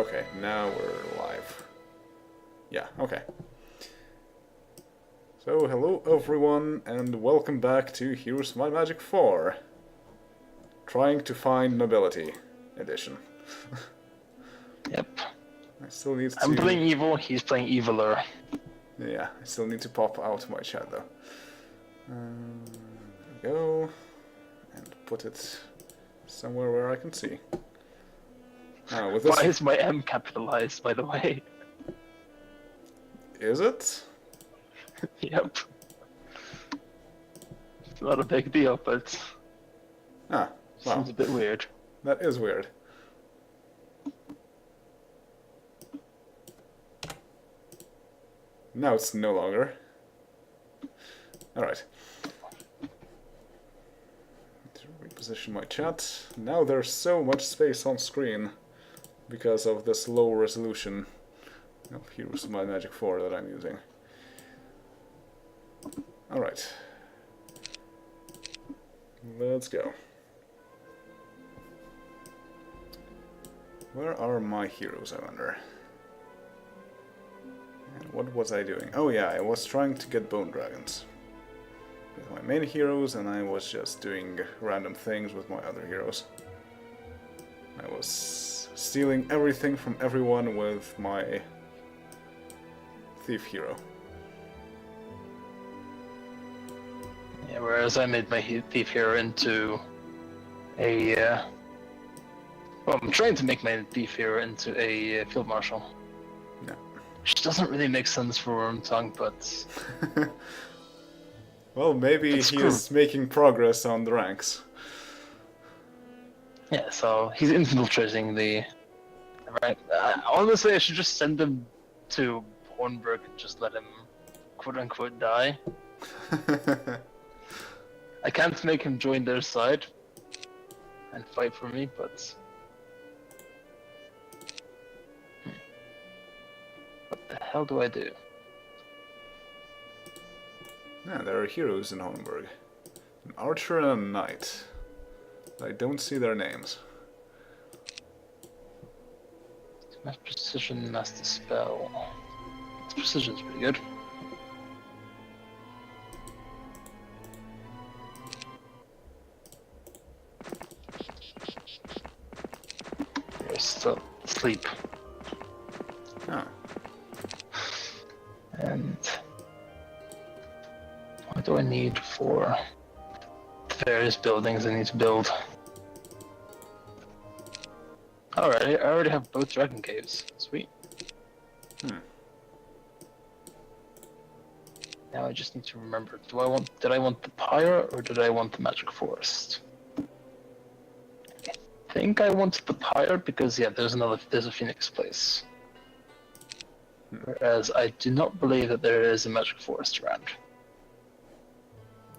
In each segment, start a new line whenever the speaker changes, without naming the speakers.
Okay, now we're live. Yeah, okay. So, hello everyone, and welcome back to Heroes of Might and Magic 4. Trying to find Nobility Edition.
Yep.
I still need to...
I'm playing evil, he's playing eviler.
Yeah, I still need to pop out my chat though. There we go. And put it somewhere where I can see. With this...
Why is my M capitalized, by the way?
Is it?
Yep. It's not a big deal, but...
Ah, wow.
Seems a bit weird.
That is weird. Now it's no longer. Alright. To reposition my chat. Now there's so much space on screen because of this low resolution of Heroes of Might and Magic 4 that I'm using. Alright. Let's go. Where are my heroes, I wonder? And what was I doing? Oh yeah, I was trying to get bone dragons with my main heroes, and I was just doing random things with my other heroes. I was stealing everything from everyone with my thief hero.
Yeah, whereas I made my thief hero into a... Well, I'm trying to make my thief hero into a field marshal.
No.
Which doesn't really make sense for Wormtongue, but...
Well, maybe he is making progress on the ranks.
Yeah, so he's infiltrating the... Right. Honestly, I should just send him to Hornburg and just let him quote-unquote die. I can't make him join their side and fight for me, but... What the hell do I do?
Yeah, there are heroes in Hornburg. An archer and a knight. I don't see their names.
Mass precision, master spell. Precision's pretty good. You're still asleep.
Oh.
And what do I need for the various buildings I need to build? Alright, I already have both dragon caves. Sweet. Now I just need to remember, did I want the pyre or did I want the magic forest? I think I wanted the pyre because yeah, there's a phoenix place. Whereas I do not believe that there is a magic forest around.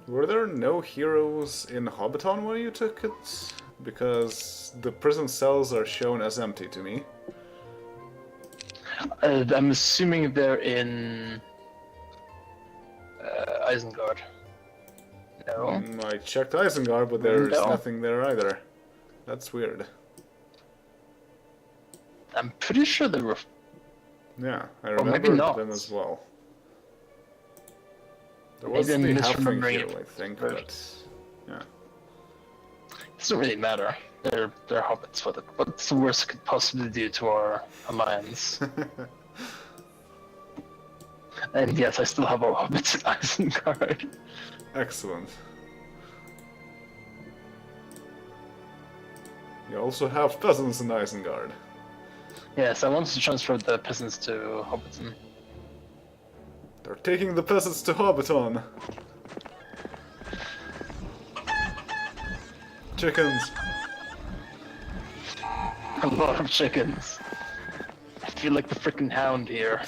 Were there no heroes in Hobbiton when you took it? Because the prison cells are shown as empty to me.
I'm assuming they're in Isengard. No.
I checked Isengard, but there's nothing there either. That's weird.
I'm pretty sure there were...
Yeah, I
maybe
remember
not.
them as well. There
Maybe
was the
I'm
halfling
misremembering
hero,
it.
I think, but... Yeah.
It doesn't really matter. They're hobbits. What's the worst it could possibly do to our alliance? And yes, I still have our hobbits in Isengard.
Excellent. You also have peasants in Isengard.
Yes, I wanted to transfer the peasants to Hobbiton.
They're taking the peasants to Hobbiton. Chickens.
A lot of chickens. I feel like the frickin' hound here.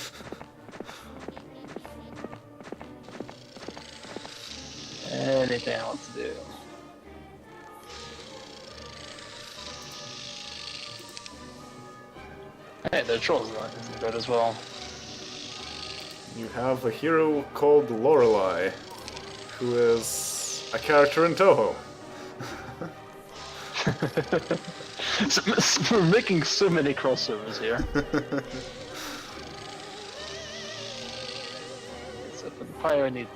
Anything I want to do. Hey, the trolls isn't good as well.
You have a hero called Lorelei, who is a character in Toho.
We're making so many crossovers here. So for the fire I need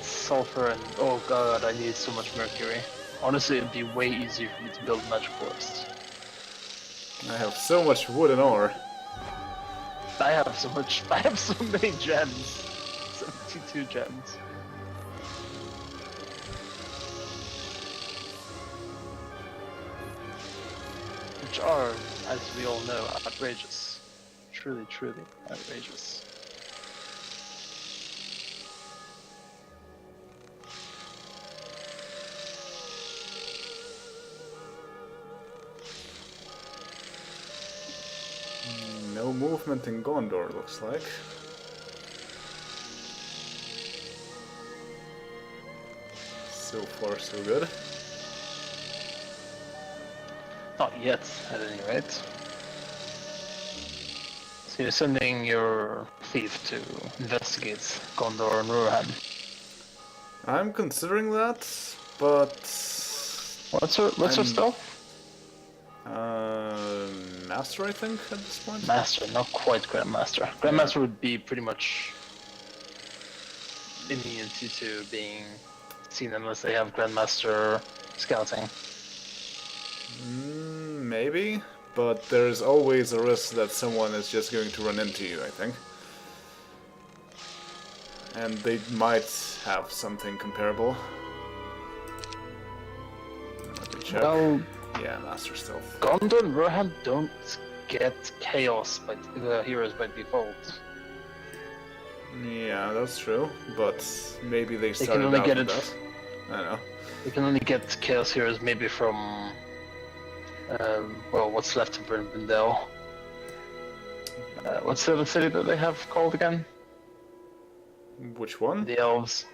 sulfur and oh god, I need so much mercury. Honestly, it'd be way easier for me to build magic forests.
I have so much wood and ore.
I have so many gems. 72 gems. Which are, as we all know, outrageous. Truly, truly outrageous.
No movement in Gondor, looks like. So far, so good.
Not yet, at any rate. So you're sending your thief to investigate Gondor and Rohan.
I'm considering that, but...
What's her stealth?
Master, I think, at this point?
Master, not quite Grandmaster. Grandmaster would be pretty much immune to being seen unless they have Grandmaster scouting.
Maybe, but there's always a risk that someone is just going to run into you, I think. And they might have something comparable. Let me check.
Well,
yeah, Master Stealth.
Gondor and Rohan don't get chaos by the heroes by default.
Yeah, that's true, but maybe they
They
started
can only
out
get
with
it.
that. I don't know.
They can only get chaos heroes maybe from well, what's left of Brynvindel. What's the other city that they have called again?
Which one?
The elves.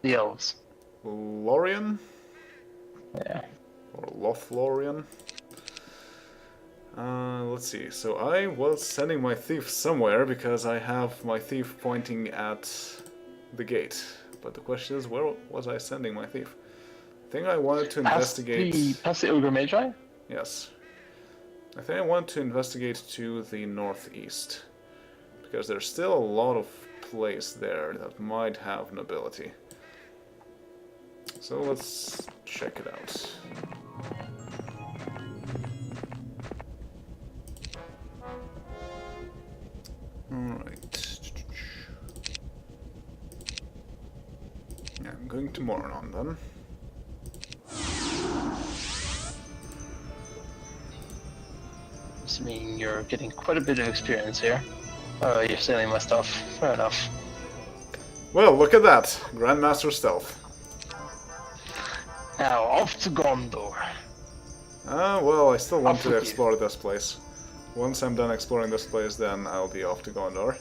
The elves.
Lorien?
Yeah.
Or Lothlorien? Let's see. So I was sending my thief somewhere because I have my thief pointing at the gate. But the question is, where was I sending my thief? I think I wanted to investigate...
Past the Ogre Magi?
Yes. I think I want to investigate to the northeast. Because there's still a lot of place there that might have nobility. So let's check it out. Alright. Yeah, I'm going to Mornon then.
Assuming you're getting quite a bit of experience here. Oh, you're stealing my stuff. Fair enough.
Well, look at that! Grandmaster Stealth.
Now, off to Gondor.
Well, I still want
Off
to
with you.
explore this place. Once I'm done exploring this place, then I'll be off to Gondor.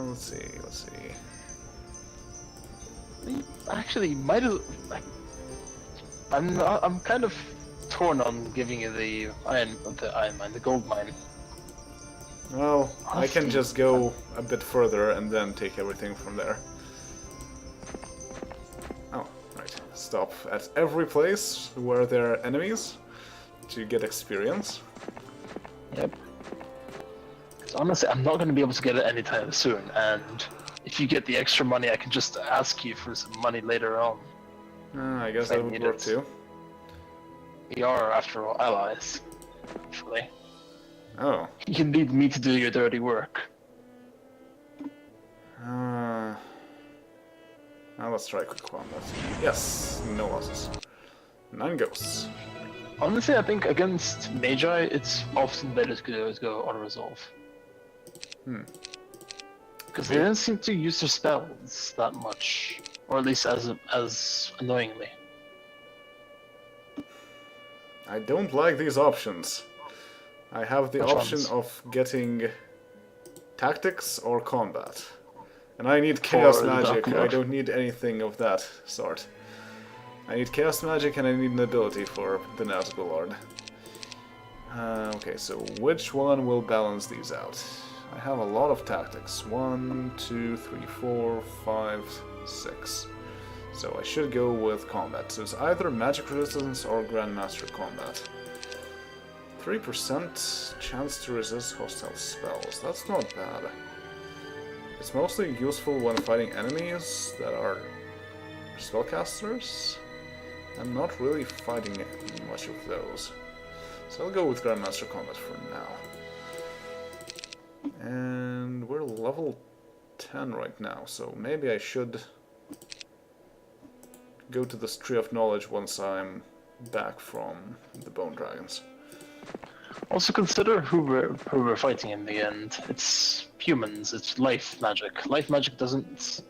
Let's see.
Actually, might as I'm kind of torn on giving you the iron mine, the gold mine.
Well, I can just go a bit further and then take everything from there. Oh, right. Stop at every place where there are enemies to get experience.
Yep. Because honestly, I'm not going to be able to get it anytime soon, and if you get the extra money, I can just ask you for some money later on.
I guess
If I
that would
need
work
it.
too.
We are, after all, allies. Actually,
Oh.
you can leave me to do your dirty work.
Now let's try quick combat. Yes, no losses. 9 ghosts.
Honestly, I think against Magi, it's often better to go on resolve. Because they don't seem to use their spells that much, or at least as annoyingly.
I don't like these options. I have the
Which
option
ones?
of getting tactics or combat. And I need chaos
For the
magic,
Dark
I
Lord.
don't need anything of that sort. I need chaos magic and I need nobility for the Nazgul Lord. Okay, so which one will balance these out? I have a lot of tactics. 1, 2, 3, 4, 5, 6. So I should go with combat. So it's either magic resistance or grandmaster combat. 3% chance to resist hostile spells. That's not bad. It's mostly useful when fighting enemies that are spellcasters. I'm not really fighting much of those. So I'll go with grandmaster combat for now. And we're level 10 right now, so maybe I should go to this Tree of Knowledge once I'm back from the Bone Dragons.
Also consider who we're fighting in the end. It's humans, it's life magic. Life magic doesn't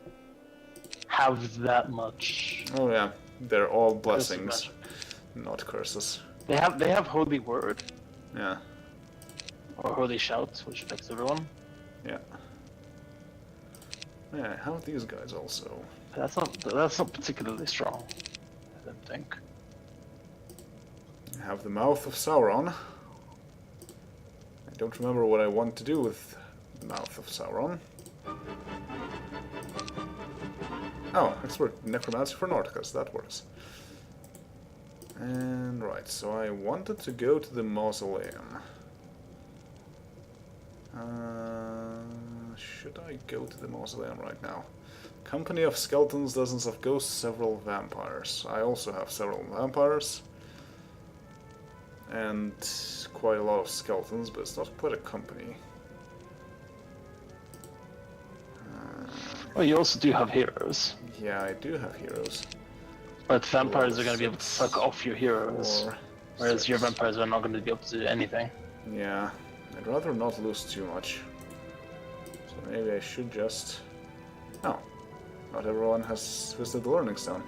have that much.
Oh yeah, they're all blessings, not curses.
They have Holy Word.
Yeah.
Or Holy Shout, which affects everyone.
Yeah. Yeah, I have these guys also.
That's not particularly strong, I don't think.
I have the Mouth of Sauron. I don't remember what I want to do with the Mouth of Sauron. Oh, Expert Necromancy for Nordicus, that works. And right, so I wanted to go to the Mausoleum. Should I go to the Mausoleum right now? Company of Skeletons, Dozens of Ghosts, several vampires. I also have several vampires. And quite a lot of skeletons, but it's not quite a company.
Well, you also do have heroes.
Yeah, I do have heroes.
But vampires are going to be able to suck off your heroes. Whereas your vampires are not going to be able to do anything.
Yeah, I'd rather not lose too much. So maybe I should just... Oh, not everyone has visited the Learning Stone.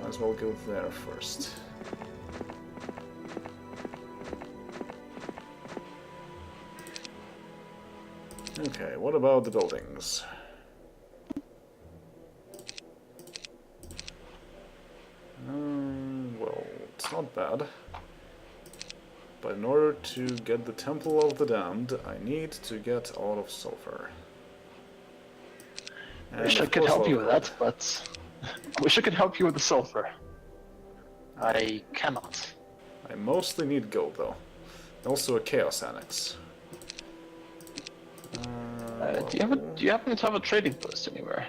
Might as well go there first. Okay, what about the buildings? Well, it's not bad. But in order to get the Temple of the Damned, I need to get a lot of sulfur.
I wish I could help you with that, but... I wish I could help you with the sulfur. I cannot.
I mostly need gold, though. Also a Chaos Annex.
Do you happen to have a trading post anywhere?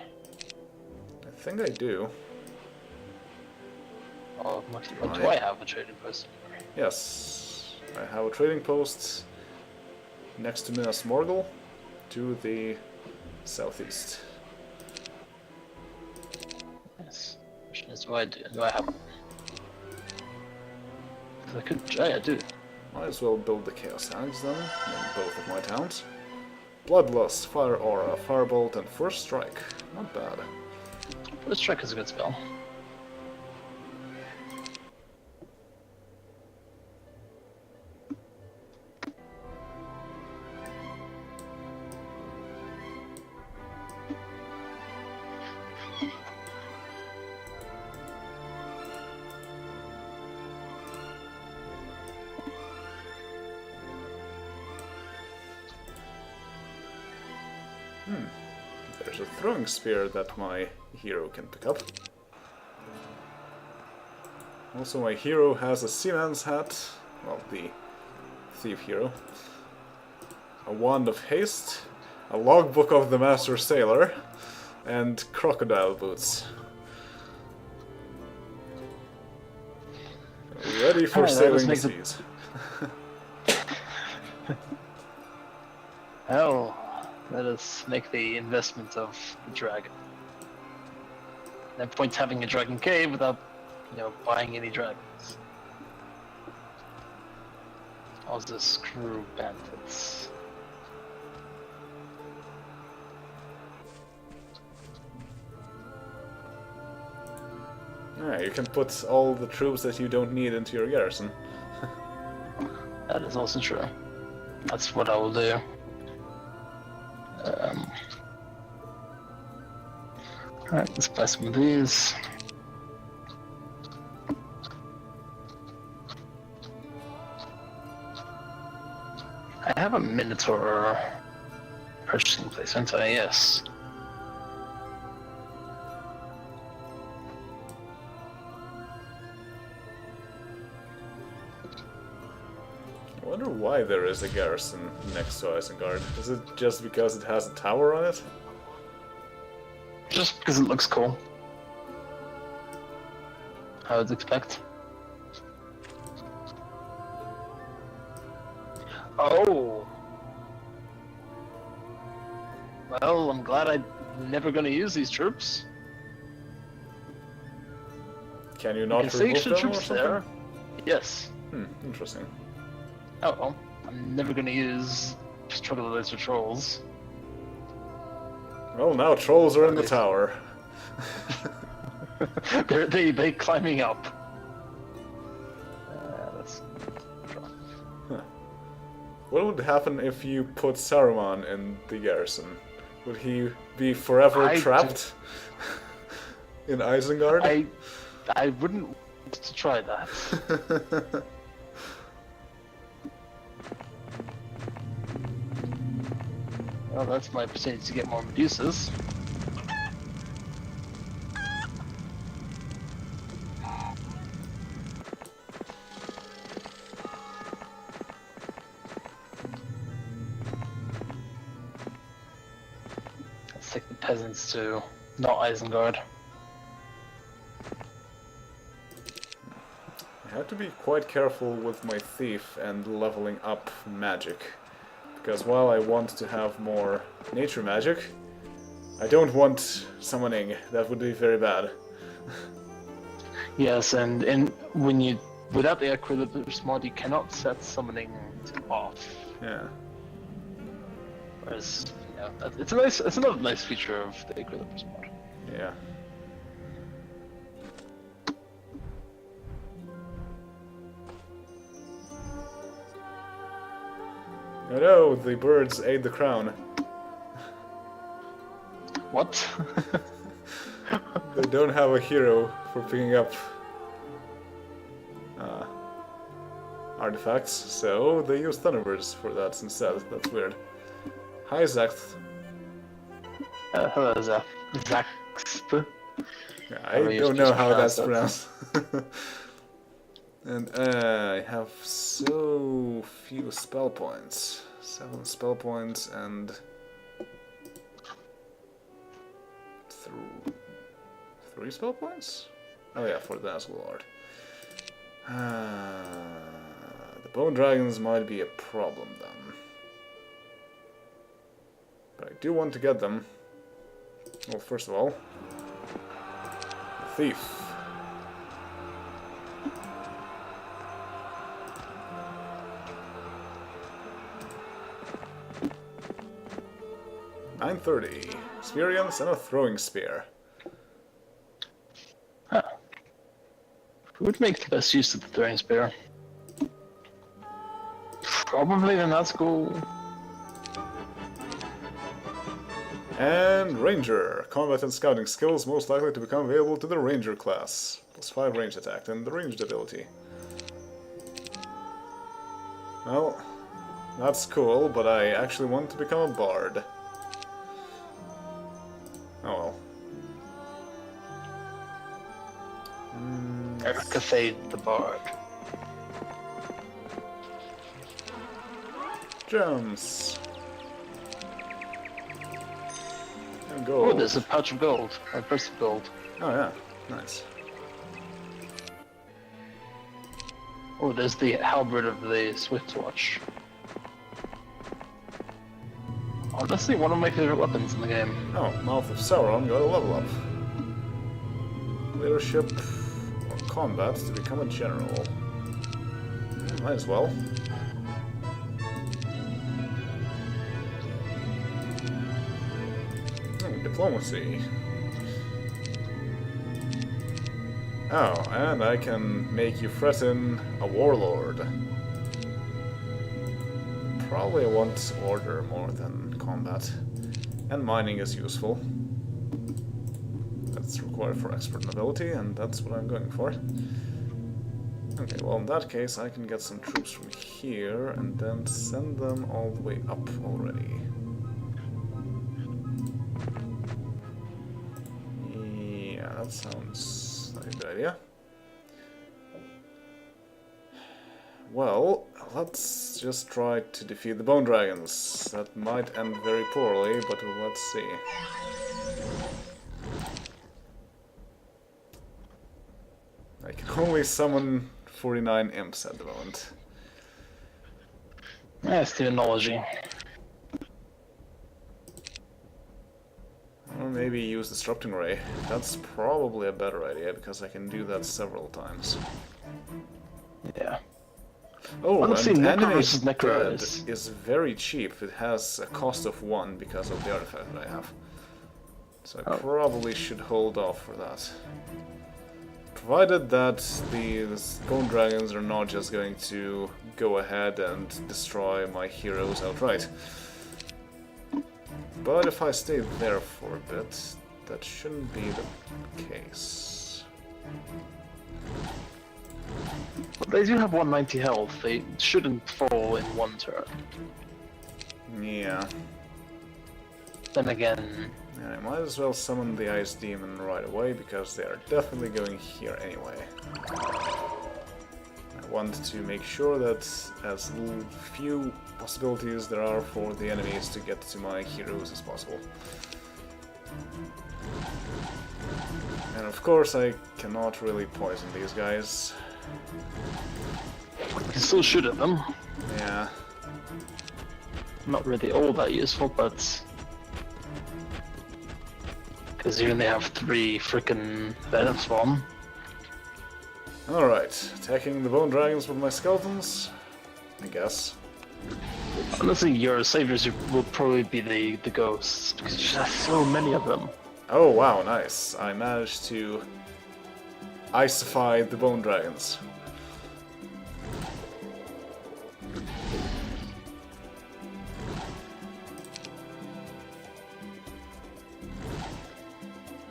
I think I do.
Oh, what do I have a trading post anywhere?
Yes, I have a trading post next to Minas Morgul to the southeast.
Yes. Question is, do I have one? I could. Yeah, I do.
Might as well build the Chaos Annex then, in both of my towns. Bloodlust, Fire Aura, Firebolt, and First Strike. Not bad.
First Strike is a good spell.
There's a throwing spear that my hero can pick up. Also, my hero has a seaman's hat, well, the thief hero, a wand of haste, a logbook of the master sailor, and crocodile boots. Ready for sailing the seas.
Hell. Let us make the investment of the dragon. No point having a dragon cave without, buying any dragons. All the screw bandits.
Yeah, you can put all the troops that you don't need into your garrison.
That is also true. That's what I will do. Alright, let's buy some of these. I have a Minotaur purchasing place, don't I? Yes.
I wonder why there is a garrison next to Isengard. Is it just because it has a tower on it?
Just because it looks cool. I would expect. Oh! Well, I'm glad I'm never gonna use these troops.
Can you not
You can
remove
see
them
extra
or
troops
something?
there. Yes.
Interesting.
Oh well. I'm never gonna use struggle laser trolls.
Well, now trolls are in the tower.
They climbing up. Let's try.
What would happen if you put Saruman in the garrison? Would he be forever trapped in Isengard?
I wouldn't want to try that. Well, that's my percentage to get more Medusas. Let's take the peasants to not Isengard.
I have to be quite careful with my thief and leveling up magic. Because while I want to have more nature magic, I don't want summoning. That would be very bad.
Yes, and without the Equilibrius mod, you cannot set summoning to off.
Yeah.
Whereas, it's another nice feature of the Equilibrius mod.
Yeah. Oh no, the birds ate the crown.
What?
They don't have a hero for picking up artifacts, so they use Thunderbirds for that instead. That's weird. Hi, Zaxt.
Hello, Zaxp.
Yeah, I don't know how that's pronounced. And I have so few spell points. 7 spell points and 3 spell points? Oh yeah, for the Asgard. The Bone Dragons might be a problem then. But I do want to get them. Well, first of all, the Thief. $930 experience and a throwing spear.
Huh. Who would make the best use of the throwing spear? Probably the Nazgul.
And Ranger. Combat and scouting skills most likely to become available to the Ranger class. +5 range attack and the ranged ability. Well, that's cool, but I actually want to become a bard. Oh well.
Erica Fade the Bard.
Gems. And gold.
Oh, there's a pouch of gold. A purse of gold.
Oh yeah, nice.
Oh, there's the halberd of the Swiftwatch. Honestly, one of my favorite weapons in the game.
Oh, Mouth of Sauron got a level up. Leadership or combat to become a general. Might as well. Oh, diplomacy. Oh, and I can make you threaten a warlord. Probably I want order more than combat. And mining is useful. That's required for expert nobility, and that's what I'm going for. Okay, well in that case I can get some troops from here and then send them all the way up already. Yeah, that sounds like a good idea. well, let's just try to defeat the bone dragons. That might end very poorly, but let's see. I can only summon 49 imps at the moment.
That's the analogy.
Or maybe use Disrupting Ray. That's probably a better idea, because I can do that several times.
Yeah.
Oh,
Honestly,
and
Necro
Anime
versus Necro
Dead is very cheap. It has a cost of 1 because of the artifact that I have. So I probably should hold off for that. Provided that the Bone Dragons are not just going to go ahead and destroy my heroes outright. But if I stay there for a bit, that shouldn't be the case.
But they do have 190 health, they shouldn't fall in one turn.
Yeah.
Then again...
I might as well summon the Ice Demon right away, because they are definitely going here anyway. I want to make sure that as few possibilities there are for the enemies to get to my heroes as possible. And of course I cannot really poison these guys.
You can still shoot at them.
Yeah.
Not really all that useful, but... Because you only have 3 frickin' Venom Spawn.
Alright, attacking the Bone Dragons with my skeletons, I guess.
Honestly, your saviors will probably be the ghosts, because you just have so many of them.
Oh wow, nice. I managed to icify the Bone Dragons.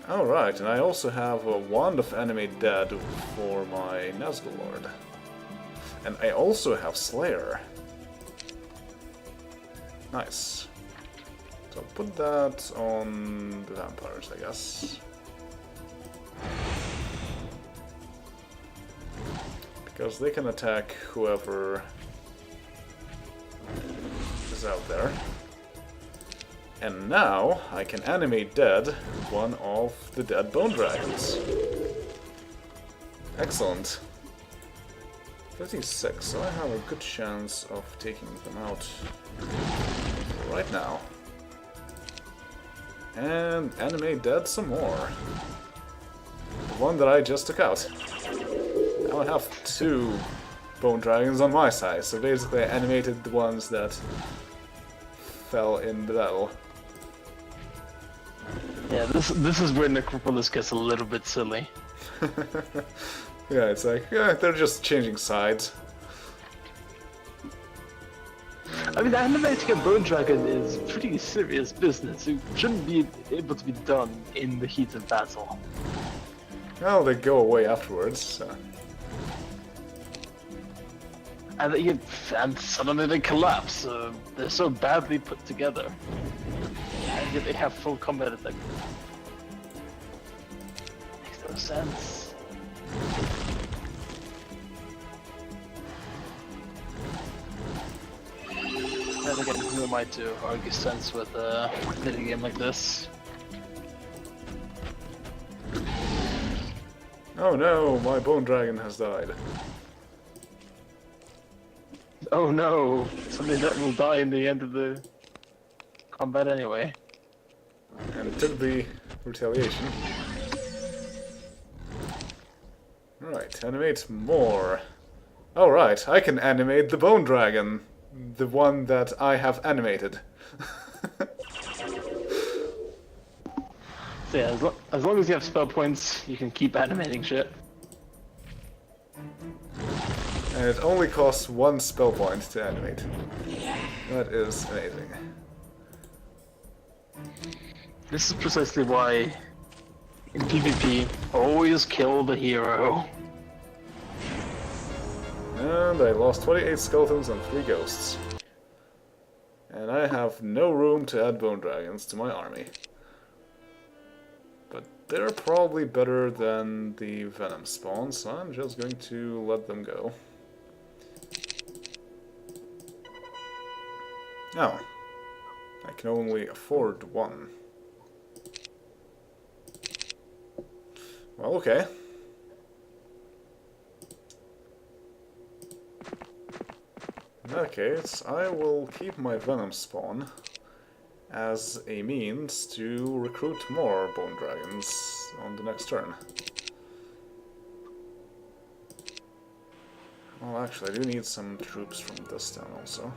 Alright, and I also have a Wand of Enemy Dead for my Nazgul Lord. And I also have Slayer. Nice. So I'll put that on the vampires, I guess. Because they can attack whoever is out there. And now I can animate dead one of the dead bone dragons. Excellent. 56, so I have a good chance of taking them out right now. And animate dead some more. The one that I just took out. Now I have 2 bone dragons on my side, so basically I animated the ones that fell in the battle.
Yeah, this is where Necropolis gets a little bit silly.
Yeah, it's like, yeah, they're just changing sides.
I mean, animating a bone dragon is pretty serious business. It shouldn't be able to be done in the heat of battle.
Well, they go away afterwards, so.
And suddenly they collapse. They're so badly put together. And yet they have full combat attack. Makes no sense. Then again, who am I to argue sense with a game like this?
Oh no, my bone dragon has died.
Oh no, something that will die in the end of the combat anyway.
And it took the retaliation. Right, animate more. Alright, I can animate the bone dragon. The one that I have animated.
So yeah, as long as you have spell points, you can keep animating shit.
And it only costs 1 spell point to animate. That is amazing.
This is precisely why, in PvP, always kill the hero.
And I lost 28 skeletons and 3 ghosts. And I have no room to add bone dragons to my army. But they're probably better than the venom spawn, so I'm just going to let them go. Oh. I can only afford one. Well, okay. In that case, I will keep my Venom spawn as a means to recruit more Bone Dragons on the next turn. Well, actually, I do need some troops from this town also.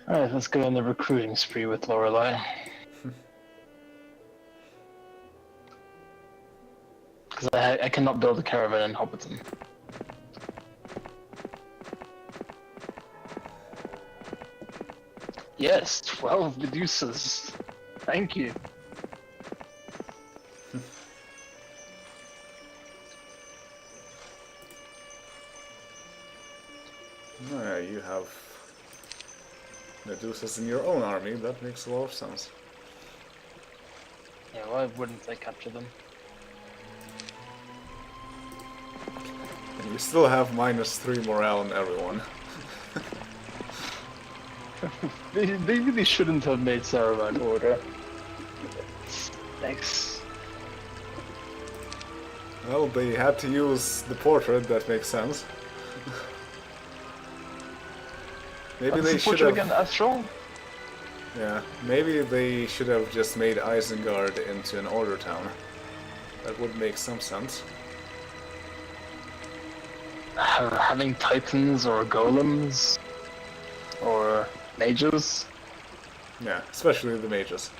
Alright, let's go on the recruiting spree with Lorelei. Because I cannot build a caravan in Hobbiton. Yes, 12 Medusas. Thank you.
Oh, yeah, you have Medusas in your own army, that makes a lot of sense.
Yeah, why wouldn't I capture them?
And you still have -3 morale on everyone.
They really shouldn't have made Saruman order. Thanks.
Well, they had to use the portrait, that makes sense. Maybe they should have...
again Astral?
Yeah, maybe they should have just made Isengard into an order town. That would make some sense.
Having titans or golems or mages.
Yeah, especially the mages.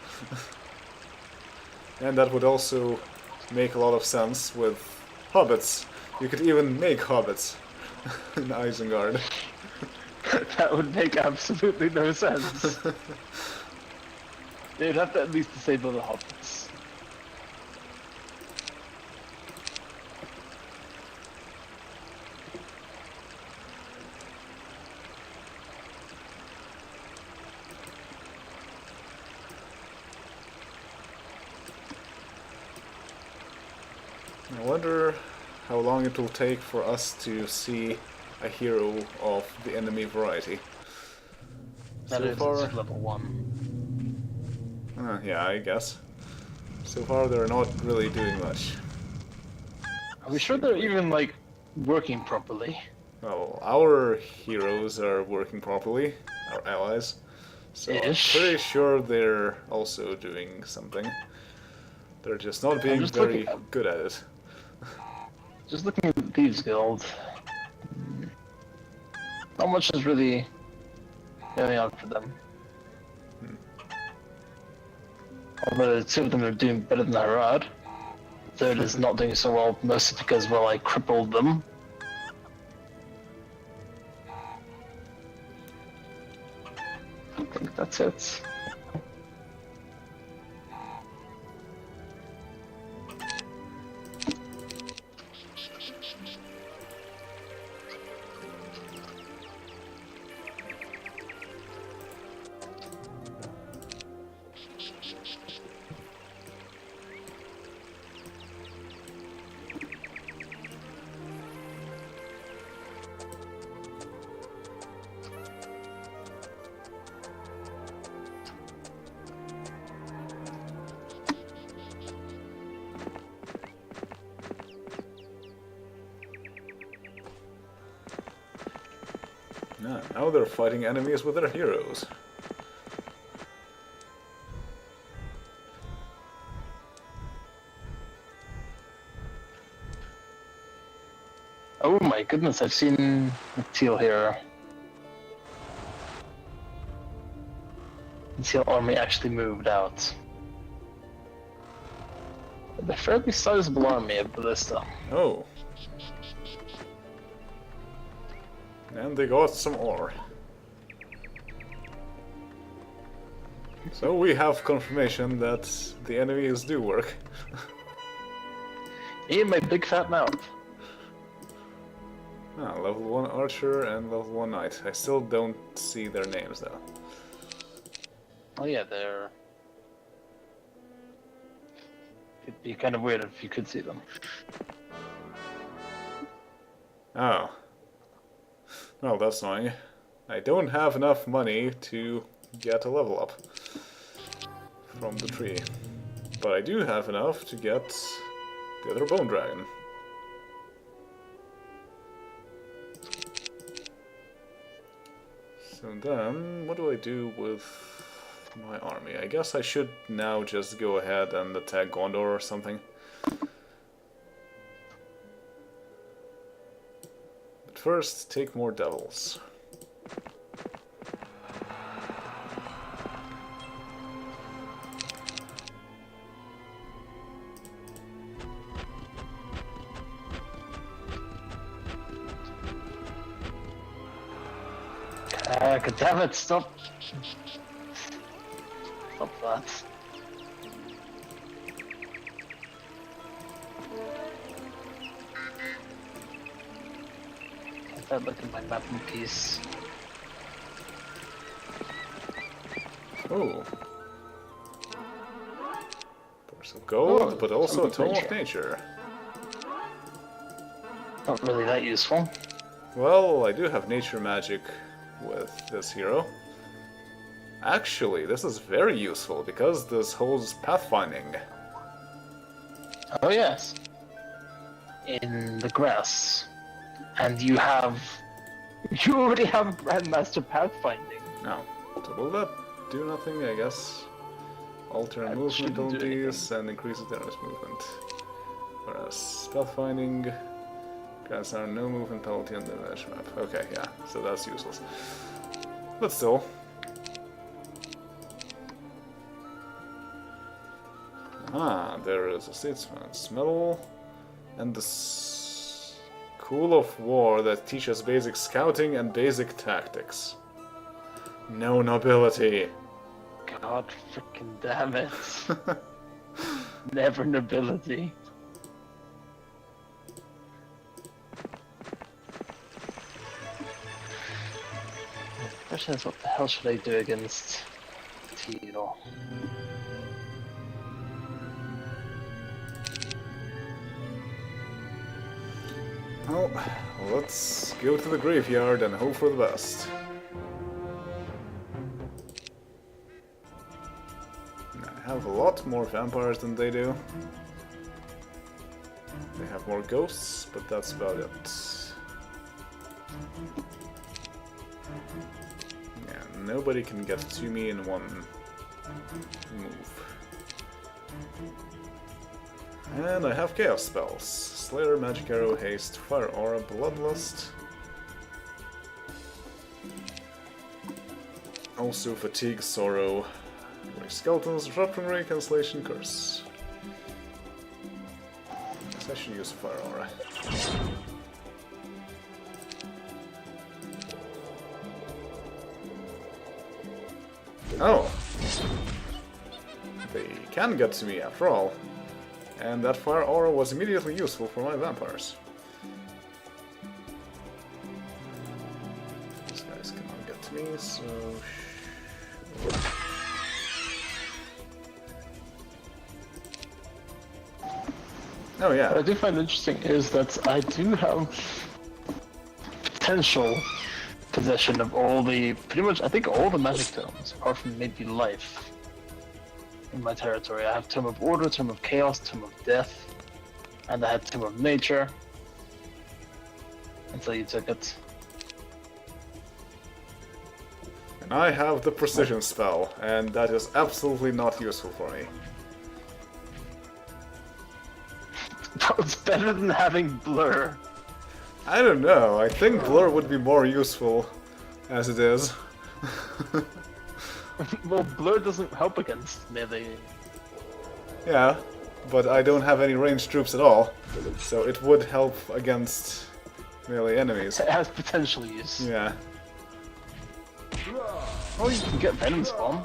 And that would also make a lot of sense with hobbits. You could even make hobbits in Isengard.
That would make absolutely no sense. They'd have to at least disable the hobbits.
I wonder how long it will take for us to see a hero of the enemy variety.
That
So
is
far,
level 1.
yeah, I guess. So far, they're not really doing much.
Are we sure they're even, like, working properly?
Well, our heroes are working properly, our allies. So I'm pretty sure they're also doing something. They're just not being very good at it.
Just looking at the Thieves Guild, not much is really going on for them. Although two of them are doing better than Harad. The third is not doing so well, mostly because, well, I crippled them. I think that's it.
Yeah, now they're fighting enemies with their heroes.
Oh my goodness, I've seen Teal here. Until army actually moved out. A fairly sizable army of ballista.
Oh. And they got some ore. So we have confirmation that the enemies do work.
In my big fat mouth.
Ah, level 1 archer and level 1 knight. I still don't see their names though.
Oh yeah, they're... It'd be kind of weird if you could see them.
Oh. Well, that's annoying. I don't have enough money to get a level up from the tree. But I do have enough to get the other bone dragon. So then, what do I do with my army? I guess I should now just go ahead and attack Gondor or something. But first, take more devils.
God damn it, stop. Stop that. Get that look at my map in peace.
Oh. Force of gold, but also a tome of nature.
Not really that useful.
Well, I do have nature magic with this hero. Actually, this is very useful because this holds pathfinding.
Oh yes. In the grass. And you already have Grandmaster Pathfinding.
Now, so will that do nothing, I guess? Alter
That
movement
shouldn't do
penalties and increases damage movement. Whereas pathfinding grants are no movement penalty on the damage map. Okay, yeah, so that's useless. But still. Ah, there is a statesman's medal and the School of War that teaches basic scouting and basic tactics. No nobility.
God freaking damn it. Never nobility. The question is, what the hell should I do against Tito?
Well, let's go to the graveyard and hope for the best. I have a lot more vampires than they do. They have more ghosts, but that's about it. Yeah, nobody can get to me in one move. And I have chaos spells. Slayer, Magic Arrow, Haste, Fire Aura, Bloodlust. Also Fatigue, Sorrow, Wake Skeletons, Disruption Ray, Cancellation, Curse. Guess I should use Fire Aura. Oh! They can get to me after all. And that Fire Aura was immediately useful for my vampires. These guys cannot get to me, so... Oh yeah.
What I do find interesting is that I do have potential possession of all the, pretty much, I think all the magic tomes, apart from maybe life. In my territory, I have Tome of Order, Tome of Chaos, Tome of Death, and I had Tome of Nature until you took it.
And I have the Precision spell, and that is absolutely not useful for me.
It's better than having Blur.
I don't know, I think Blur would be more useful as it is.
Well, blur doesn't help against melee.
Yeah, but I don't have any ranged troops at all, so it would help against melee enemies.
It has potential use.
Yeah.
Oh, you can get Venom Spawn.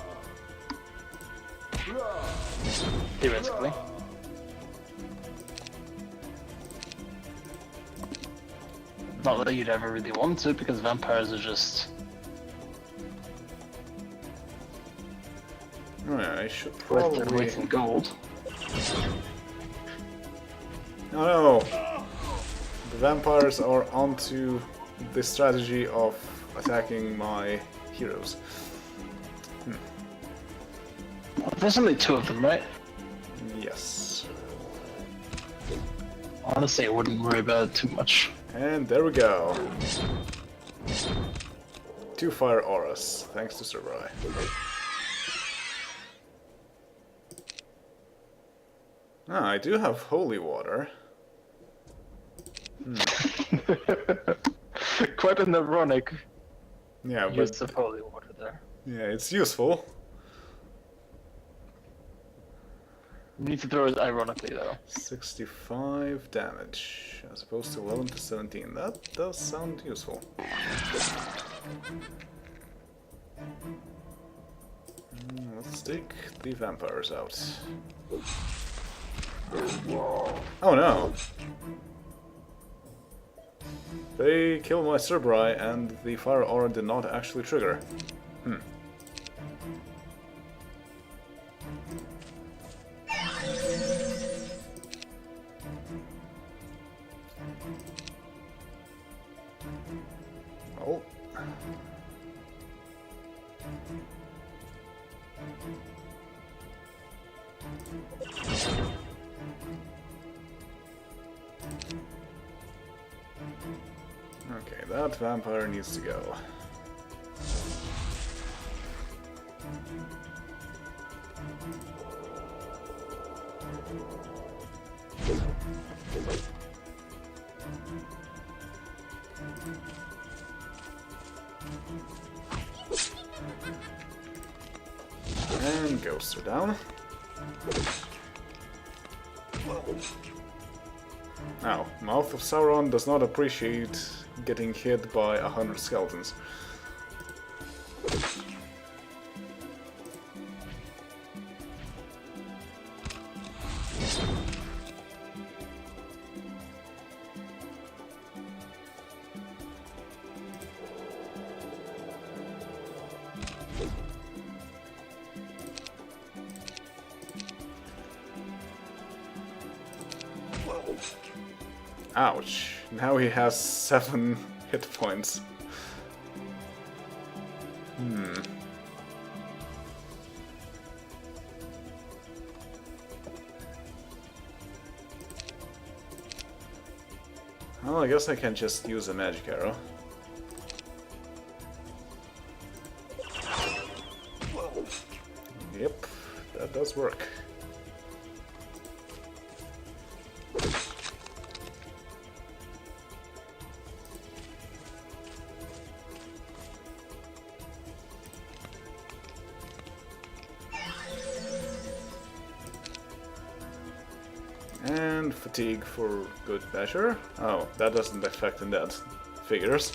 Theoretically. Not that you'd ever really want to, because vampires are just...
Alright, I should
worth their
probably...
weight in gold.
Oh no! The vampires are onto the strategy of attacking my heroes.
There's only 2 of them, right?
Yes.
Honestly, I wouldn't worry about it too much.
And there we go. 2 fire auras, thanks to Survey. Ah, I do have holy water.
Quite an ironic
Yeah,
use
but
of holy water there.
yeah, it's useful.
You need to throw it ironically though.
65 damage as opposed to 11 to 17. That does sound useful. Let's take the vampires out. Oh no! They killed my Cerberus and the fire aura did not actually trigger. Oh. Okay, that vampire needs to go. And ghosts are down. Now, Mouth of Sauron does not appreciate getting hit by 100 skeletons. Ouch. Now he has 7 hit points. Well, I guess I can just use a magic arrow. Yep, that does work. And fatigue for good measure. Oh, that doesn't affect the dead figures.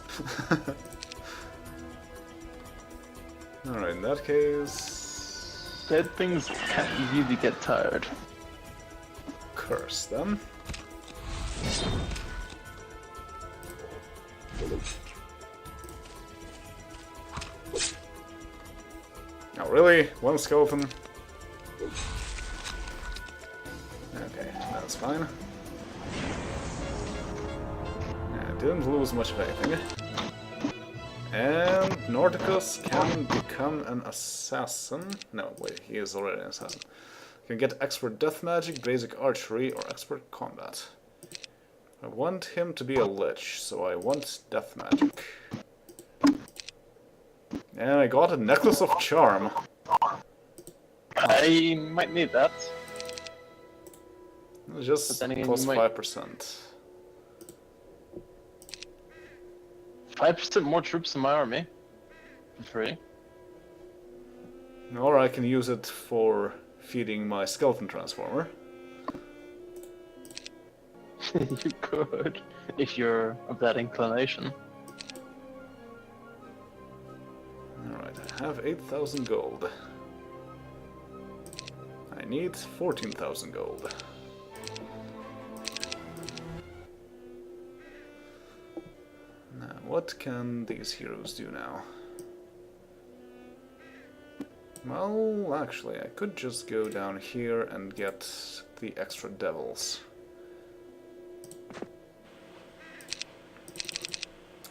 Alright, in that case...
Dead things can't really get tired.
Curse them. Oh, really? One skeleton? Okay, that's fine. Yeah, didn't lose much of anything. And Nordicus can become an assassin. No, wait, he is already an assassin. Can get expert death magic, basic archery, or expert combat. I want him to be a lich, so I want death magic. And I got a necklace of charm.
I might need that.
Just
But then again,
plus
you might-
5%.
5% more troops in my army. For free.
Or I can use it for feeding my skeleton transformer.
You could, if you're of that inclination.
Alright, I have 8,000 gold. I need 14,000 gold. Now, what can these heroes do now? Well, actually, I could just go down here and get the extra devils.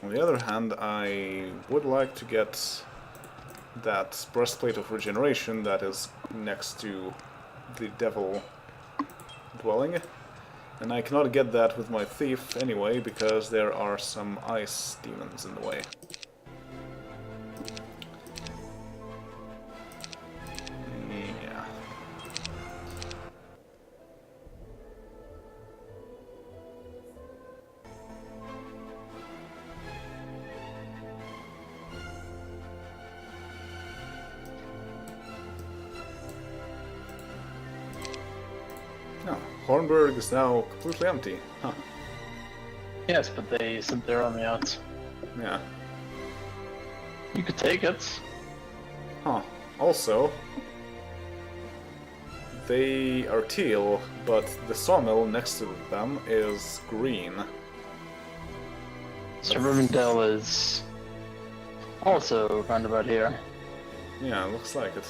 On the other hand, I would like to get that breastplate of regeneration that is next to the devil dwelling. And I cannot get that with my thief anyway, because there are some ice demons in the way. Yeah. Oh, Hornburg is now completely empty. Huh.
Yes, but they sent their army out.
Yeah.
You could take it.
Huh. Also, they are teal, but the sawmill next to them is green.
So Rivendell is also round about here.
Yeah, looks like it.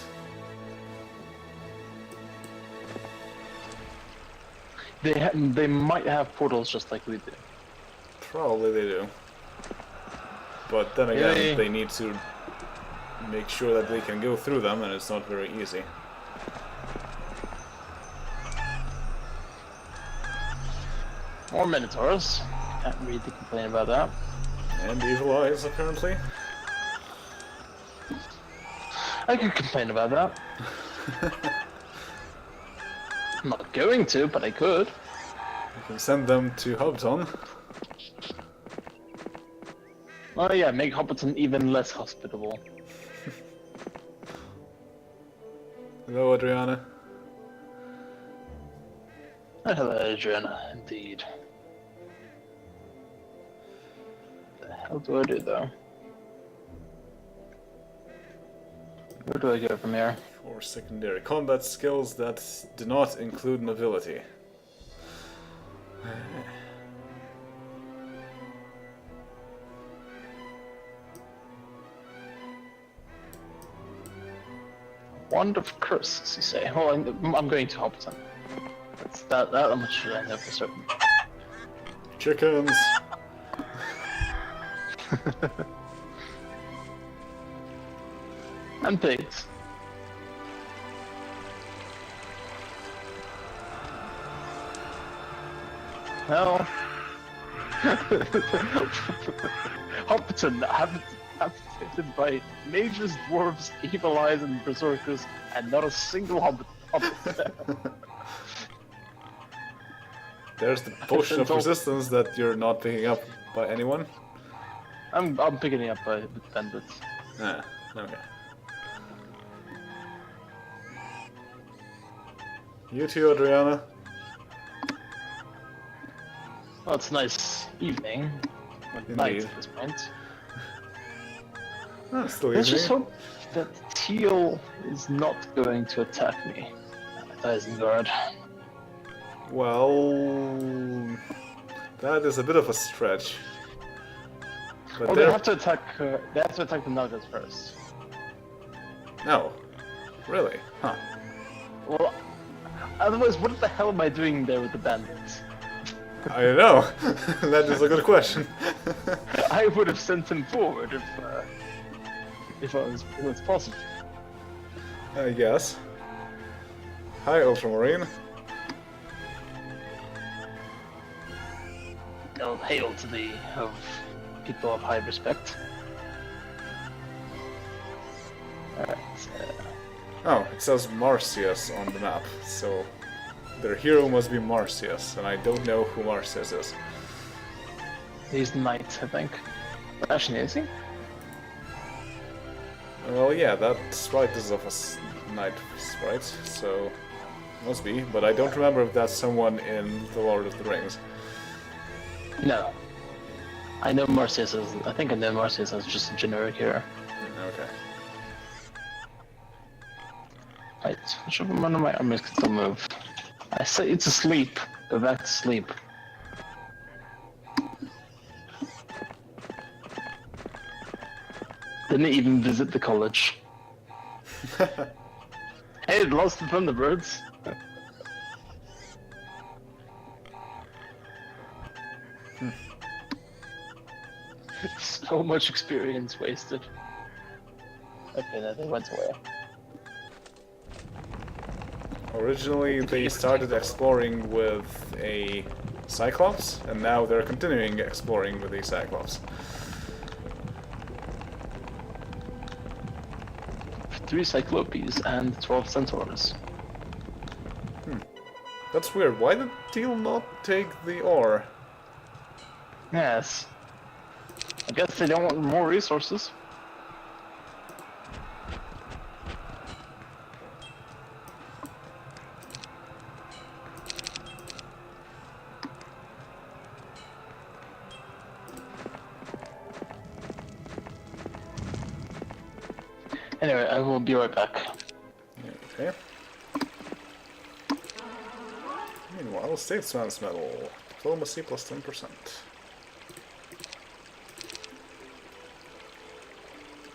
They might have portals just like we do.
Probably they do. But then again, they need to make sure that they can go through them, and it's not very easy.
More Minotaurs. Can't really complain about that.
And evil eyes, apparently.
I could complain about that. I'm not going to, but I could.
You can send them to Hobton.
Oh yeah, make Hobbiton even less hospitable.
Hello, Adriana.
Hello, Adriana, indeed. What the hell do I do, though? Where do I go from here?
For secondary combat skills that do not include nobility.
Wand of Curses, you say? Oh, I'm going to Hobbiton. That's that much should I know for certain.
Chickens!
And pigs. Well, Hobbiton habitated by mages, dwarves, evil eyes, and berserkers, and not a single hobbit there.
There's the potion of resistance that you're not picking up by anyone.
I'm picking it up by with bandits.
Ah, okay. You too, Adriana.
Well, it's a nice evening.
Indeed.
Night at this point.
Ah, still
Let's just
evening.
hope that Teal is not going to attack me. Isengard.
Well, that is a bit of a stretch. But
Well, they have to attack. They have to attack the Nuggets first.
No, really? Huh?
Well, otherwise, what the hell am I doing there with the bandits?
I don't know. That is a good question.
I would have sent him forward if it was possible.
I guess. Hi, Ultramarine.
They'll hail to the of people of high respect. Alright.
Oh, it says Marcius on the map, so their hero must be Marcius, and I don't know who Marcius is.
He's knight, I think. Actually, is he?
Well, yeah, that sprite is of a knight sprite, so must be. But I don't remember if that's someone in the Lord of the Rings.
No. I know Marcius is. I think I know Marcius as just a generic hero.
Okay.
Right, which one of my armies can still move? I say it's asleep. Go back to sleep. Didn't even visit the college. Hey, lost the Thunderbirds. So much experience wasted. Okay, now they went away.
Originally, they started exploring with a Cyclops, and now they're continuing exploring with a Cyclops.
3 Cyclopes and 12 Centaurs.
That's weird. Why did Teal not take the ore?
Yes. I guess they don't want more resources. Anyway, I will be right back.
Okay. Meanwhile, Statesman's Medal. Diplomacy plus 10%.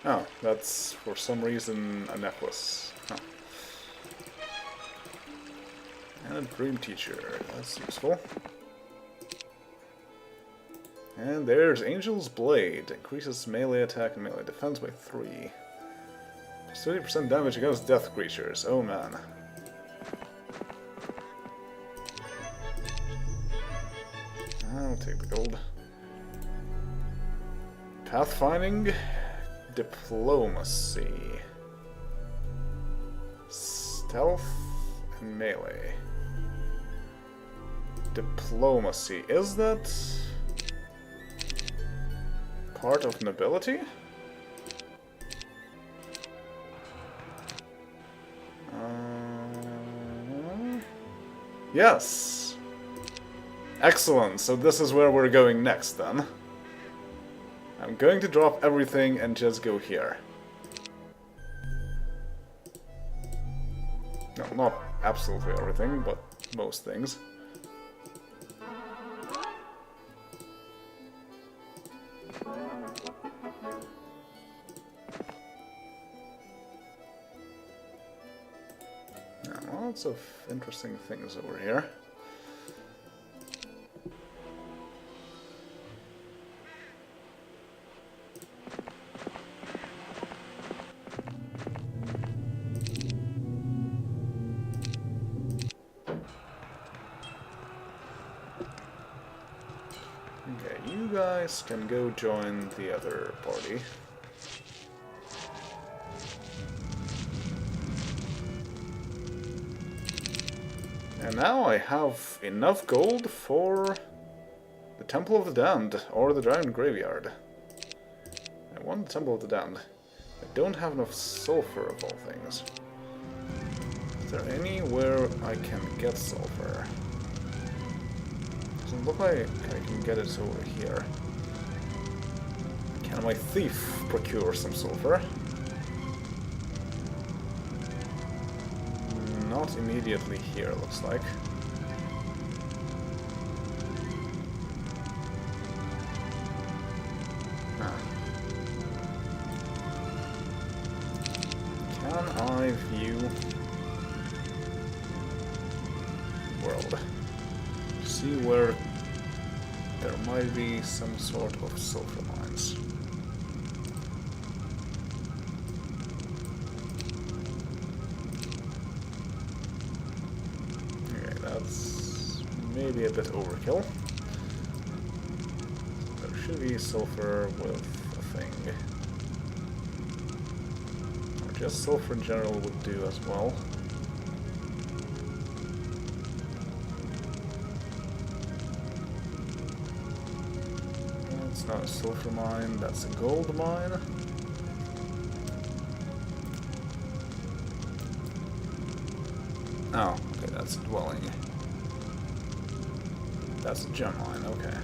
Oh, that's for some reason a necklace. Oh. And a Dream Teacher. That's useful. And there's Angel's Blade. Increases melee attack and melee defense by 3. 30% damage against death creatures. Oh man. I'll take the gold. Pathfinding. Diplomacy. Stealth and melee. Diplomacy. Is that part of nobility? Yes! Excellent, so this is where we're going next then. I'm going to drop everything and just go here. No, not absolutely everything, but most things. Lots of interesting things over here. Okay, you guys can go join the other party. And now I have enough gold for the Temple of the Damned, or the Dragon Graveyard. I want the Temple of the Damned. I don't have enough sulfur, of all things. Is there anywhere I can get sulfur? Doesn't look like I can get it over here. Can my thief procure some sulfur? Not immediately here, looks like. Ah. Can I view world? See where there might be some sort of sulfur mines. That's maybe a bit overkill. There should be sulfur with a thing. Or just sulfur in general would do as well. That's not a sulfur mine, that's a gold mine. Oh, okay, that's a dwelling. That's a gem mine, okay.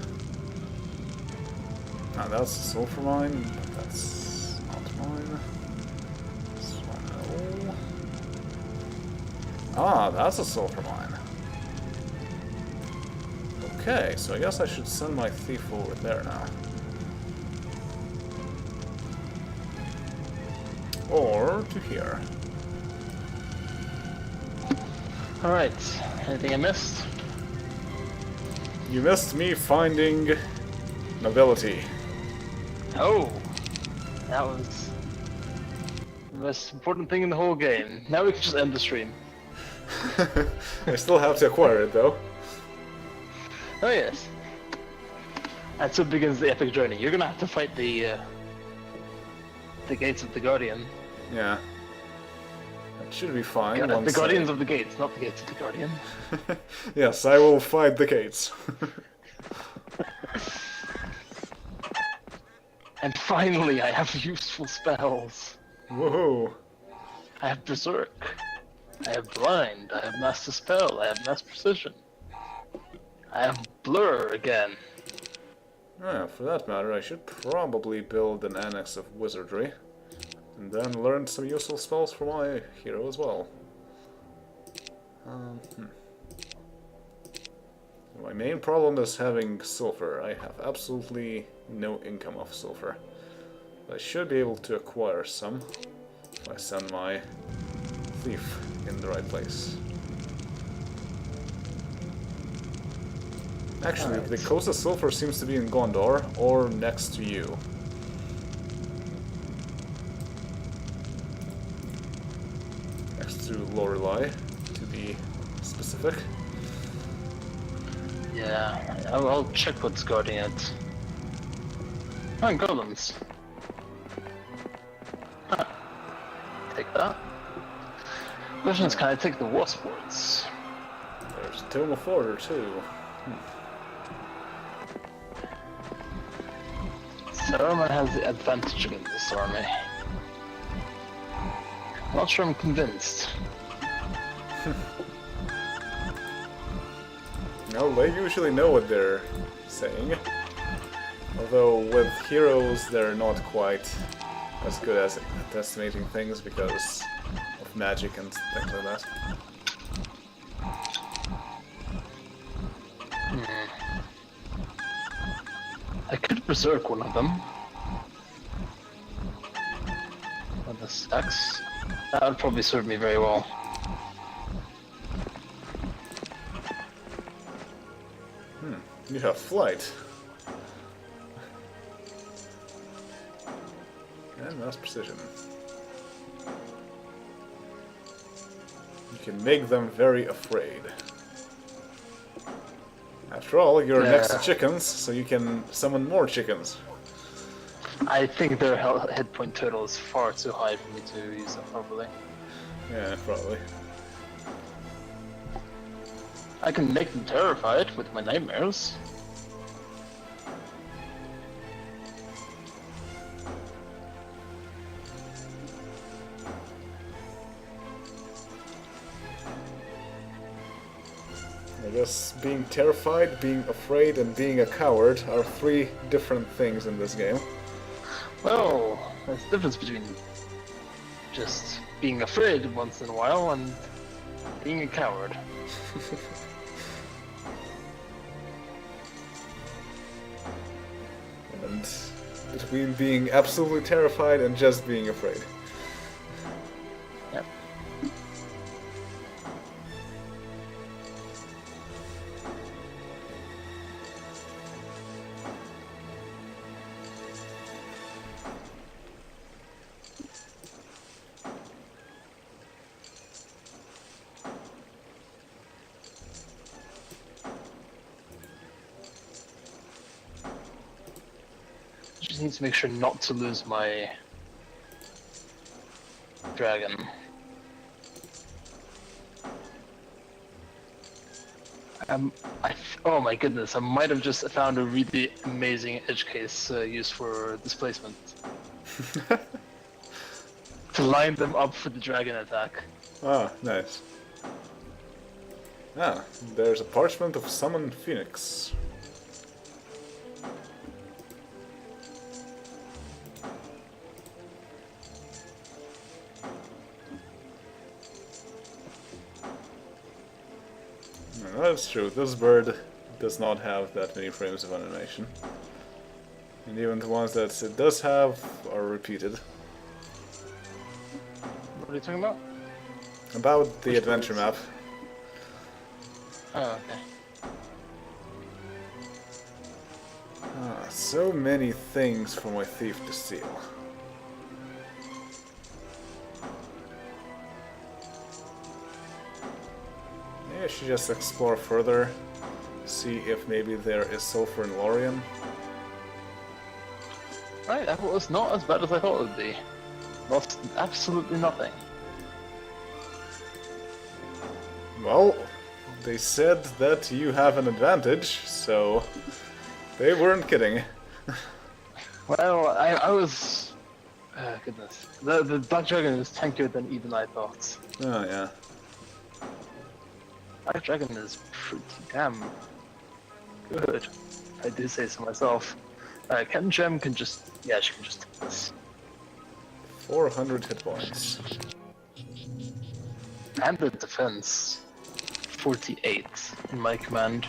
Now that's a sulfur mine, but that's not mine. This one, no. Ah, that's a sulfur mine. Okay, so I guess I should send my thief over there now. Or to here.
Alright, anything I missed?
You missed me finding nobility.
Oh! That was the most important thing in the whole game. Now we can just end the stream.
I still have to acquire it though.
Oh yes. And so begins the epic journey. You're gonna have to fight the gates of the Guardian.
Yeah. That should be fine.
The Guardians of the Gates, not the gates of the Guardian.
Yes, I will fight the gates.
And finally, I have useful spells.
Woohoo!
I have Berserk. I have Blind. I have Master Spell. I have Mass Precision. I have Blur again.
Yeah, for that matter, I should probably build an annex of wizardry. And then learn some useful spells for my hero as well. My main problem is having sulfur. I have absolutely no income of sulfur. I should be able to acquire some if I send my thief in the right place. Actually, the closest sulfur seems to be in Gondor, or next to you. Next to Lorelei, to be specific.
Yeah, I'll check what's guarding it. Oh, golems. Huh. Take that. Question is, can I take the war sports?
There's a Tome of Order too.
Saruman has the advantage against this army. I'm not sure I'm convinced.
No, they usually know what they're saying. Although with heroes they're not quite as good as at estimating things because of magic and things like that.
I could berserk one of them. On the stacks. That would probably serve me very well.
You have flight. And mass precision. You can make them very afraid. After all, you're next to chickens, so you can summon more chickens.
I think their hit point total is far too high for me to use them properly.
Yeah, probably.
I can make them terrified with my nightmares.
I guess being terrified, being afraid, and being a coward are three different things in this game.
Well, there's a difference between just being afraid once in a while and being a coward.
And between being absolutely terrified and just being afraid.
Yep. Just need to make sure not to lose my dragon. Oh my goodness, I might have just found a really amazing edge case used for displacement. To line them up for the dragon attack.
Ah, nice. Ah, there's a parchment of Summoned Phoenix. No, that's true, this bird does not have that many frames of animation. And even the ones that it does have are repeated.
What are you talking about?
About the adventure map.
Oh, okay.
Ah, so many things for my thief to steal. Maybe I should just explore further, see if maybe there is sulfur in Lorien.
Right, that was not as bad as I thought it would be. Lost absolutely nothing.
Well, they said that you have an advantage, so they weren't kidding.
Well, I was... goodness. The Black Dragon is tankier than even I thought.
Oh yeah.
Black Dragon is pretty damn good, if I do say so myself. Ken Gem can just... yeah, she can just take this.
400 hit points.
And the defense. 48 in my command.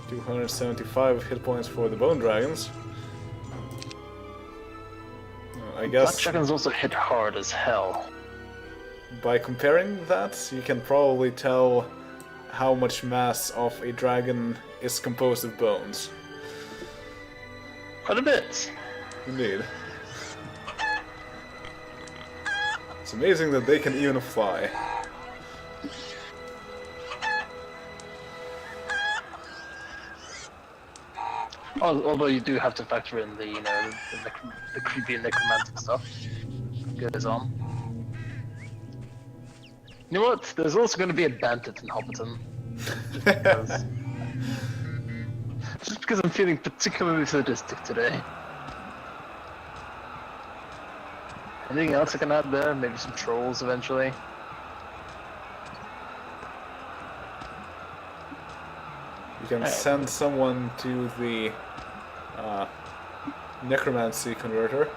275 hit points for the Bone Dragons. I
Black
guess
Dragons also hit hard as hell.
by comparing that, you can probably tell how much mass of a dragon is composed of bones.
Quite a bit.
Indeed. It's amazing that they can even fly.
Although you do have to factor in the, you know, the creepy necromantic stuff that goes on. You know what? There's also going to be a bandit in Hobbiton. Just because I'm feeling particularly sadistic today. Anything else I can add there? Maybe some trolls eventually.
You can send someone to the necromancy converter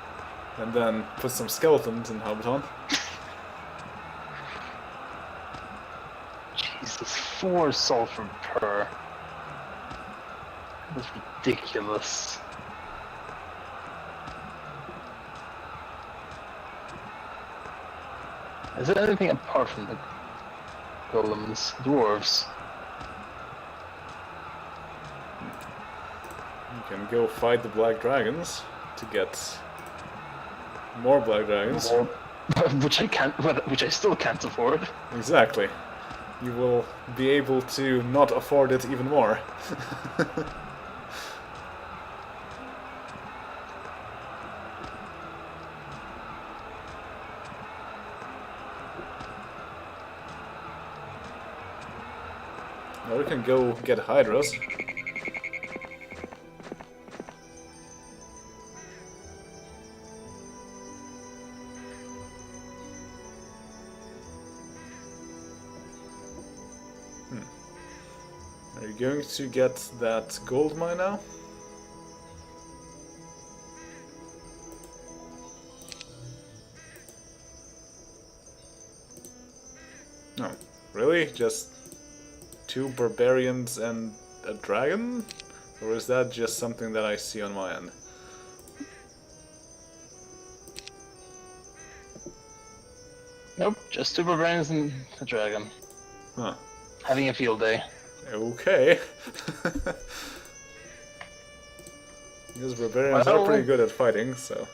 and then put some skeletons in Hobbiton.
Jesus, 4 sulfur per. That's ridiculous. Is there anything apart from the golems, dwarves?
You can go fight the Black Dragons to get more Black Dragons.
Or, which I still can't afford.
Exactly. You will be able to not afford it even more. Now we can go get Hydras. Are you going to get that gold mine now? No. Really? Just 2 barbarians and a dragon? Or is that just something that I see on my end?
Nope, just 2 barbarians and a dragon.
Huh.
Having a field day.
Okay. Because barbarians are pretty good at fighting, so...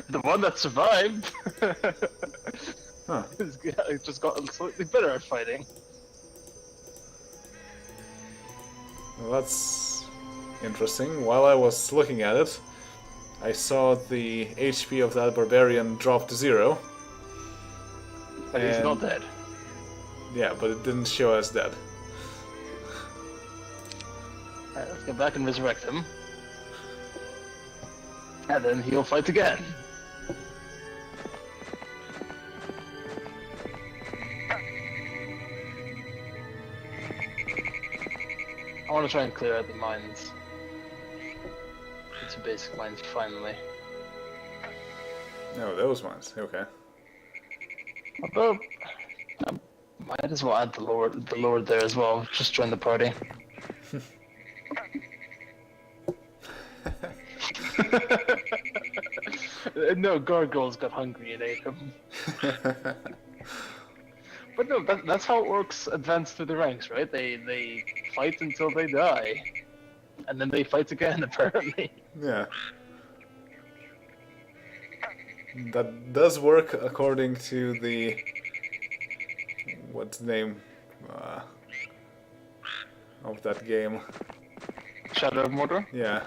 The one that survived
Huh.
just got slightly better at fighting.
Well, that's interesting. While I was looking at it, I saw the HP of that barbarian drop to 0.
But he's not dead.
Yeah, but it didn't show as dead.
Alright, let's go back and resurrect him. And then he'll fight again. I want to try and clear out the mines. The two basic mines finally.
No, those ones. Okay.
Although, I might as well add the Lord there as well. Just join the party. No, gargoyles got hungry and ate them. But no, that's how it works. Advance through the ranks, right? They fight until they die, and then they fight again. Apparently.
Yeah. That does work according to the... what's the name of that game?
Shadow of Mordor.
Yeah.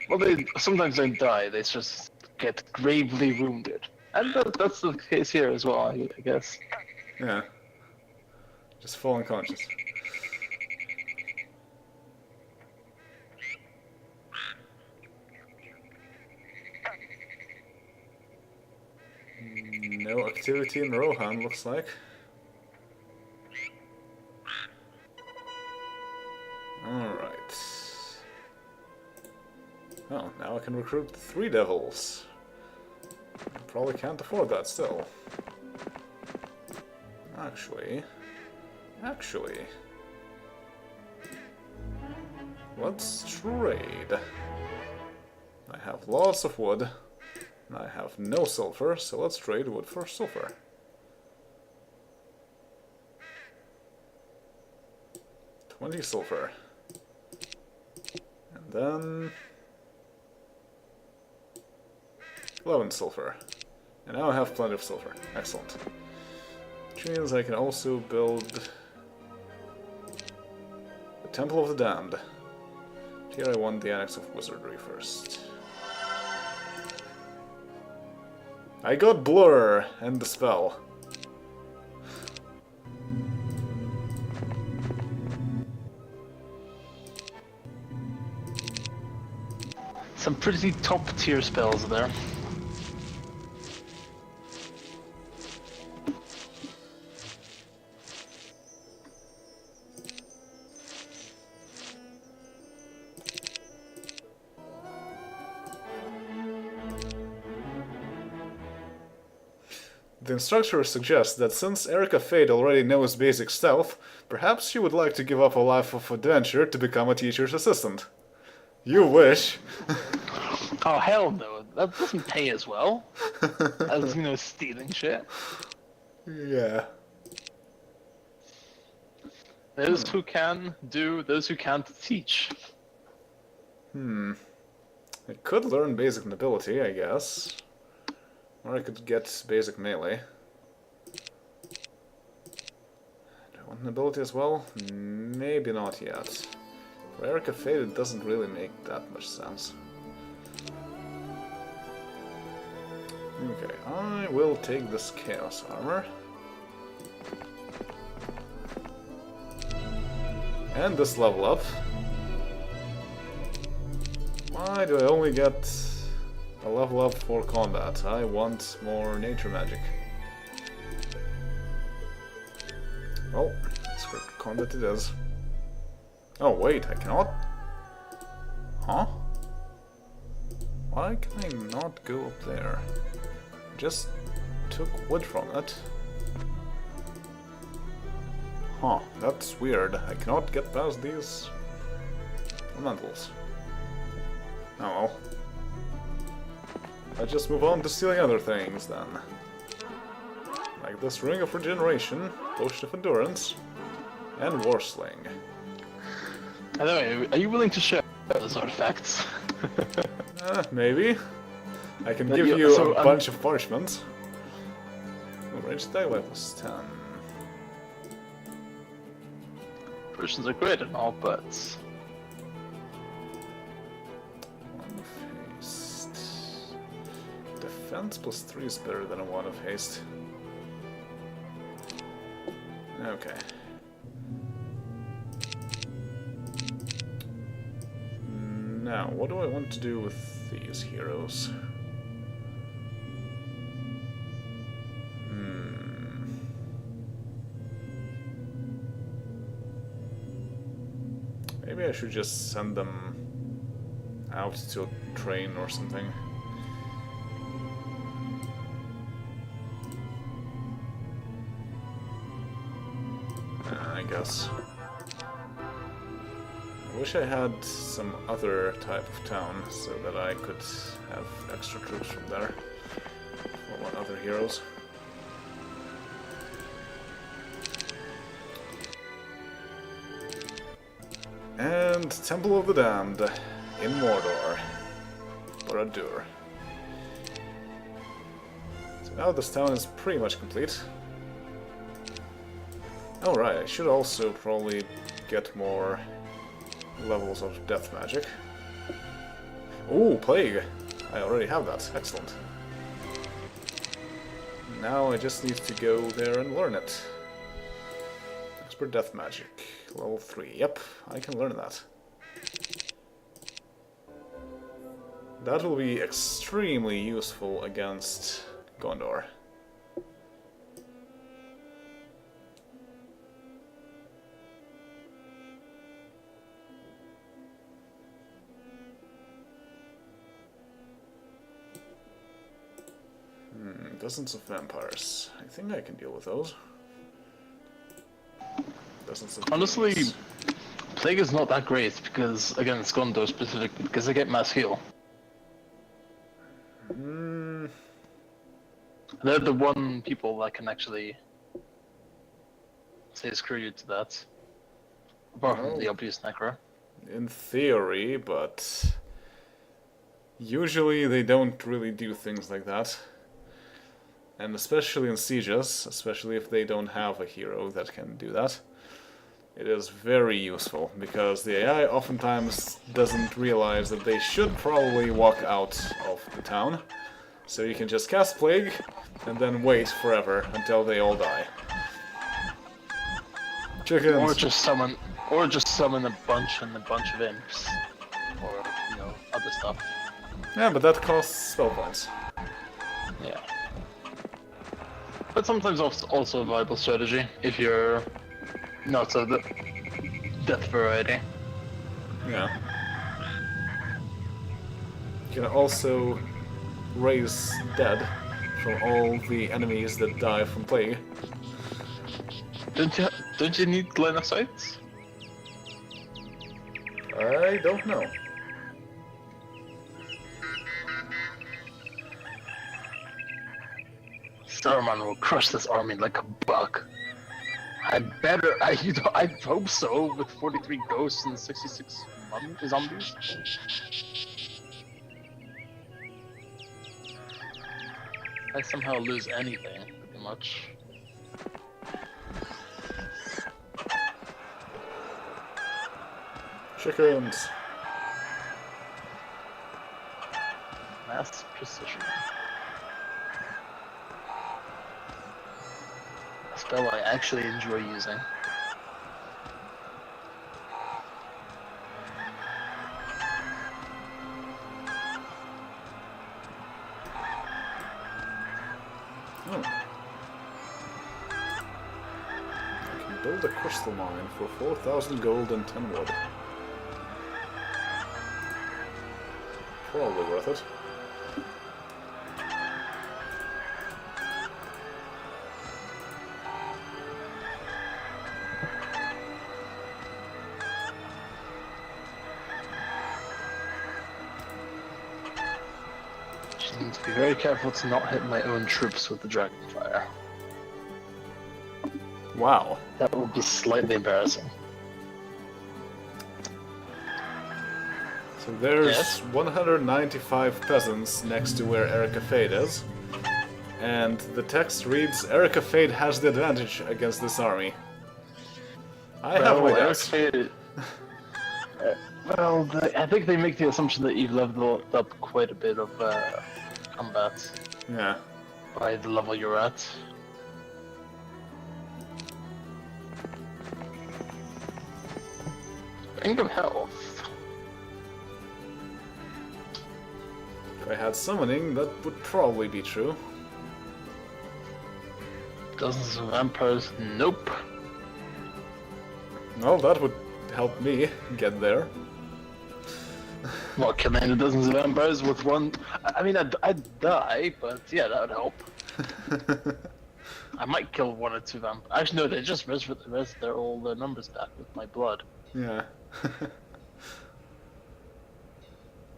Well, they sometimes don't die. They just get gravely wounded, and that's the case here as well, I guess.
Yeah. Just fall unconscious. No activity in Rohan, looks like. Alright. Oh, now I can recruit 3 devils. I probably can't afford that still. Actually... let's trade. I have lots of wood, and I have no silver, so let's trade wood for silver. $20 silver. And then 11 silver. And now I have plenty of silver. Excellent. Which means I can also build the Temple of the Damned. Here I want the Annex of Wizardry first. I got Blur and the spell.
Some pretty top tier spells there.
The instructor suggests that since Erica Fade already knows basic stealth, perhaps she would like to give up a life of adventure to become a teacher's assistant. You wish.
Oh hell no, that doesn't pay as well as, you know, stealing shit.
Yeah.
Those who can do, those who can't teach.
I could learn basic nobility, I guess. Or I could get basic melee. Do I want nobility as well? Maybe not yet. For Erica Fade it doesn't really make that much sense. Okay, I will take this Chaos Armor. And this level up. Why do I only get a level up for combat? I want more nature magic. Well, script combat it is. Oh wait, I cannot? Huh? Why can I not go up there? Just took wood from it. Huh, that's weird. I cannot get past these elementals. Oh well. Let's just move on to stealing other things then. Like this Ring of Regeneration, Potion of Endurance, and War Sling.
Anyway, are you willing to share those artifacts?
Maybe. I can
But
give
you-
you
so,
a bunch of parchments. Range attack levels 10.
Versions are great and all, but
One of haste. Defense plus 3 is better than a 1 of haste. Okay. Now, what do I want to do with these heroes? Maybe I should just send them out to a train or something. I guess. I wish I had some other type of town so that I could have extra troops from there for my other heroes. And Temple of the Damned in Mordor. Baradur. So now this town is pretty much complete. Oh right, I should also probably get more levels of death magic. Ooh, Plague! I already have that. Excellent. Now I just need to go there and learn it. Expert death magic. Level 3. Yep, I can learn that. That will be extremely useful against Gondor. Dozens of vampires. I think I can deal with those. Dozens of
Honestly,
demons.
Plague is not that great because, again, it's Gondor specifically, because they get mass heal. They're the one people that can actually say screw you to that. Apart from the obvious Necro.
In theory, but usually they don't really do things like that. And especially in sieges, especially if they don't have a hero that can do that, it is very useful, because the AI oftentimes doesn't realize that they should probably walk out of the town. So you can just cast Plague, and then wait forever until they all die. Chickens!
Or just summon a bunch of imps. Or, you know, other stuff.
Yeah, but that costs spell points.
Yeah. But sometimes also a viable strategy if you're not so the death variety.
Yeah. You can also raise dead from all the enemies that die from plague.
Don't you need line of sight?
I don't know.
Saruman will crush this army like a bug. I'd hope so, with 43 ghosts and 66 zombies. I somehow lose anything, pretty much.
Chickens.
Mass precision. A spell I actually enjoy using.
Oh. I can build a crystal mine for 4,000 gold and 10 wood. Probably worth it.
Just need to be very careful to not hit my own troops with the dragon fire.
Wow.
That would be slightly embarrassing.
So there's
Yes?
195 peasants next to where Erica Fade is. And the text reads, Erica Fade has the advantage against this army. I have my doubts.
I think they make the assumption that you've leveled up quite a bit of combat
Yeah.
by the level you're at. Ring of Health.
If I had summoning, that would probably be true.
Dozens of vampires. Nope.
Well, that would help me get there.
Well, killing dozens of vampires with one. I mean, I'd die, but yeah, that would help. I might kill one or two vampires. Actually, no, they just res their all their numbers back with my blood.
Yeah.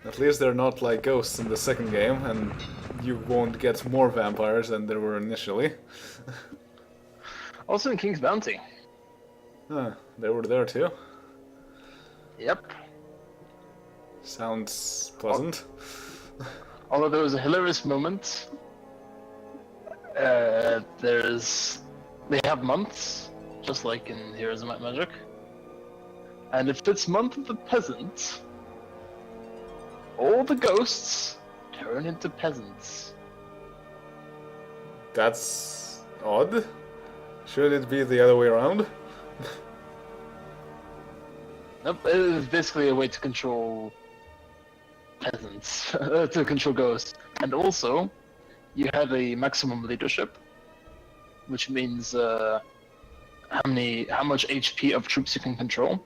At least they're not like ghosts in the second game, and you won't get more vampires than there were initially.
Also in King's Bounty.
They were there too.
Yep.
Sounds pleasant.
Although there was a hilarious moment. They have months, just like in Heroes of Might and Magic. And if it's month of the peasant, all the ghosts turn into peasants.
That's odd. Should it be the other way around?
Nope, it is basically a way to control peasants, to control ghosts. And also, you have a maximum leadership, which means how much HP of troops you can control.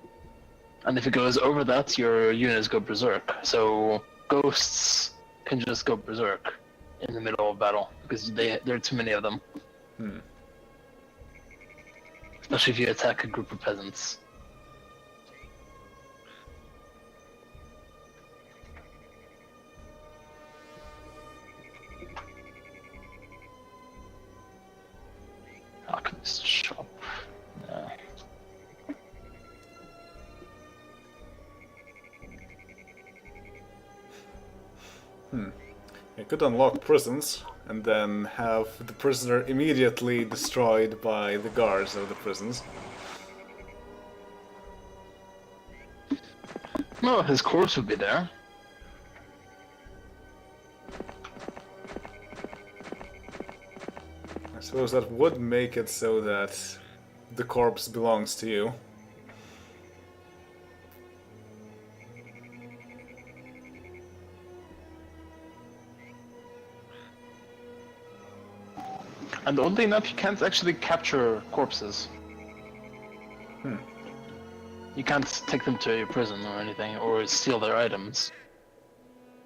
And if it goes over that, your units go berserk. So ghosts can just go berserk in the middle of battle because there are too many of them. Especially if you attack a group of peasants. Alchemist shop. Yeah.
You could unlock prisons and then have the prisoner immediately destroyed by the guards of the prisons.
No, his corpse would be there.
I suppose that would make it so that the corpse belongs to you.
And oddly enough, you can't actually capture corpses. You can't take them to your prison or anything, or steal their items.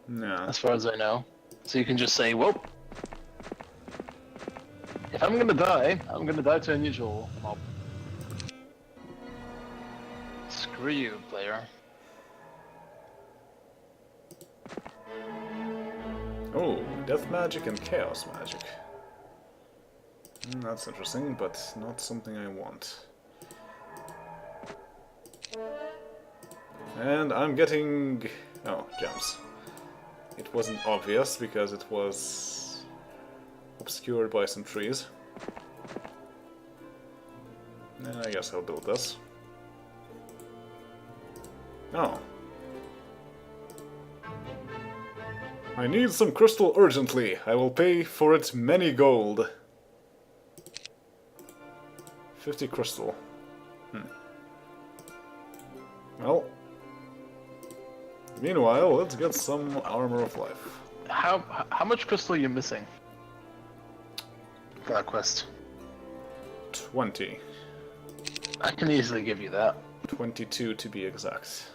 No.
As far as I know. So you can just say, well, if I'm gonna die to an unusual mob. Screw you, player.
Oh, death magic and chaos magic. That's interesting, but not something I want. And I'm getting... oh, gems. It wasn't obvious because it was obscured by some trees. I guess I'll build this. Oh. I need some crystal urgently. I will pay for it many gold. 50 crystal. Well. Meanwhile, let's get some armor of life.
How much crystal are you missing for that quest?
20.
I can easily give you that.
22 to be exact.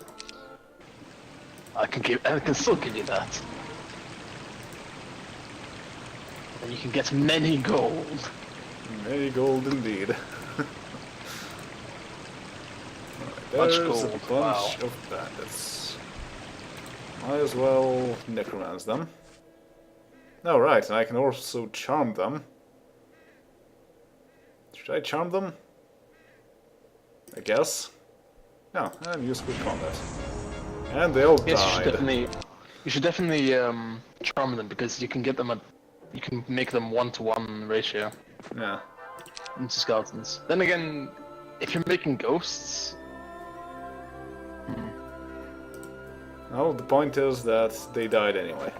I can still give you that. And you can get many gold.
Many gold indeed.
Much
There's
gold,
a bunch
wow.
of bandits. Might as well necromance them. Oh right, and I can also charm them. Should I charm them? I guess. No, and use quick combat. And they all
Yes,
died.
you should definitely charm them because you can get them you can make them 1-to-1 ratio
Yeah.
into skeletons. Then again, if you're making ghosts,
Well, the point is that they died anyway.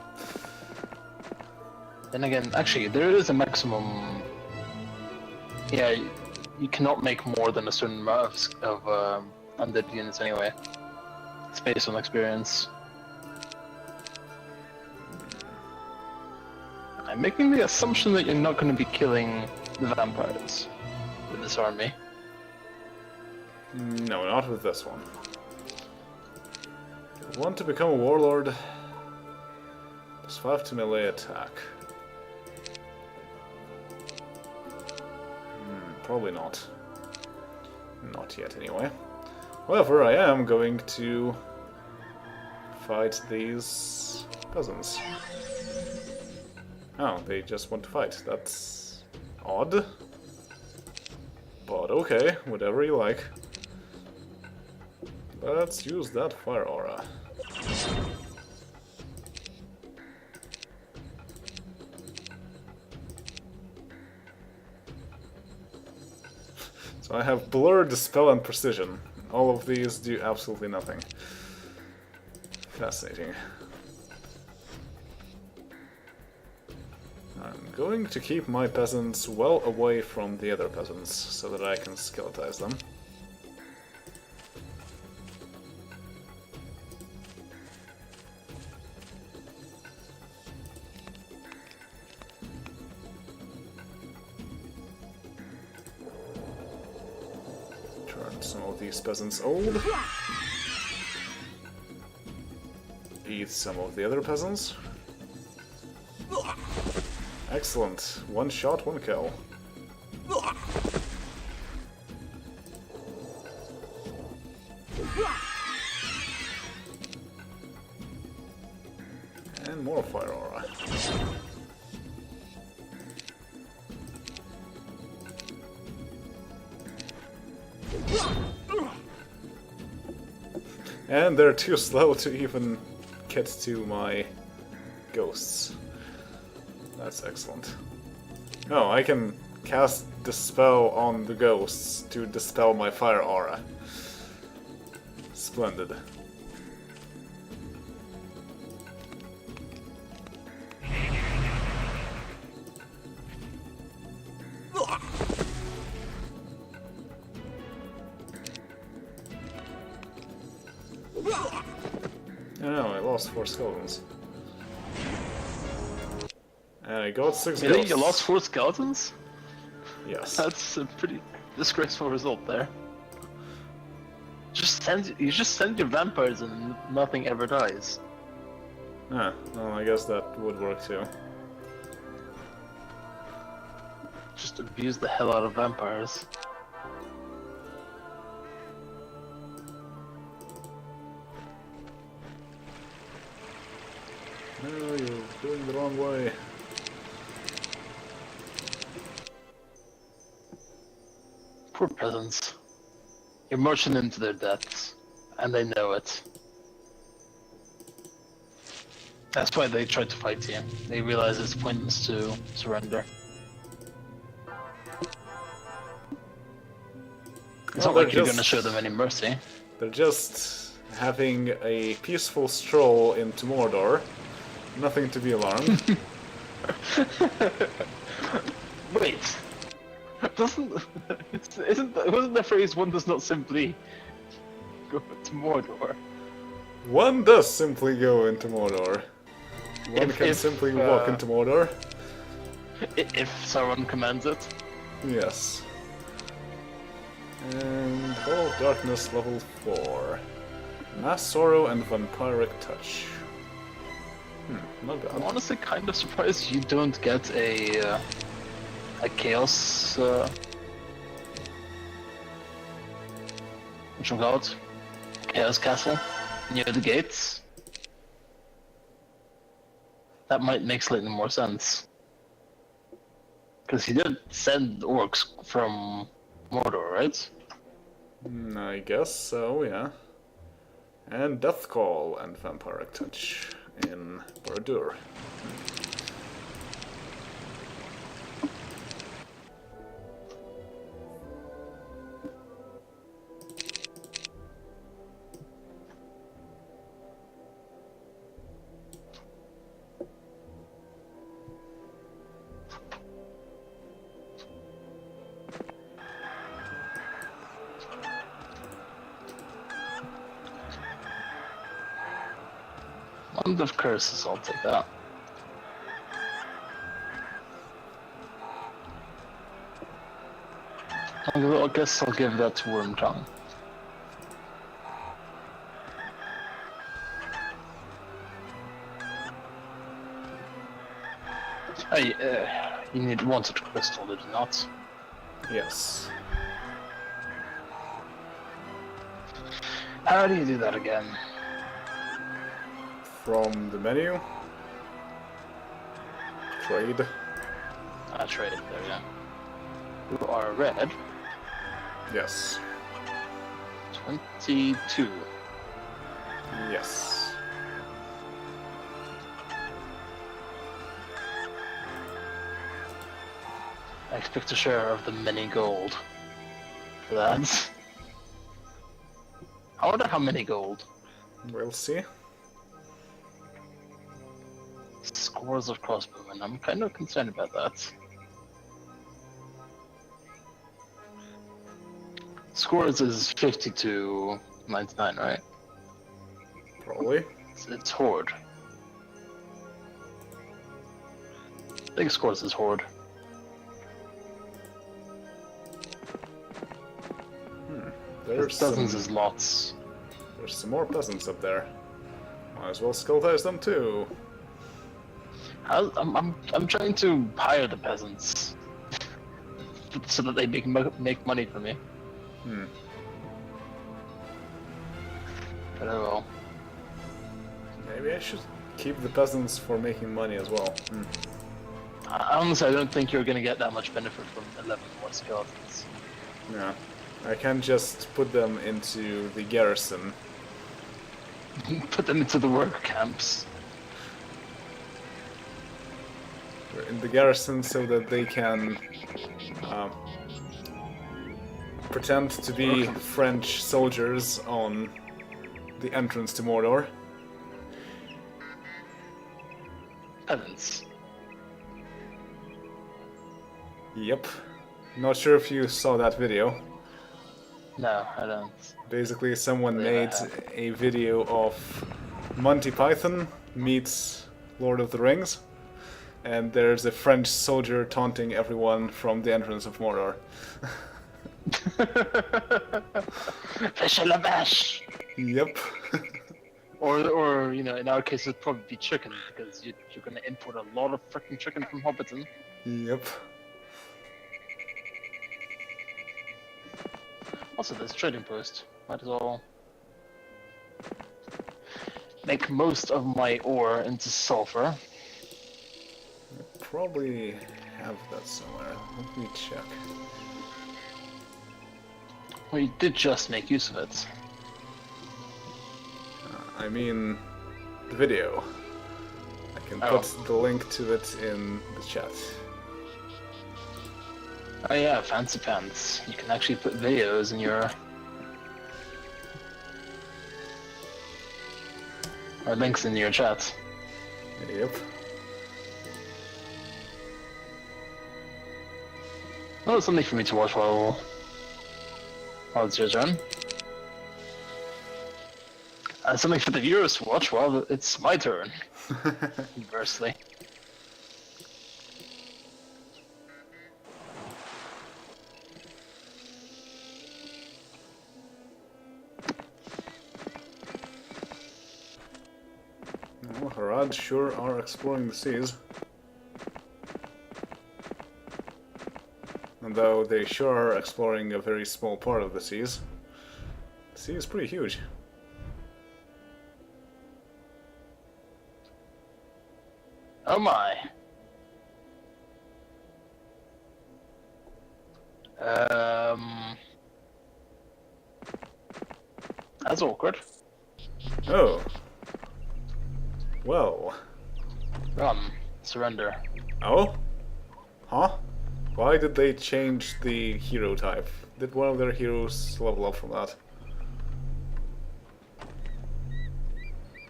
then again, actually, there is a maximum. Yeah, you cannot make more than a certain amount of undead units anyway. It's based on experience. I'm making the assumption that you're not going to be killing the vampires with this army.
No, not with this one. If you want to become a warlord, +5 to melee attack. Probably not. Not yet, anyway. However, I am going to fight these peasants. Oh, they just want to fight. That's odd. But okay, whatever you like. Let's use that fire aura. So I have Blur, Dispel, and Precision. All of these do absolutely nothing. Fascinating. I'm going to keep my peasants well away from the other peasants, so that I can skeletize them. Turn some of these peasants old. Eat some of the other peasants. Excellent. One shot, one kill. And more fire aura. And they're too slow to even get to my ghosts. That's excellent. Oh, I can cast Dispel on the ghosts to dispel my fire aura. Splendid. Oh, I lost 4 skeletons. And I got 6
You think
ghosts.
you lost 4 skeletons?
Yes.
That's a pretty disgraceful result there. You just send your vampires and nothing ever dies.
Ah, well, I guess that would work too.
Just abuse the hell out of vampires.
No, you're going the wrong way.
Poor peasants. You're marching them to their deaths, and they know it. That's why they try to fight you. They realize it's pointless to surrender. It's not like you're gonna show them any mercy.
They're just having a peaceful stroll into Mordor. Nothing to be alarmed.
Wait. Wasn't the phrase "one does not simply go to Mordor"?
One does simply go into Mordor. One can simply walk into Mordor.
If Sauron commands it.
Yes. And Hall of Darkness level 4. Mass Sorrow and Vampiric Touch. Not bad.
I'm honestly kind of surprised you don't get a Chaos... what you call it? Chaos Castle near the gates. That might make slightly more sense. Because he did send orcs from Mordor, right?
I guess so, yeah. And Death Call and Vampiric Touch in Baradur.
Wand of Curses, I'll take that. I guess I'll give that to Wormtongue. Hey, you need one such crystal, did you not?
Yes.
How do you do that again?
From the menu. Trade.
I traded there, yeah. You are red.
Yes.
22.
Yes.
I expect a share of the many gold for that. I wonder how many gold.
We'll see.
Scores of crossbowmen. I'm kind of concerned about that. Scores is 50 to 99, right?
Probably.
It's horde. I think scores is horde.
There's
Dozens
some,
is lots.
there's some more peasants up there. Might as well skeletize them too.
I'm trying to hire the peasants so that they make money for me.
Hmm.
But oh well.
Maybe I should keep the peasants for making money as well. Hmm.
Honestly, I don't think you're gonna get that much benefit from 11 more skeletons.
Yeah. I can just put them into the garrison.
Put them into the work camps.
In the garrison so that they can pretend to be French soldiers on the entrance to Mordor.
Peasants.
Yep. Not sure if you saw that video.
No, I don't.
Basically, someone
Believe I
made
have.
a video of Monty Python meets Lord of the Rings, and there's a French soldier taunting everyone from the entrance of Mordor.
Fish a la vache!
Yep.
Or you know, in our case, it'd probably be chicken because you're gonna import a lot of freaking chicken from Hobbiton.
Yep.
Also, there's a trading post. Might as well make most of my ore into sulfur.
Probably have that somewhere. Let me check.
Well, you did just make use of it.
I mean, the video. I can
Oh.
put the link to it in the chat.
Oh yeah, fancy pants. You can actually put videos in your... or links in your chat.
Yep.
Oh, it's something for me to watch while it's your turn. Something for the viewers to watch while it's my turn. Conversely.
Well, Harad sure are exploring the seas. And though they sure are exploring a very small part of the seas, the sea is pretty huge.
Oh my. That's awkward.
Oh. Well.
Run. Surrender.
Oh? Huh? Why did they change the hero type? Did one of their heroes level up from that?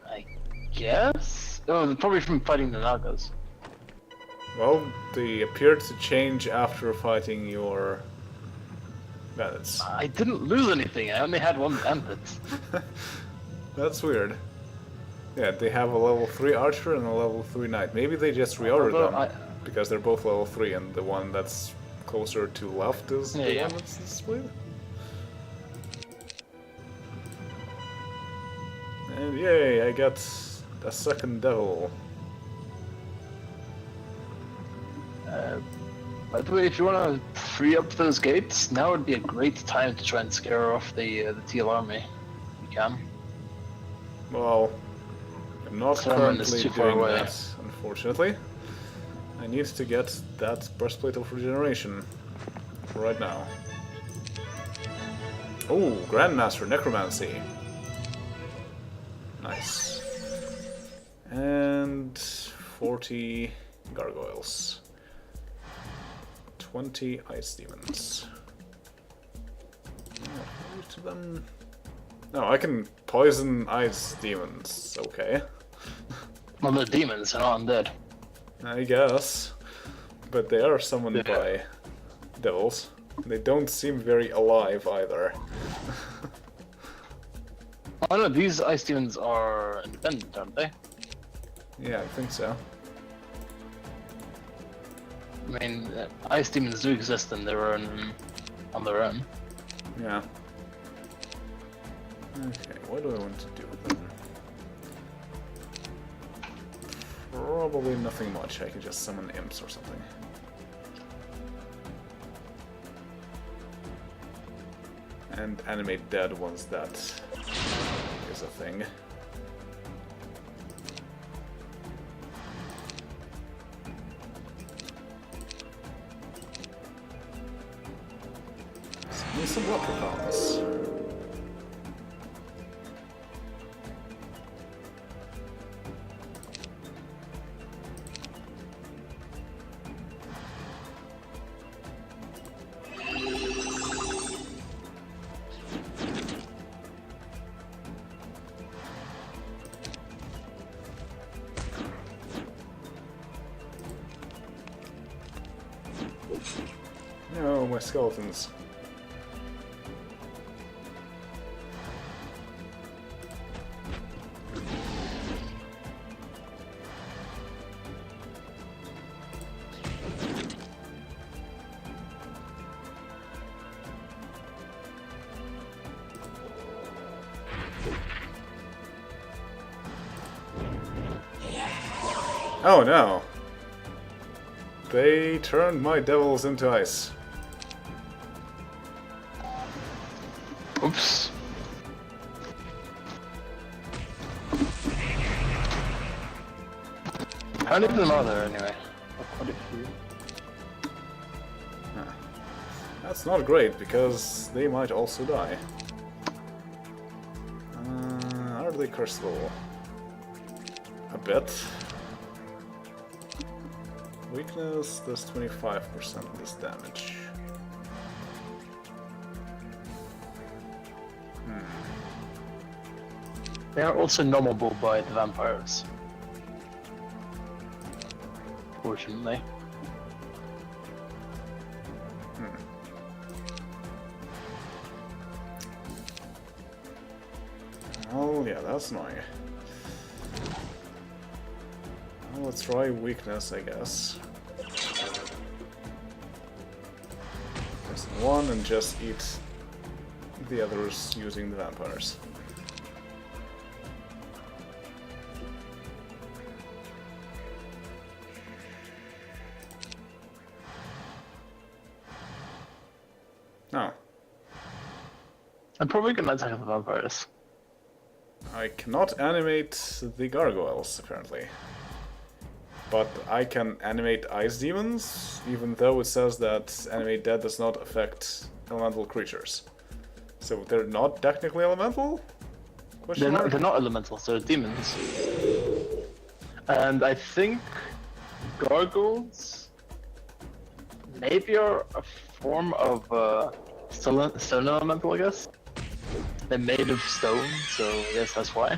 I guess? Oh, probably from fighting the Nagas.
Well, they appeared to change after fighting your bandits.
I didn't lose anything, I only had one bandit.
That's weird. Yeah, they have a level 3 archer and a level 3 knight. Maybe they just reordered
Although
them, because they're both level 3 and the one that's closer to left is the
Yeah.
one that's displayed. And yay, I got a second devil.
By the way, if you want to free up those gates, now would be a great time to try and scare off the Teal army. You can.
Well, I'm not
Solomon is
currently
too far
doing
away.
that, unfortunately. I need to get that breastplate of regeneration right now. Oh, Grandmaster Necromancy. Nice. And 40 gargoyles. 20 ice demons. What to them? No, I can poison ice demons. Okay.
Well, they're demons, they're not undead.
I guess. But they are summoned by devils. They don't seem very alive either.
Oh no, these ice demons are independent, aren't they?
Yeah, I think so.
I mean, ice demons do exist in their own, on their own.
Yeah. Okay, what do I want to do with them? Probably nothing much. I could just summon imps or something. And animate dead once that is a thing. Need some leprechauns. No, my skeletons. Oh no! They turned my devils into ice.
Oops. How many of them are there anyway? Quite a few.
Huh. That's not great, because they might also die. Are they curseable? A bit. Weakness does 25% of this damage.
They are also normable by the vampires. Fortunately.
Oh yeah, that's annoying. Well, let's try weakness, I guess. Press 1 and just eat the others using the vampires. No.
I'm probably gonna attack the vampires.
I cannot animate the gargoyles, apparently. But I can animate ice demons, even though it says that animate dead does not affect elemental creatures. So they're not technically elemental? Question mark?
They're not elementals, they're demons. And I think gargoyles maybe are a form of stone elemental, I guess. They're made of stone, so I guess that's why.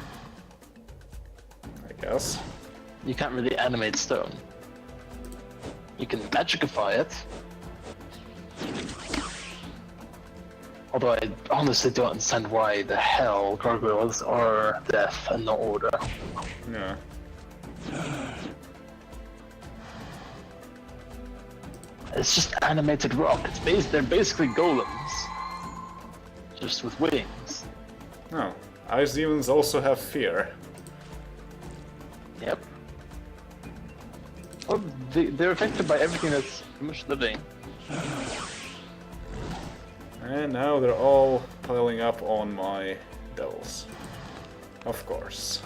I guess.
You can't really animate stone. You can magicify it. Although I honestly don't understand why the hell gargoyles are death and not order.
Yeah.
It's just animated rock. They're basically golems. Just with wings.
No. Ice demons also have fear.
Yep. Well, they're affected by everything that's pretty much living.
And now they're all piling up on my devils. Of course.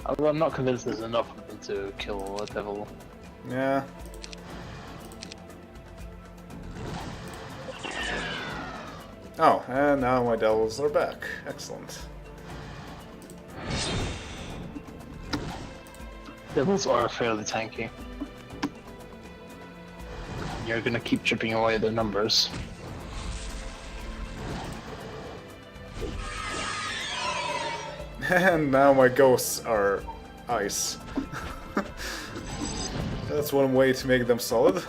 Although I'm not convinced there's enough of them to kill a devil.
Yeah. Oh, and now my devils are back. Excellent.
Devils are fairly tanky. You're gonna keep chipping away their numbers.
And now my ghosts are ice. That's one way to make them solid.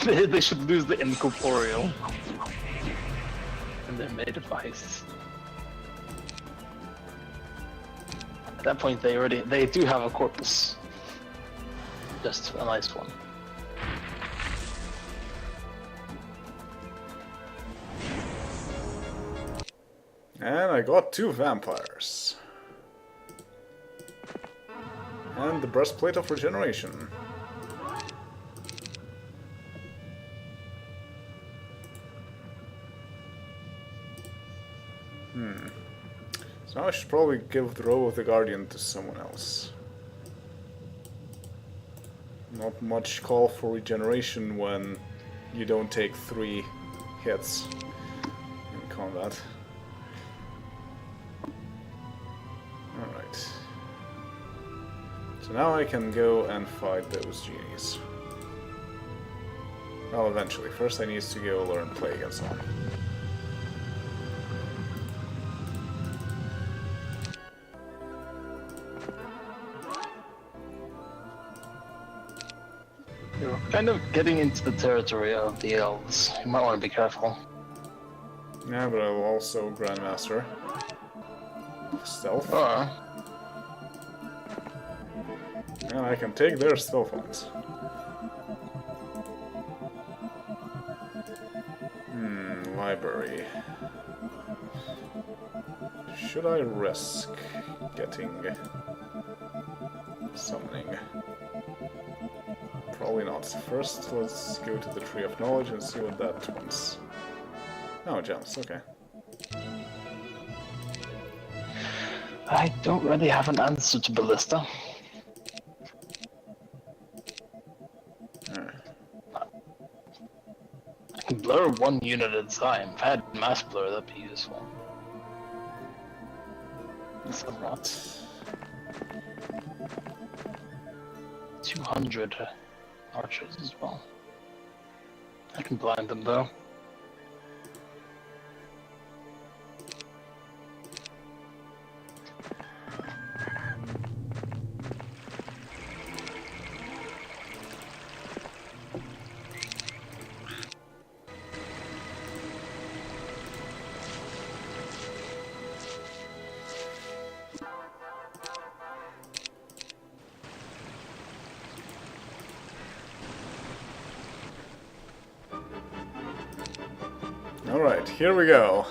They should lose the incorporeal. And they're made of ice. At that point they do have a corpus. Just a nice one.
And I got 2 vampires. And the breastplate of regeneration. So now I should probably give the robe of the Guardian to someone else. Not much call for regeneration when you don't take 3 hits in combat. Alright. So now I can go and fight those genies. Well, eventually. First I need to go learn Plague and so on.
You're kind of getting into the territory of the elves. You might want to be careful.
Yeah, but I will also Grandmaster. Stealth.
Oh.
And I can take their stealth lines. Library. Should I risk getting summoning? Probably not. First, let's go to the Tree of Knowledge and see what that wants. Oh, gems, okay.
I don't really have an answer to Ballista. I can blur 1 unit at a time. If I had mass blur, that'd be useful. Somewhat. 200 archers as well. I can blind them though.
Alright, here we go.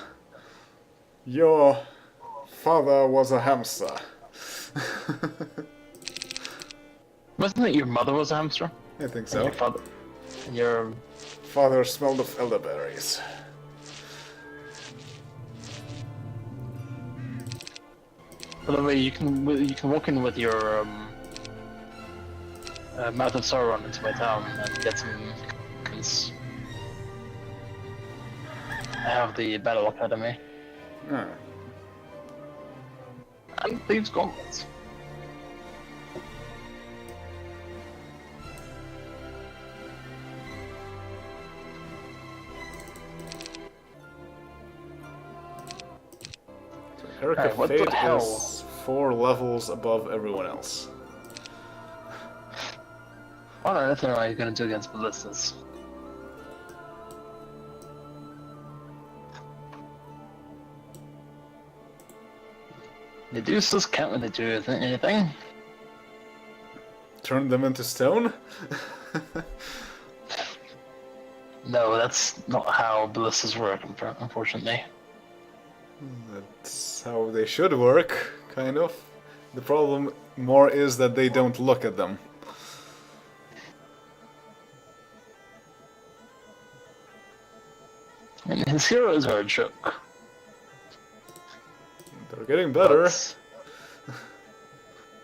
Your father was a hamster.
Wasn't it your mother was a hamster?
I think
And
so.
your father. And your.
Father smelled of elderberries.
By the way, you can walk in with your Mouth of Sauron into my town and get some. I have the Battle Academy
Ah.
and Thieves' Gauntlets.
Herrick
Alright,
of
what the
Fate
hell?
is 4 levels above everyone else.
What on earth are you gonna do against ballistas? Medusas can't really do anything.
Turn them into stone?
No, that's not how ballistas work, unfortunately.
That's how they should work, kind of. The problem more is that they don't look at them.
And his heroes are a joke.
They're getting better.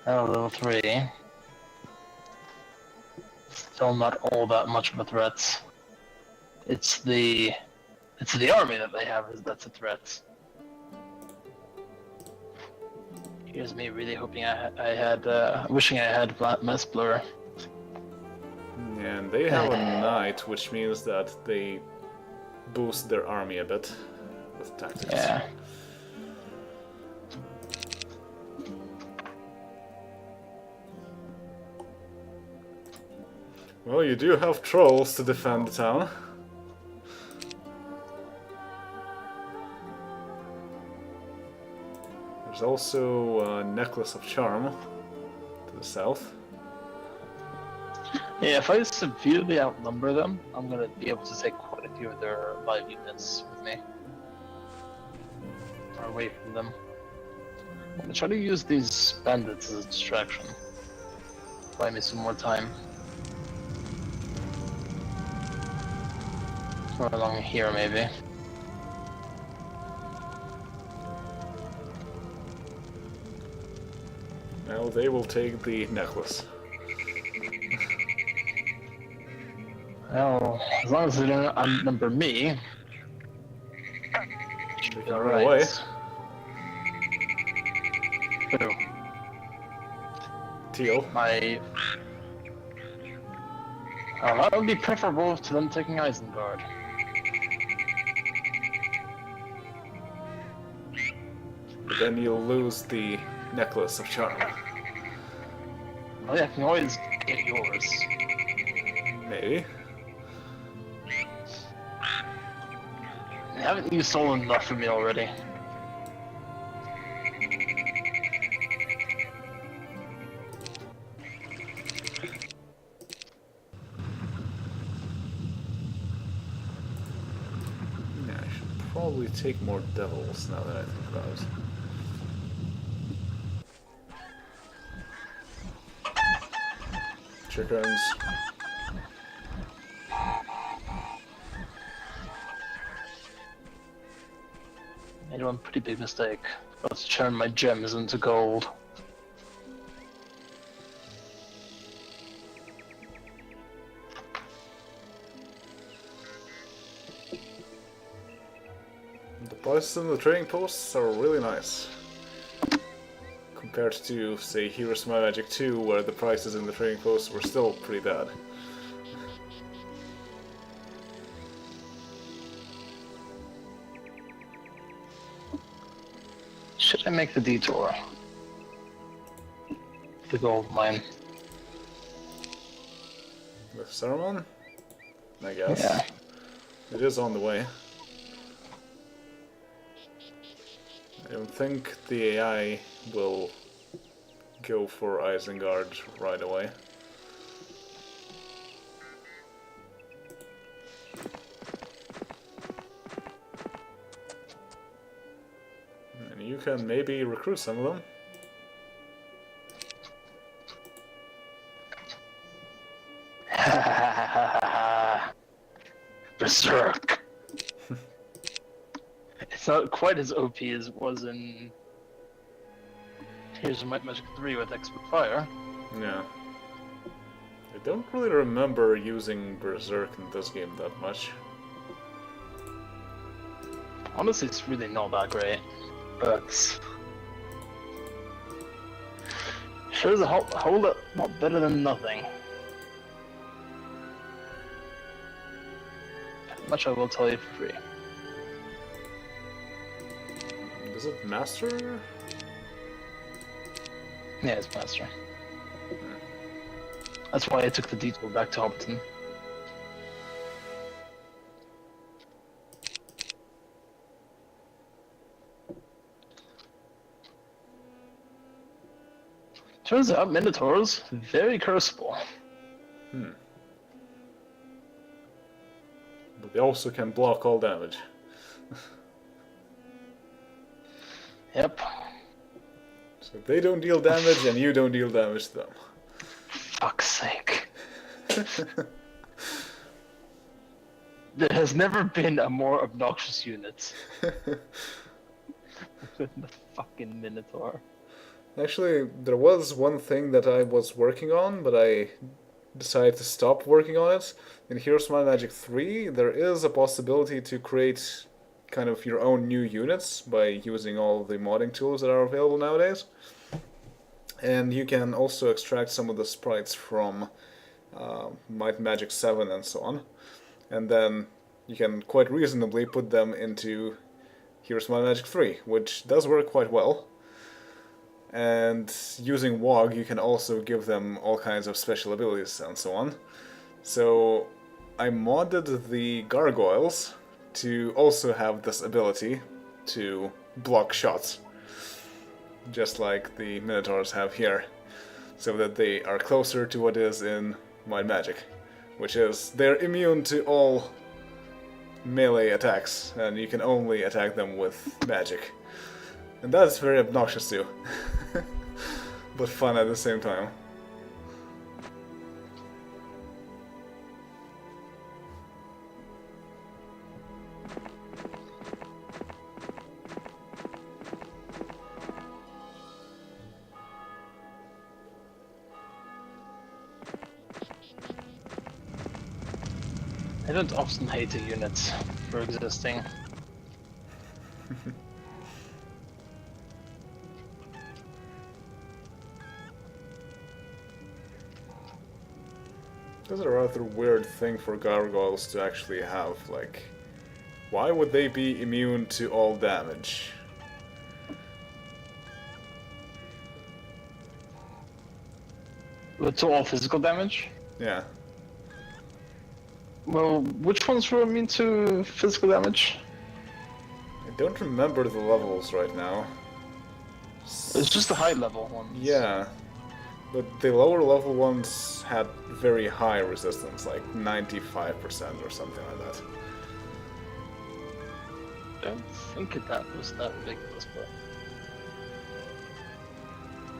But, level 3. Still not all that much of a threat. It's the army that they have that's a threat. Here's me really hoping wishing I had mass blur.
And they have a knight, which means that they boost their army a bit with tactics.
Yeah.
Well, you do have trolls to defend the town. There's also a necklace of charm to the south.
Yeah, if I severely outnumber them, I'm gonna be able to take quite a few of their live units with me. Or away from them. I'm gonna try to use these bandits as a distraction. Buy me some more time. Or along here, maybe.
Now they will take the necklace.
Well, as long as they don't outnumber me,
They can
all
run
right.
away.
Who?
Teal.
That would be preferable to them taking Isengard.
But then you'll lose the necklace of charm.
Oh yeah, I can always get yours.
Maybe.
Haven't you stolen enough from me already?
Yeah, I should probably take more devils now that I think about it. Chickens.
Made one pretty big mistake. Got to turn my gems into gold.
The prices in the trading posts are really nice. Compared to, say, Heroes of Magic 2, where the prices in the trading posts were still pretty bad.
Should I make the detour? The gold mine.
With Saruman? I guess.
Yeah.
It is on the way. I don't think the AI will go for Isengard right away. And you can maybe recruit some of them.
Berserk. It's not quite as OP as it was in Here's Might Magic 3 with Expert Fire.
Yeah. I don't really remember using Berserk in this game that much.
Honestly, it's really not that great, but sure is a whole lot better than nothing. Much I will tell you for free.
Is it Master?
Yeah, it's Master. That's why I took the detour back to Hobbiton. Turns out Minotaurs, very curseable.
But they also can block all damage.
Yep.
So they don't deal damage and you don't deal damage to them.
Fuck's sake. There has never been a more obnoxious unit than the fucking Minotaur.
Actually, there was one thing that I was working on, but I decided to stop working on it. In Heroes Might and Magic 3, there is a possibility to create kind of your own new units by using all the modding tools that are available nowadays. And you can also extract some of the sprites from Might and Magic 7 and so on. And then you can quite reasonably put them into Heroes Might and Magic 3, which does work quite well. And using WoG, you can also give them all kinds of special abilities and so on. So I modded the gargoyles to also have this ability to block shots, just like the Minotaurs have here, so that they are closer to what is in Might and Magic, which is they're immune to all melee attacks, and you can only attack them with magic. And that's very obnoxious too, but fun at the same time.
I don't often hate a unit for existing.
This is a rather weird thing for gargoyles to actually have, like, why would they be immune to all damage?
To all physical damage?
Yeah.
Well, which ones were immune to physical damage?
I don't remember the levels right now.
It's just the high level ones.
Yeah. But the lower level ones had very high resistance, like 95% or something like that.
I don't think that was that ridiculous, but...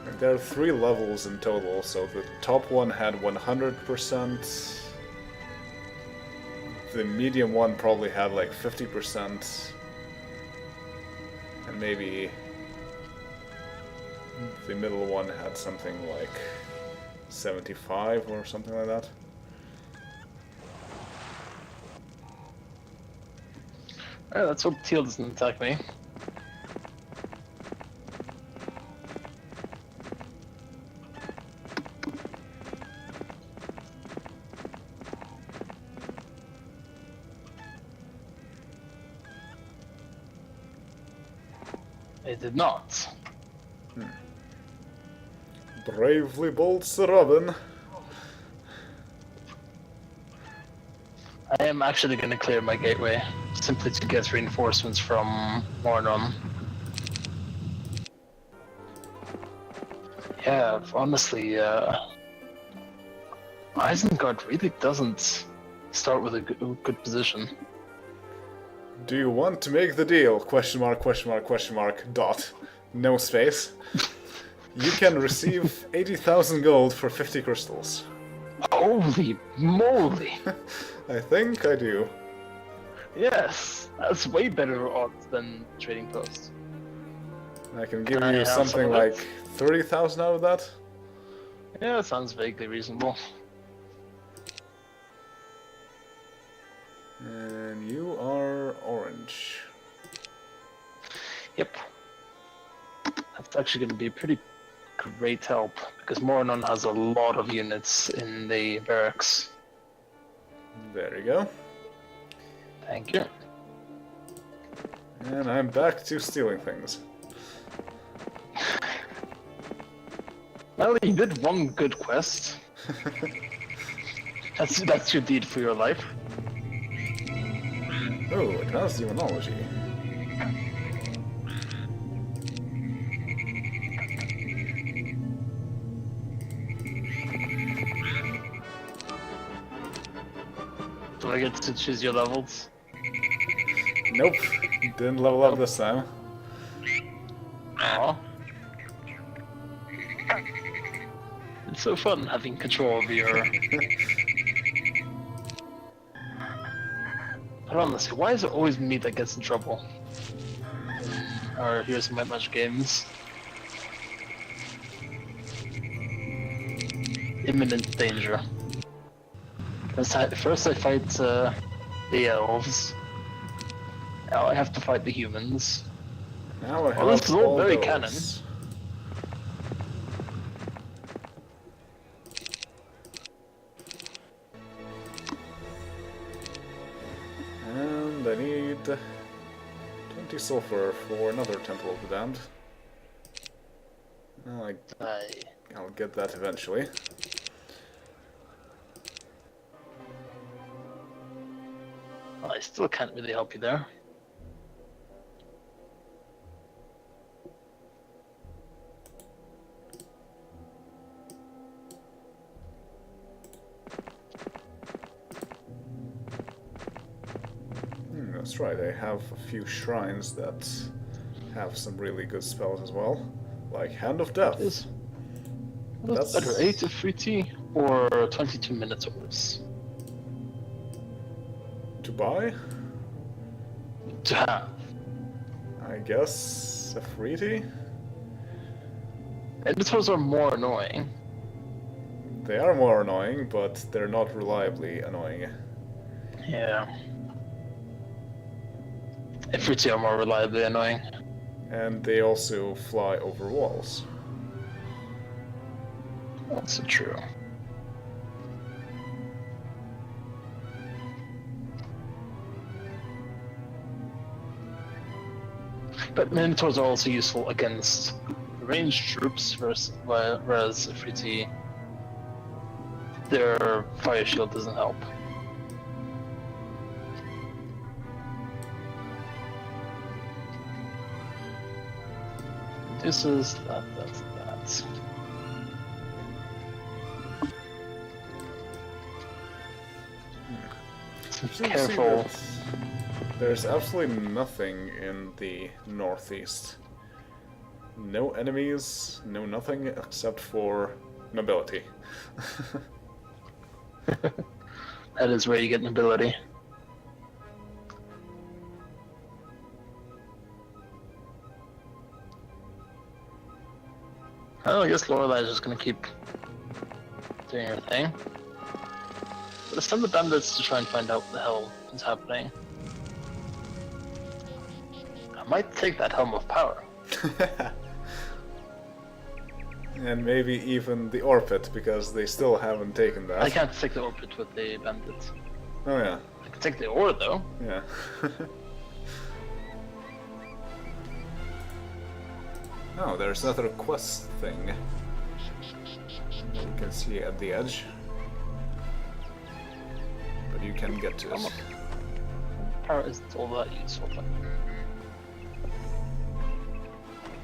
And there are 3 levels in total, so the top one had 100%. The medium one probably had like 50%. And maybe the middle one had something like 75 or something like that.
Alright, let's hope Teal doesn't attack me. It did not.
Bravely bolts Robin.
I am actually going to clear my gateway, simply to get reinforcements from Mornon. Yeah, honestly, Isengard really doesn't start with a good position.
Do you want to make the deal? Question mark, question mark, question mark, dot. No space. You can receive 80,000 gold for 50 crystals.
Holy moly!
I think I do.
Yes, that's way better odds than Trading Post.
I can give
I
you
have
something
some of
like
it.
30,000 out of that.
Yeah, that sounds vaguely reasonable.
And you are orange.
Yep. That's actually going to be a pretty great help, because Mornon has a lot of units in the barracks.
There you go.
Thank you.
And I'm back to stealing things.
Well, you did one good quest. That's your deed for your life.
Oh, advanced demonology.
Do I get to choose your levels?
Nope, didn't level up this time.
Aw. It's so fun having control over your... But honestly, why is it always me that gets in trouble? Or here's my match games. Imminent danger. First I fight the elves. Now I have to fight the humans.
Now I have
Well, this is all very
those.
canon.
And I need 20 sulfur for another Temple of the Damned. Well, I'll get that eventually.
I still can't really help you there.
That's right, I have a few shrines that have some really good spells as well. Like Hand of Death.
What's better, 8 of 3T or 22 Minotaurs?
To buy?
To have.
I guess a 3T?
Minotaurs are more annoying.
They are more annoying, but they're not reliably annoying.
Yeah. F3T are more reliably annoying.
And they also fly over walls.
Also true. But Minotaurs are also useful against ranged troops, whereas F3T, their fire shield doesn't help. This is that, that's that. Careful.
There's absolutely nothing in the northeast. No enemies, no nothing except for nobility.
That is where you get nobility. Oh, I guess Lorelei is just gonna keep doing her thing. Let's send the bandits to try and find out what the hell is happening. I might take that Helm of Power.
And maybe even the Orpit, because they still haven't taken that.
I can't take the Orbit with the bandits.
Oh yeah.
I can take the ore though.
Yeah. Oh, there's another quest thing. You can see at the edge. But you can get to it.
Power isn't all that useful,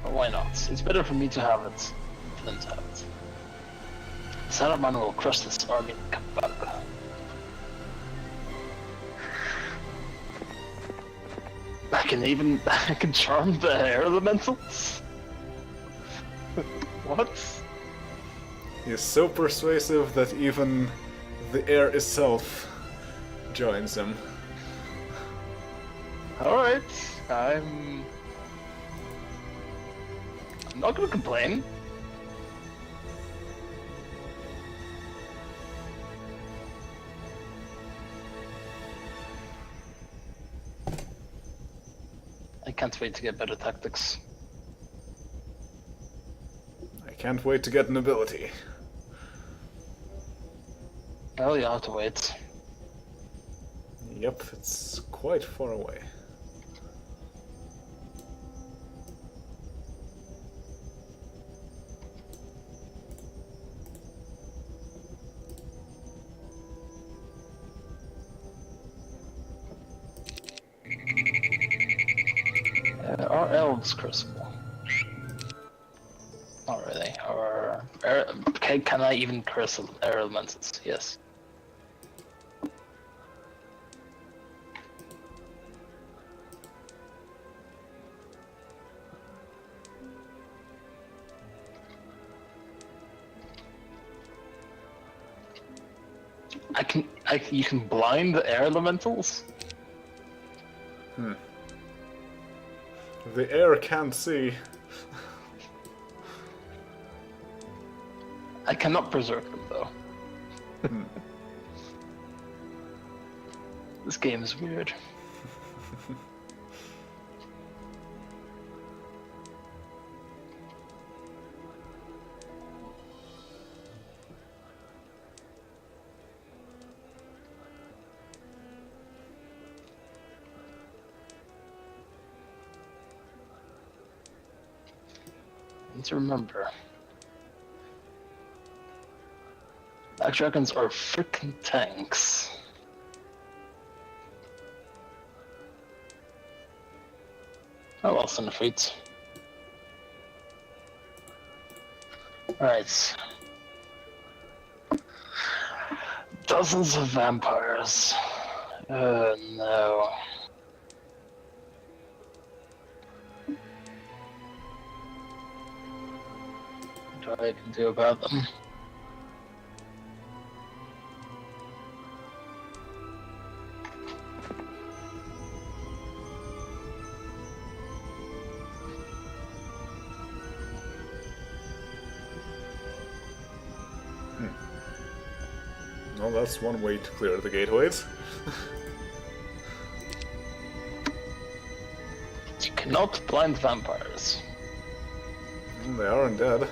but why not? It's better for me to have it than to have it. Saruman will crush this army in Kapalka. I can charm the air elementals? What?
He is so persuasive that even the air itself joins him.
Alright, I'm not gonna complain. I can't wait to get better tactics.
I can't wait to get nobility.
Well, you have to wait.
Yep, it's quite far away.
Are elves crucible? Not really. Or can I even curse air elementals? Yes. You can blind the air elementals.
The air can't see.
I cannot berserk them though. This game is weird. Need to remember. Black dragons are freaking tanks. Oh well, send the feet. Alright. Dozens of vampires. Oh no. What I can do about them?
Well, that's one way to clear the gateways.
You cannot blind vampires.
They aren't dead.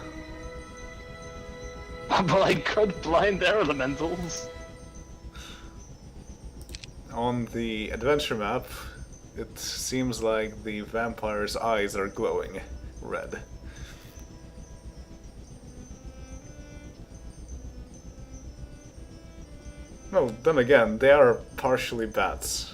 But I could blind air elementals.
On the adventure map, it seems like the vampire's eyes are glowing red. No, then again, they are partially bats.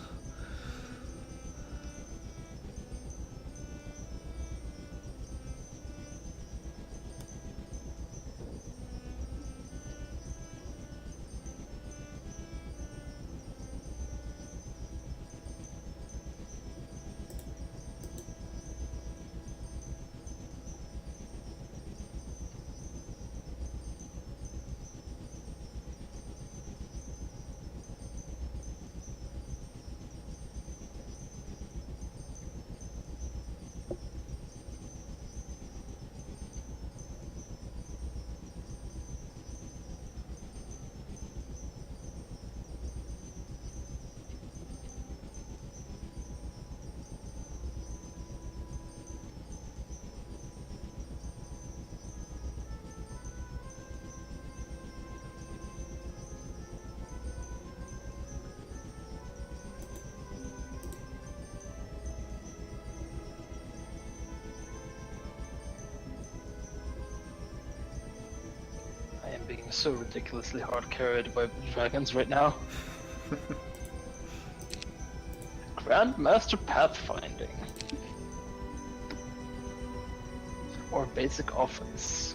I am being so ridiculously hard carried by dragons right now. Grandmaster Pathfinding. Or basic offense.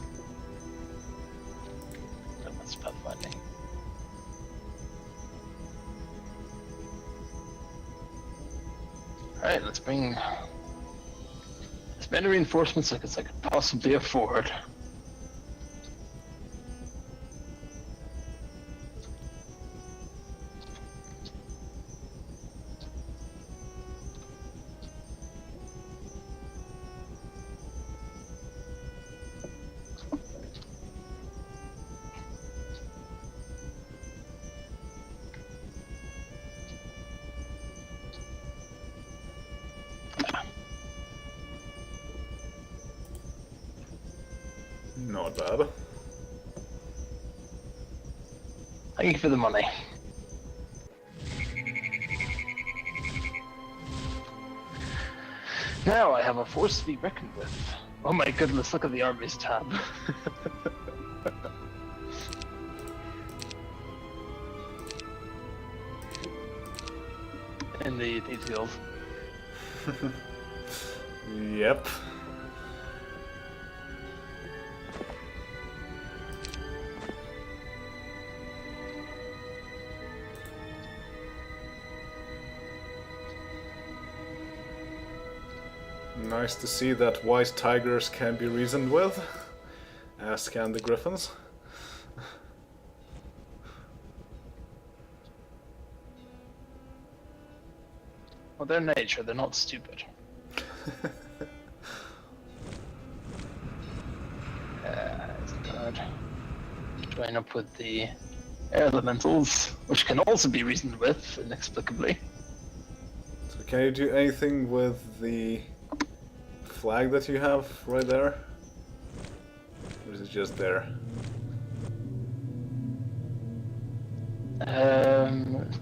Grandmaster Pathfinding. Alright, let's bring as many reinforcements as I could possibly afford.
Not bad.
Thank you for the money. Now I have a force to be reckoned with. Oh my goodness, look at the armies tab. In the details.
Yep. Nice to see that white tigers can be reasoned with, as can the griffins.
Well, they're nature, they're not stupid. It's good. Join up with the air elementals, which can also be reasoned with, inexplicably.
So can you do anything with the flag that you have right there? Or is it just there?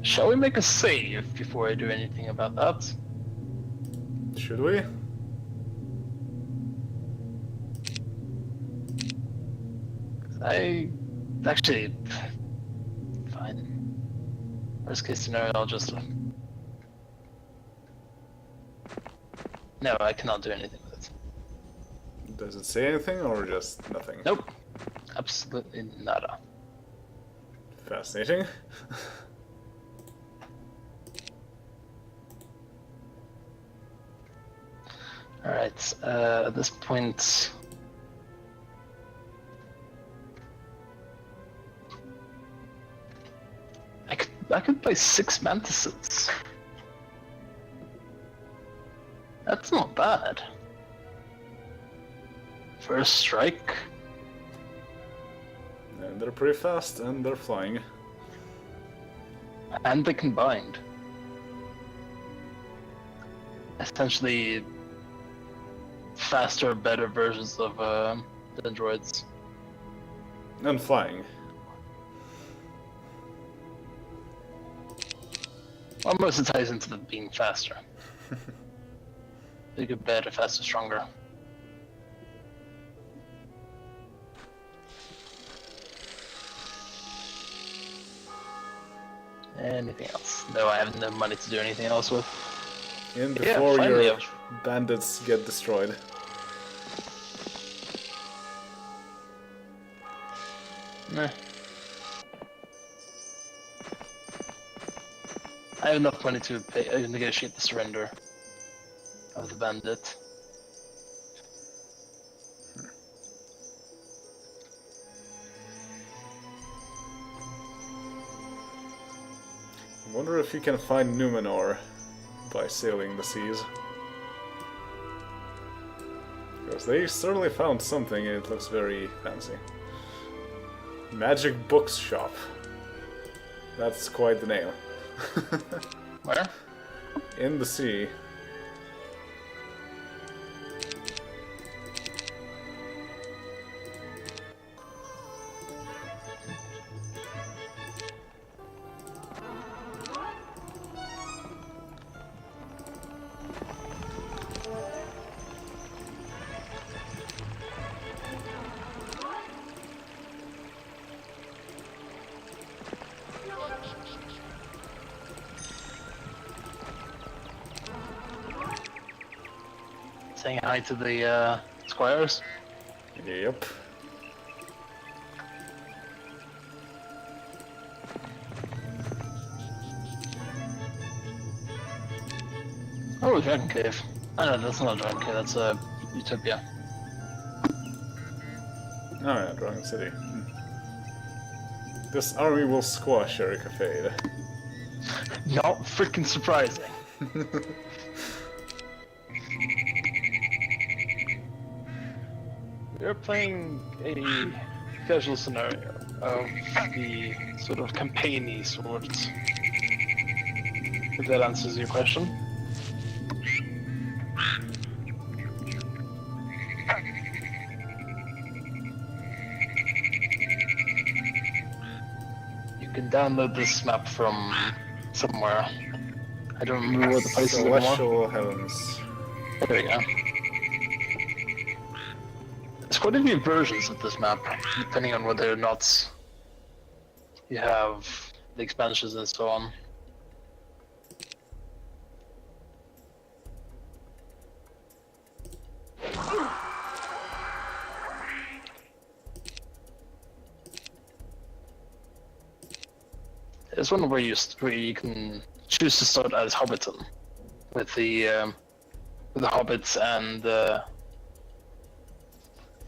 Shall we make a save before I do anything about that?
Should we?
Actually, fine. Worst case scenario, I'll just... No, I cannot do anything with it.
Does it say anything or just nothing?
Nope. Absolutely nada.
Fascinating.
Alright, at this point... I could buy 6 mantises. That's not bad. First strike.
And they're pretty fast and they're flying.
And they can bind. Essentially, faster, better versions of the droids.
And flying.
Well, most of it ties into them being faster. Bigger, better, faster, stronger. Anything else? No, I have no money to do anything else with.
In before
finally,
your bandits get destroyed.
Nah. I have enough money to negotiate the surrender of the bandit.
I wonder if you can find Numenor by sailing the seas. Because they certainly found something and it looks very fancy. Magic Books Shop. That's quite the name.
Where?
In the sea.
Saying hi to the squires.
Yep.
Oh, Dragon Cave. Oh no, that's not a Dragon Cave, that's Utopia.
Oh yeah, Dragon City. This army will squash Erika Fade.
Not freaking surprising. We're playing a casual scenario of the sort of campaigny sort. If that answers your question. You can download this map from somewhere. I don't remember what the place is anymore.
Celestial Heavens.
There we go. There's quite a few versions of this map, depending on whether or not you have the expansions and so on. There's one where you can choose to start as Hobbiton with the hobbits and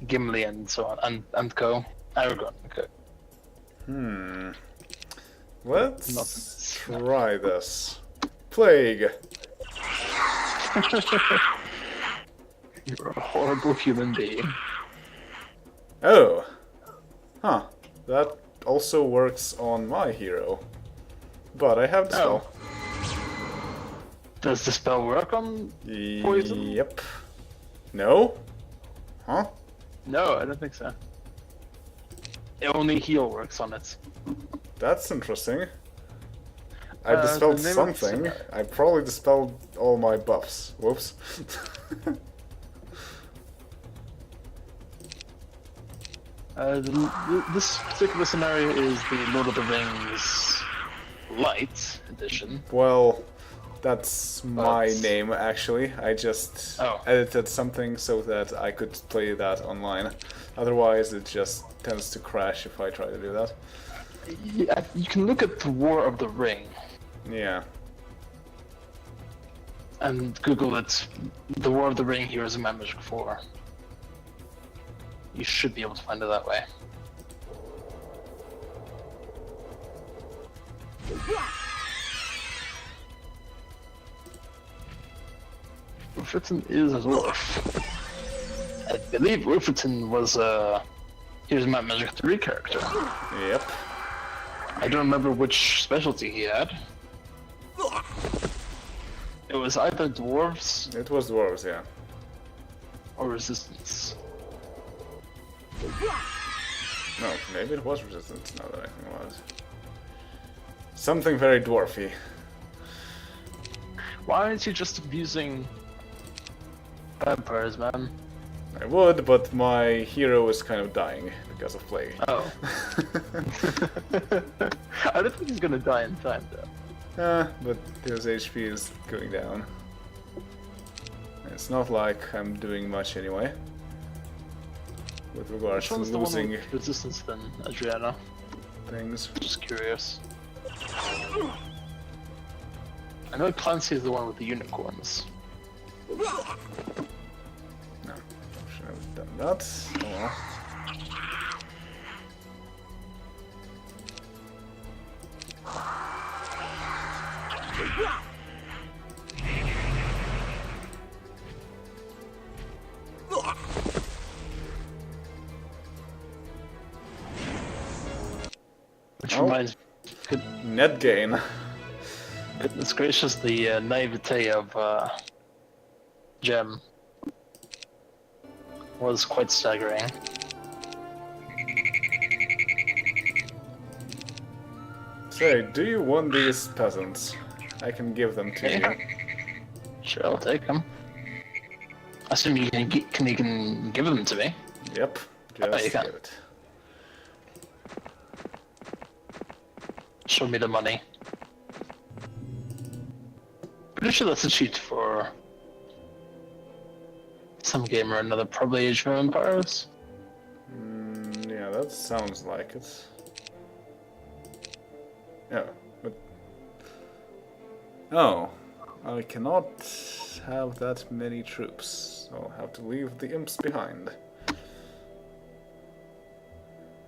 Gimli and so on, and co. Aragorn. Okay.
Let's try this. Plague.
You're a horrible human being.
Oh. Huh. That also works on my hero. But I have the
Oh.
spell.
Does the spell work on poison?
Yep. No? Huh?
No, I don't think so. Only heal works on it.
That's interesting. I dispelled
the name of the
something.
spell-
I probably dispelled all my buffs. Whoops.
This particular scenario is the Lord of the Rings Light edition.
Well, that's my
But-
name actually. I just
Oh.
edited something so that I could play that online. Otherwise, it just tends to crash if I try to do that.
Yeah, you can look at the War of the Ring
Yeah.
and Google it. The War of the Ring Heroes of Magic 4. You should be able to find it that way. Wolferton is a dwarf. I believe Wolferton was Heroes of Magic 3 character.
Yep.
I don't remember which specialty he had. It was either dwarves
It was dwarves, yeah.
or resistance.
No, maybe it was resistance now that I think about it. Something very dwarfy.
Why aren't you just abusing vampires, man?
I would, but my hero is kind of dying because of plague.
Oh. I don't think he's gonna die in time, though.
But his HP is going down. It's not like I'm doing much anyway. With regards
Which
to
one's the one
losing
with resistance then, Adriana?
things.
Just curious. I know Clancy is the one with the unicorns.
No, should have done that. Oh well.
Which
Oh.
reminds me,
Net gain.
goodness gracious, the naivete of Gem was quite staggering.
Say, do you want these peasants? I can give them to
Yeah.
you.
Sure, I'll take them. I assume you can give them to me.
Yep,
Oh,
just
you can.
give it.
Show me the money. Pretty sure that's a cheat for some game or another, probably Age of Empires.
Yeah, that sounds like it. Yeah, but... Oh, I cannot have that many troops. I'll have to leave the imps behind.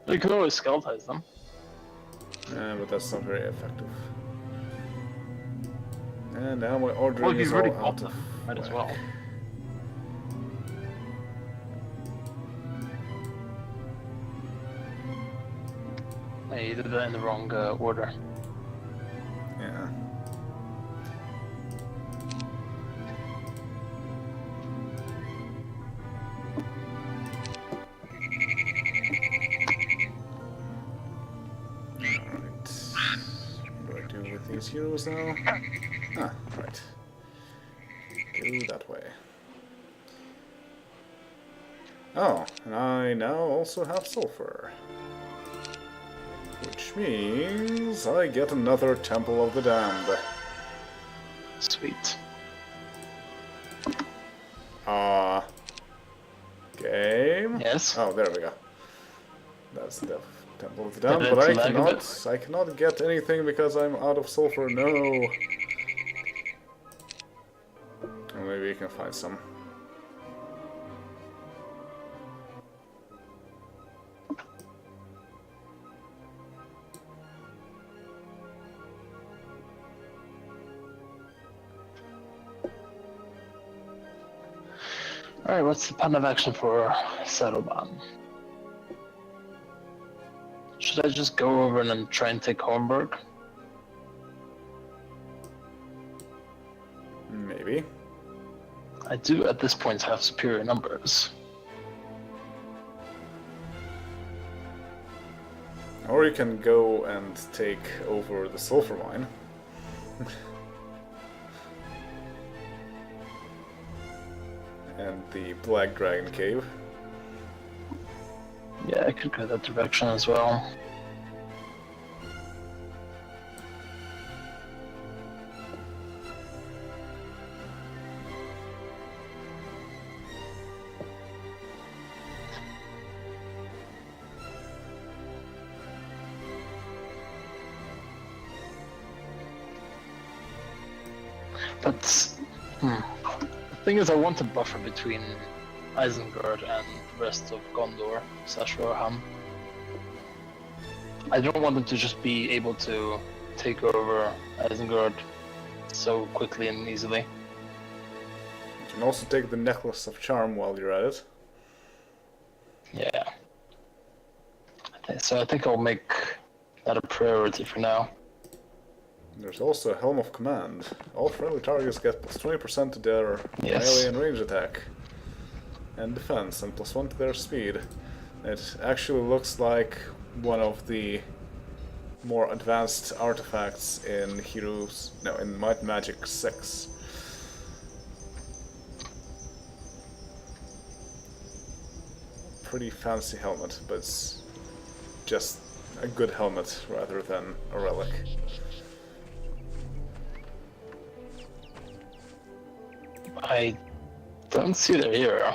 You can always skeletize them.
But that's not very effective. And now my
Well,
ordering
you've
is
already
all
got
out
them.
of
Might as
whack.
well. Yeah, you did that in the wrong order.
Yeah. Alright. What do I do with these heroes now? Ah, right. Go that way. Oh, and I now also have sulfur. Which means I get another Temple of the Damned.
Sweet.
Game?
Yes.
Oh, there we go. That's the Temple of the
Yeah,
Damned, but
it's lag a bit.
I cannot get anything because I'm out of sulfur, no! Or maybe you can find some.
Alright, what's the plan of action for Saruman? Should I just go over and then try and take Hornburg?
Maybe.
I do at this point have superior numbers.
Or you can go and take over the sulfur mine. And the Black Dragon Cave.
Yeah, I could go that direction as well. But, the thing is, I want a buffer between Isengard and the rest of Gondor / Rohan. I don't want them to just be able to take over Isengard so quickly and easily.
You can also take the Necklace of Charm while you're at it.
Yeah. So I think I'll make that a priority for now.
There's also a Helm of Command. All friendly targets get plus 20% to their
Yes.
melee and range attack and defense, and plus 1 to their speed. It actually looks like one of the more advanced artifacts in in Might and Magic 6. Pretty fancy helmet, but it's just a good helmet rather than a relic.
I don't see their hero.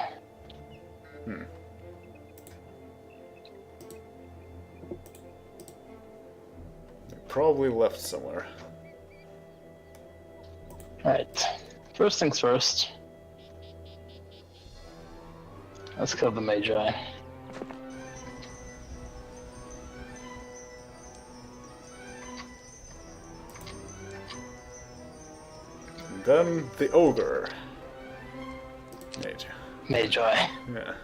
They probably left somewhere.
Alright. First things first. Let's kill the Magi.
And then the Ogre.
Magi.
Yeah.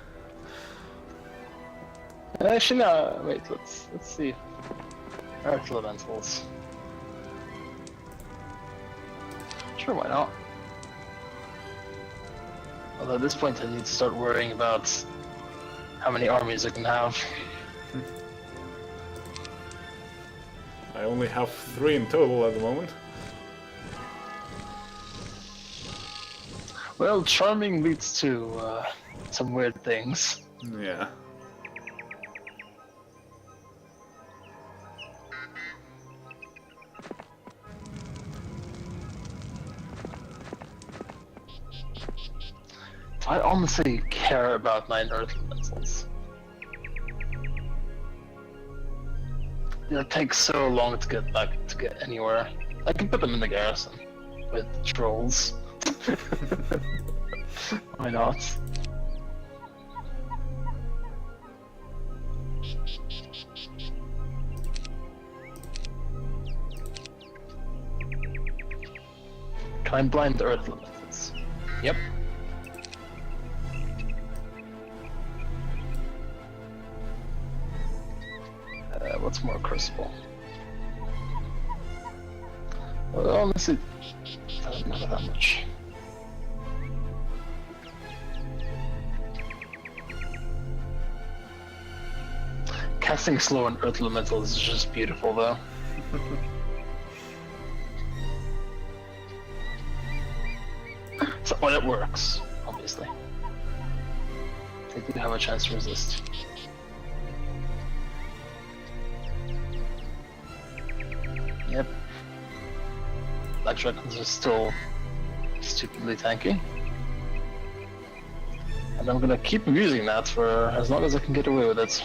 Actually, no. Wait. Let's see. Earth Elementals. Sure, why not? Although at this point, I need to start worrying about how many armies I can have.
I only have 3 in total at the moment.
Well, charming leads to some weird things.
Yeah.
I honestly care about 9 Earth Elementals. It takes so long to get anywhere. I can put them in the garrison with trolls. Why not? Try and blind the Earth Elementals. Yep. What's more crucible? Well, honestly, doesn't matter that much. Casting slow on Earth Elementals is just beautiful, though. So when it works, obviously, they do have a chance to resist. Yep. Black Dragons are still stupidly tanky. And I'm gonna keep using that for as long as I can get away with it.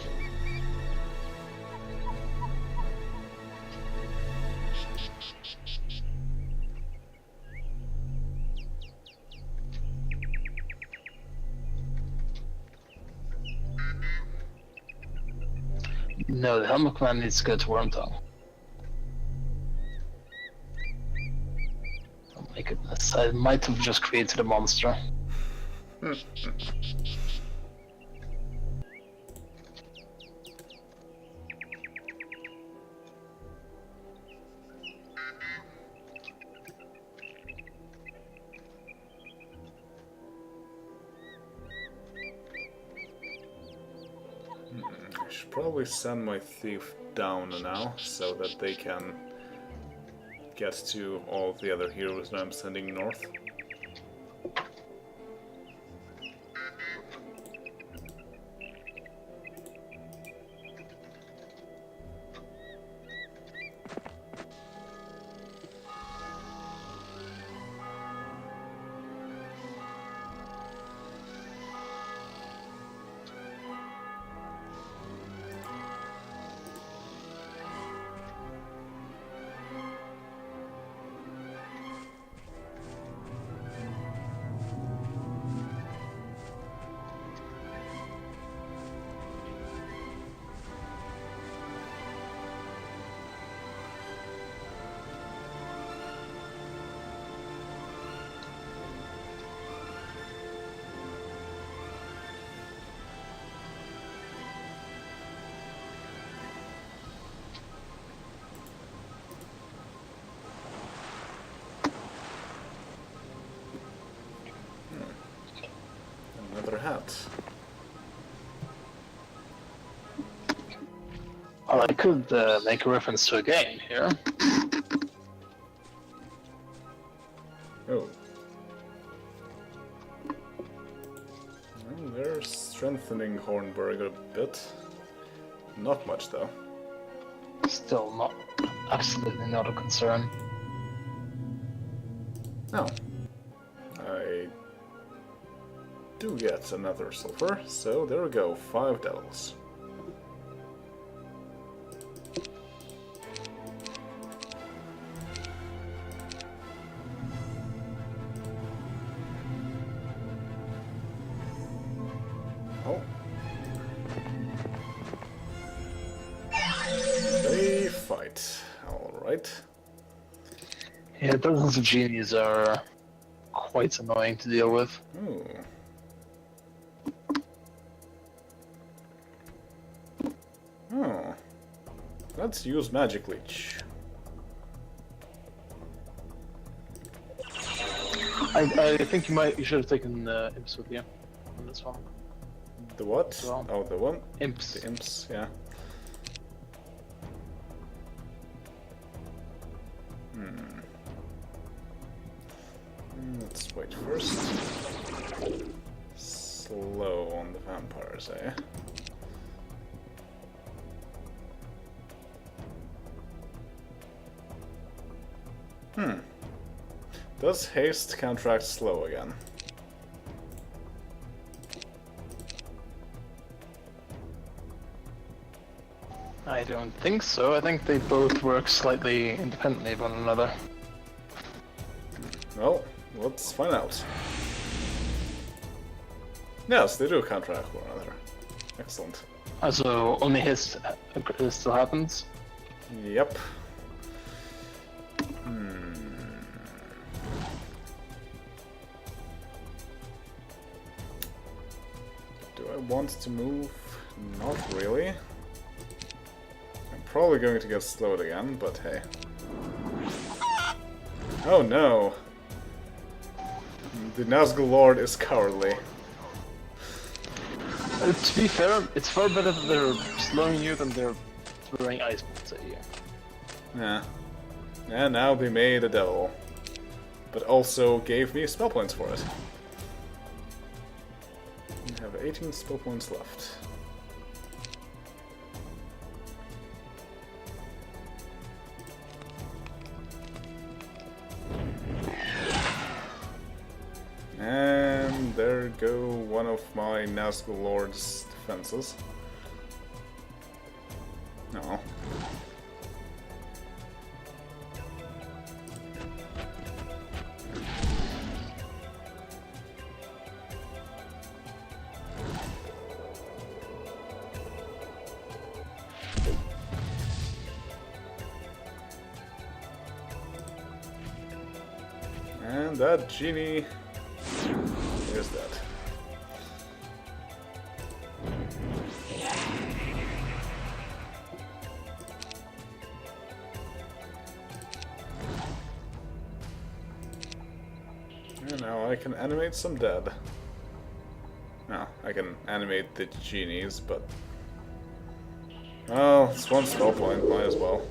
No, the Helm of Command needs to go to Wormtongue. Oh my goodness, I might have just created a monster.
I should probably send my thief down now, so that they can get to all the other heroes that I'm sending north. Another hat.
Well, I could make a reference to a game here.
Oh. Well, they're strengthening Hornburg a bit. Not much, though.
Still not, absolutely not a concern.
No. I do get another sulfur, so there we go, 5 devils. Oh. They fight. Alright.
Yeah, dozens of genies are quite annoying to deal with.
Ooh. Oh. Let's use Magic Leech.
I think you should have taken imps with you on this one.
The what?
Well,
oh, the one?
Imps.
The imps, yeah. Let's wait first. Slow on the vampires, eh? Does haste counteract slow again?
I don't think so. I think they both work slightly independently of one another.
Well, let's find out. Yes, they do counteract one another. Excellent.
So only his still happens?
Yep. Do I want to move? Not really. I'm probably going to get slowed again, but hey. Oh no! The Nazgul Lord is cowardly.
To be fair, it's far better that they're slowing you than they're throwing ice bolts at you.
Yeah. And now they made a devil. But also gave me spell points for it. I have 18 spell points left. And there go one of my Nazgul Lord's defenses. No. And that genie is dead. And now I can animate some dead. No, I can animate the genies, but... Oh, it's one spell point, might as well.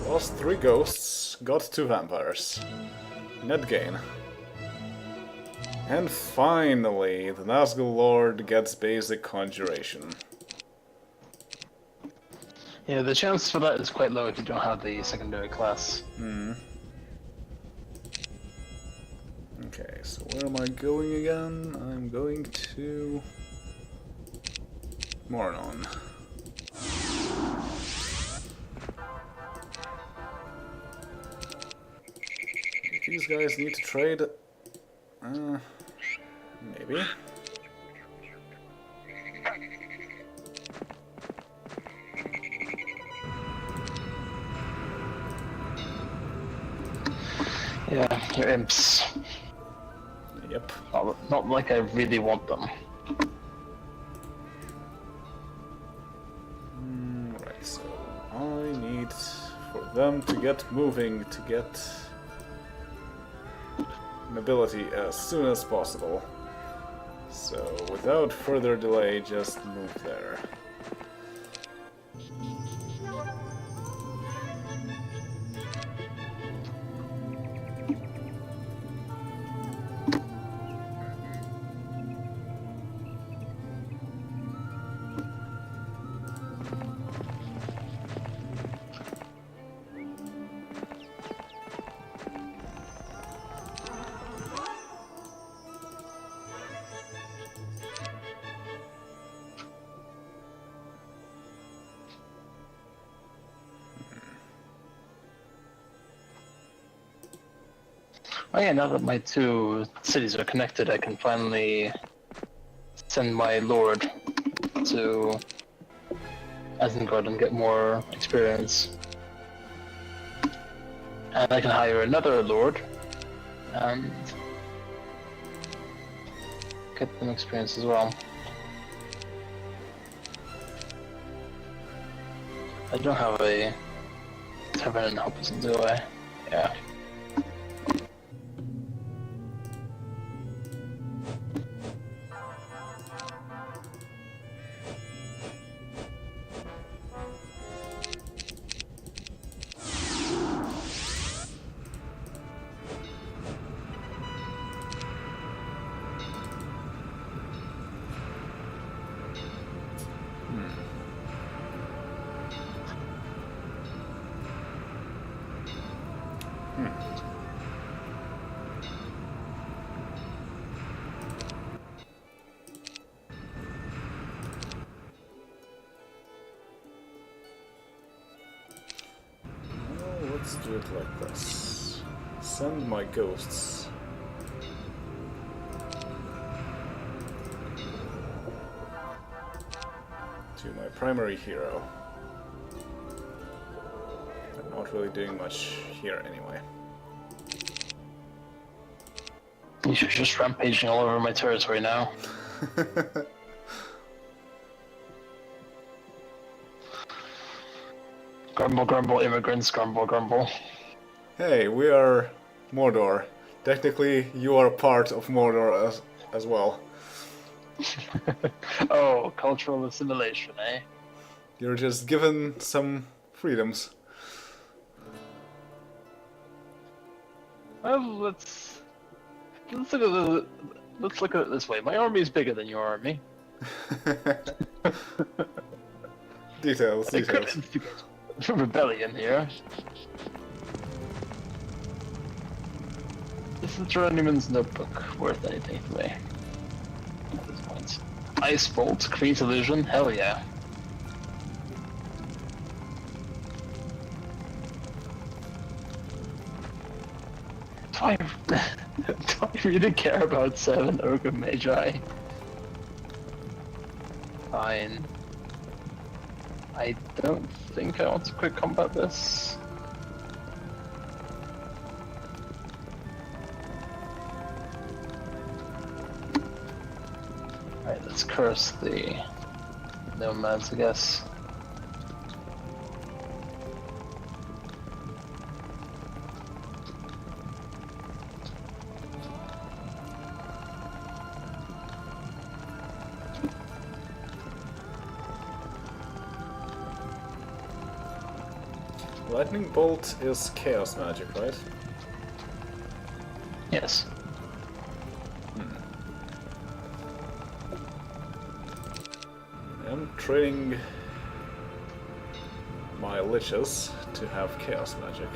Lost 3 ghosts, got 2 vampires. Net gain. And finally, the Nazgul Lord gets basic conjuration.
Yeah, the chance for that is quite low if you don't have the secondary class.
Okay, so where am I going again? I'm going to... Mornon. These guys need to trade... maybe?
Yeah, your imps.
Yep.
Not like I really want them.
Right, so I need for them to get moving, to get nobility as soon as possible. So without further delay, just move there.
Oh yeah, now that my 2 cities are connected, I can finally send my lord to Isengard and get more experience. And I can hire another lord and get them experience as well. I don't have a tavern in Hopeless, do I? Yeah. Let's do it like this. Send my ghosts. To my primary hero. I'm not really doing much here anyway. You're just rampaging all over my territory now. Grumble, grumble, immigrants, grumble, grumble.
Hey, we are Mordor. Technically, you are part of Mordor as well.
Oh, cultural assimilation, eh?
You're just given some freedoms.
Well, let's let's look at it this way. My army is bigger than your army.
Details,
I could
details.
instigate a rebellion here. Is the Journeyman's Notebook worth anything for me at this point? Ice Bolt, Create Illusion, hell yeah. Do I, do I really care about 7 Ogre Magi? Fine. I don't think I want to quick combat this. Alright, let's curse the nomads, I guess.
Lightning Bolt is chaos magic, right?
Yes.
I'm trading my liches to have chaos magic.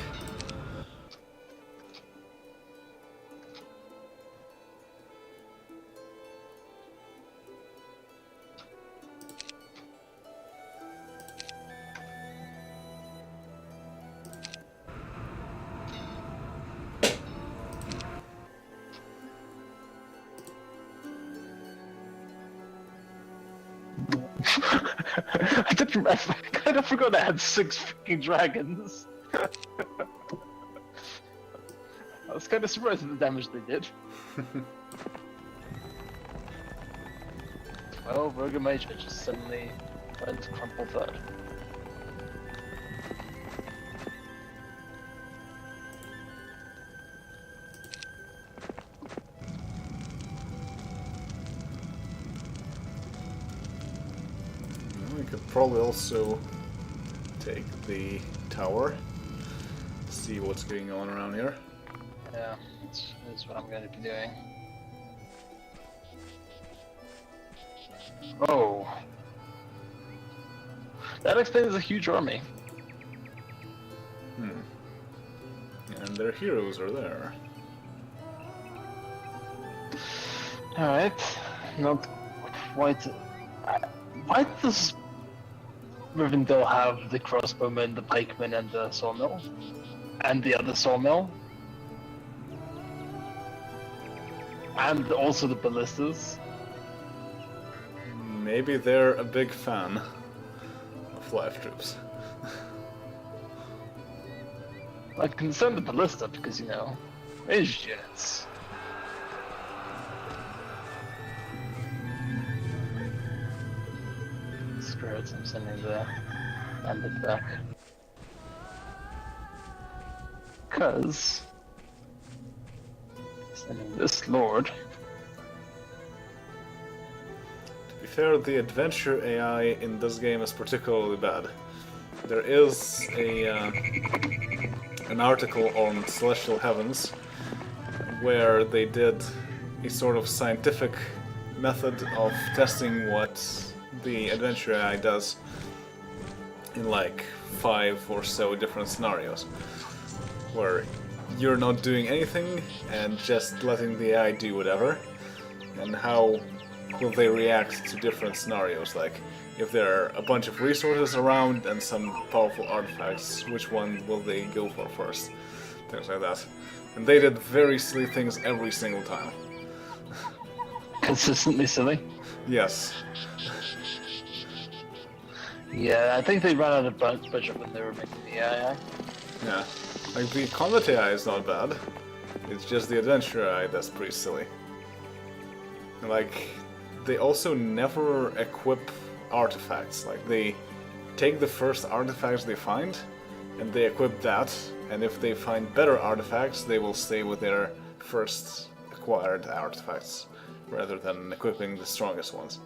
I kind of forgot I had 6 freaking dragons. I was kind of surprised at the damage they did. 12 Ogre Magi just suddenly went crumple third.
We could probably also take the tower, see what's going on around here.
Yeah, that's what I'm going to be doing. Oh. That explains a huge army.
And their heroes are there.
Alright, not quite. Why does Rivendell have the crossbowmen, the pikemen, and the sawmill? And the other sawmill? And also the ballistas?
Maybe they're a big fan of live troops.
I can send the ballista because, you know, ranged units. Screw it, I'm sending the bandit back. Because sending this lord.
To be fair, the adventure AI in this game is particularly bad. There is an article on Celestial Heavens where they did a sort of scientific method of testing what the adventure AI does in like 5 or so different scenarios, where you're not doing anything and just letting the AI do whatever, and how will they react to different scenarios, like if there are a bunch of resources around and some powerful artifacts, which one will they go for first, things like that. And they did very silly things every single time.
Consistently silly.
Yes.
Yeah, I think they ran out of budget when they were making the AI.
Yeah. Like, the combat AI is not bad. It's just the adventure AI that's pretty silly. And, like, they also never equip artifacts. Like, they take the first artifacts they find, and they equip that, and if they find better artifacts, they will stay with their first acquired artifacts, rather than equipping the strongest ones.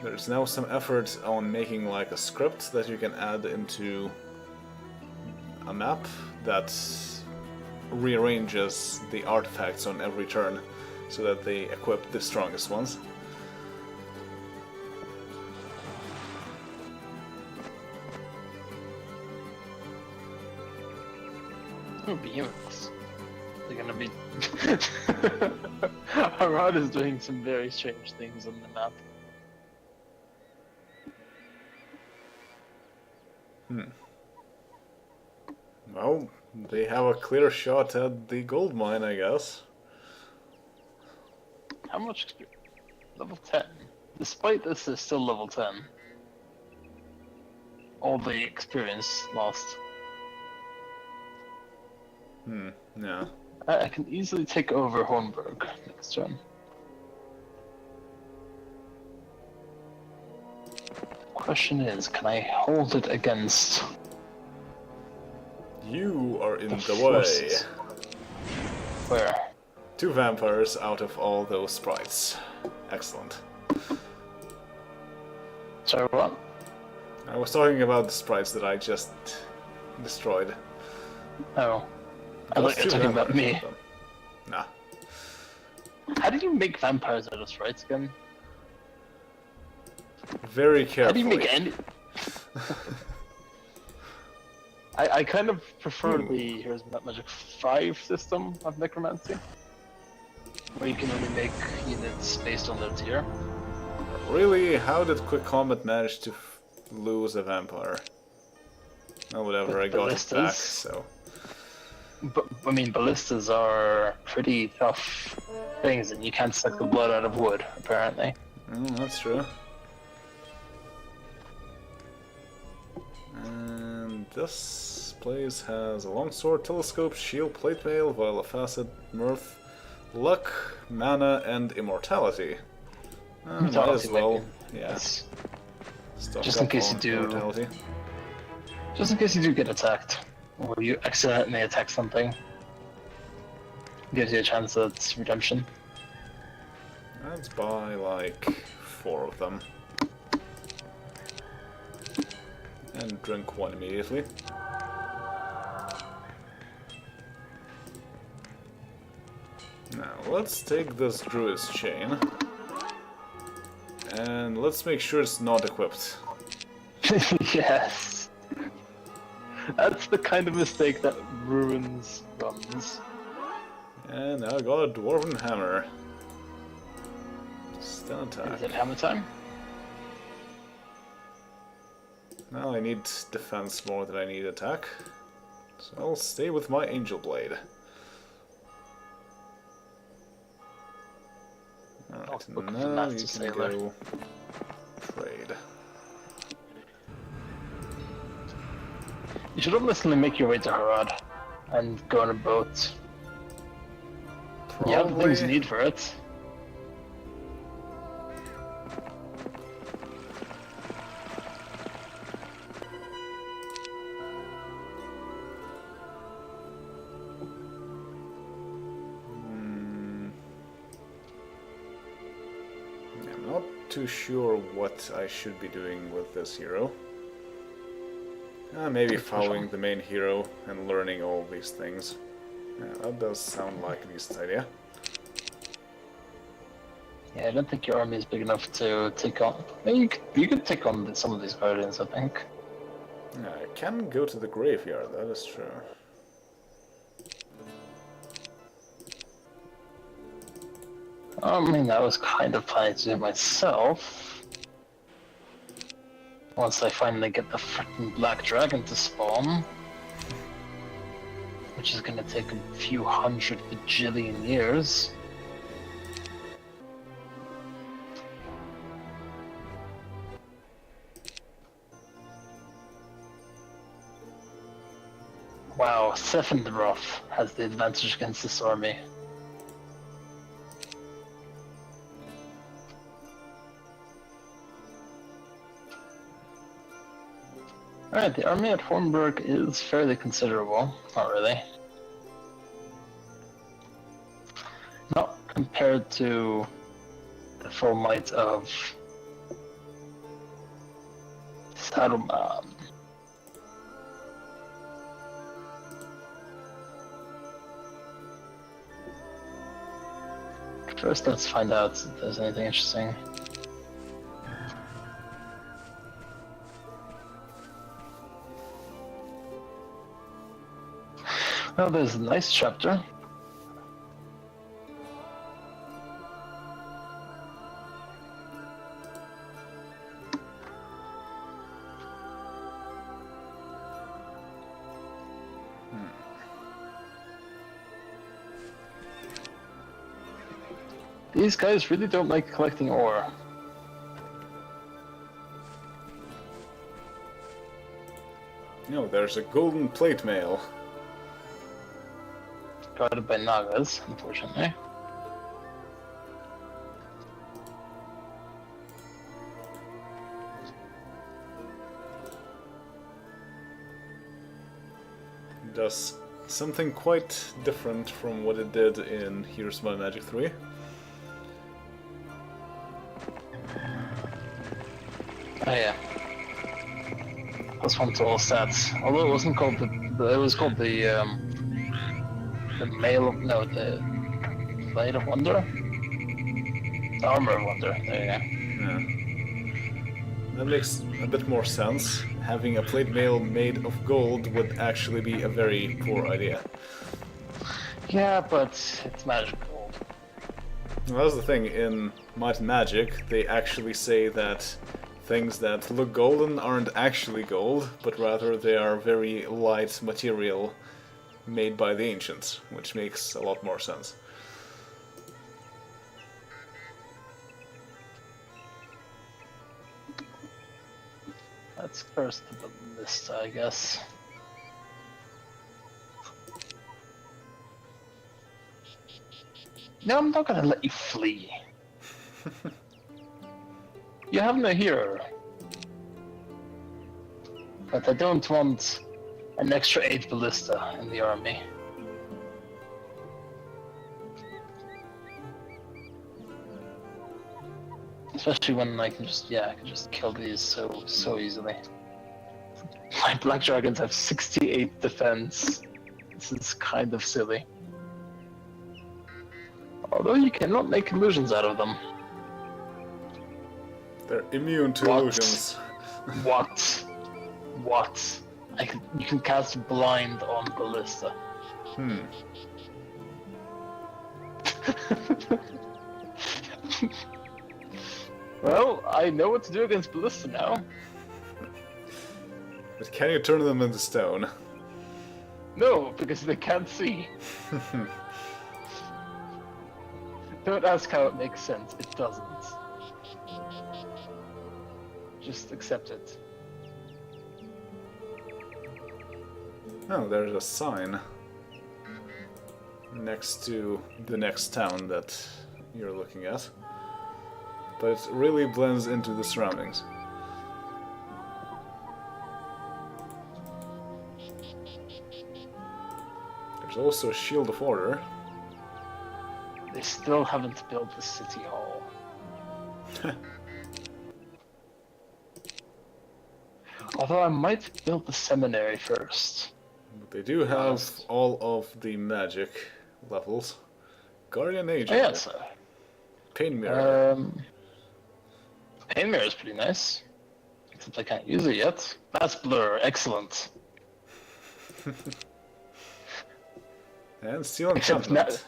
There's now some effort on making like a script that you can add into a map that rearranges the artifacts on every turn so that they equip the strongest ones.
Behemoths. They're gonna be. Arad is doing some very strange things on the map.
Well, they have a clear shot at the gold mine, I guess.
How much experience? Level 10. Despite this, they're still level 10. All the experience lost.
Yeah.
I can easily take over Hornburg next turn. Question is, can I hold it against...
You are in the
forces?
way.
Where?
2 vampires out of all those sprites. Excellent.
Sorry, what?
I was talking about the sprites that I just destroyed.
Oh. I thought you were talking about me.
Nah.
How do you make vampires out of sprites again?
Very
How do
carefully.
you make any... I kind of prefer the Heroes Magic 5 system of necromancy, where you can only make units based on their tier.
Really? How did Quick Combat manage to lose a vampire? Well, whatever, I got it back, so...
But, I mean, ballistas are pretty tough things, and you can't suck the blood out of wood, apparently.
That's true. And this place has a longsword, telescope, shield, plate mail, vial of acid, mirth, luck, mana, and immortality. Might as well, yeah. Stock
Just in
up
case you
on
do.
immortality.
Just in case you do get attacked, or you accidentally attack something, gives you a chance at redemption.
Let's buy like 4 of them. And drink 1 immediately. Now, let's take this Druid's Chain. And let's make sure it's not equipped.
Yes. That's the kind of mistake that ruins runs.
And now I got a Dwarven Hammer. Stun attack.
Is it hammer time?
Now I need defense more than I need attack. So I'll stay with my Angel Blade. Alright, now you can go trade.
You should honestly make your way to Harad and go on a boat. You have the things you need for it.
I'm not too sure what I should be doing with this hero. Maybe following the main hero and learning all these things. Yeah, that does sound like a decent idea.
Yeah, I don't think your army is big enough to take on... Maybe you could take on some of these guardians, I think.
Yeah, I can go to the graveyard, that is true.
I mean, I was kind of planning to do it myself. Once I finally get the frickin' Black Dragon to spawn. Which is gonna take a few hundred bajillion years. Wow, Sephiroth has the advantage against this army. Alright, the army at Hornburg is fairly considerable. Not really. Not compared to the full might of Saruman. First, let's find out if there's anything interesting. Well, there's a nice chapter. These guys really don't like collecting ore.
No, there's a golden plate mail.
Guarded by Nagas, unfortunately.
Does something quite different from what it did in Heroes of Might and Magic 3.
Oh yeah. Plus one to all stats. Although it wasn't called it was called the Mail of, no, the Blade of Wonder? The Armor of Wonder, there you go.
Yeah. That makes a bit more sense. Having a plate mail made of gold would actually be a very poor idea.
Yeah, but it's magic gold.
Well, that's the thing, in Might and Magic, they actually say that things that look golden aren't actually gold, but rather they are very light material made by the ancients, which makes a lot more sense.
That's first to the list, I guess. No, I'm not gonna let you flee. You have no hero. But I don't want an extra 8 ballista in the army. Especially when I can just, I can just kill these so easily. My black dragons have 68 defense. This is kind of silly. Although you cannot make illusions out of them.
They're immune to
What?
illusions.
What? What? You can cast blind on ballista. Well, I know what to do against ballista now.
But can you turn them into stone?
No, because they can't see. Don't ask how it makes sense, it doesn't. Just accept it.
Oh, there's a sign next to the next town that you're looking at. But it really blends into the surroundings. There's also a Shield of Order.
They still haven't built the city hall. Although I might build the seminary first.
But they do have all of the magic levels. Guardian Agent.
Oh, yes.
Pain Mirror.
Pain Mirror is pretty nice. Except I can't use it yet. That's Blur, excellent.
And Steel
Except
Enchantment.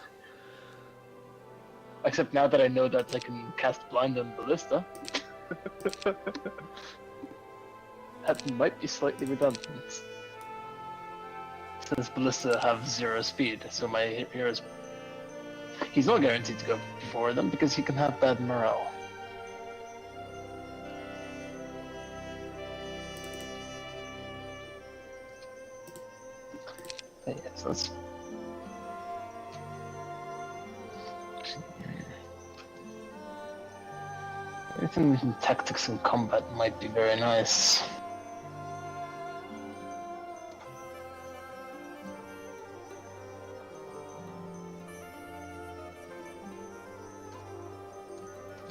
Except now that I know that I can cast Blind on Ballista. That might be slightly redundant. Since Ballista have 0 speed, so my hero's... He's not guaranteed to go before them because he can have bad morale. But yeah, so let's... Everything in tactics and combat might be very nice.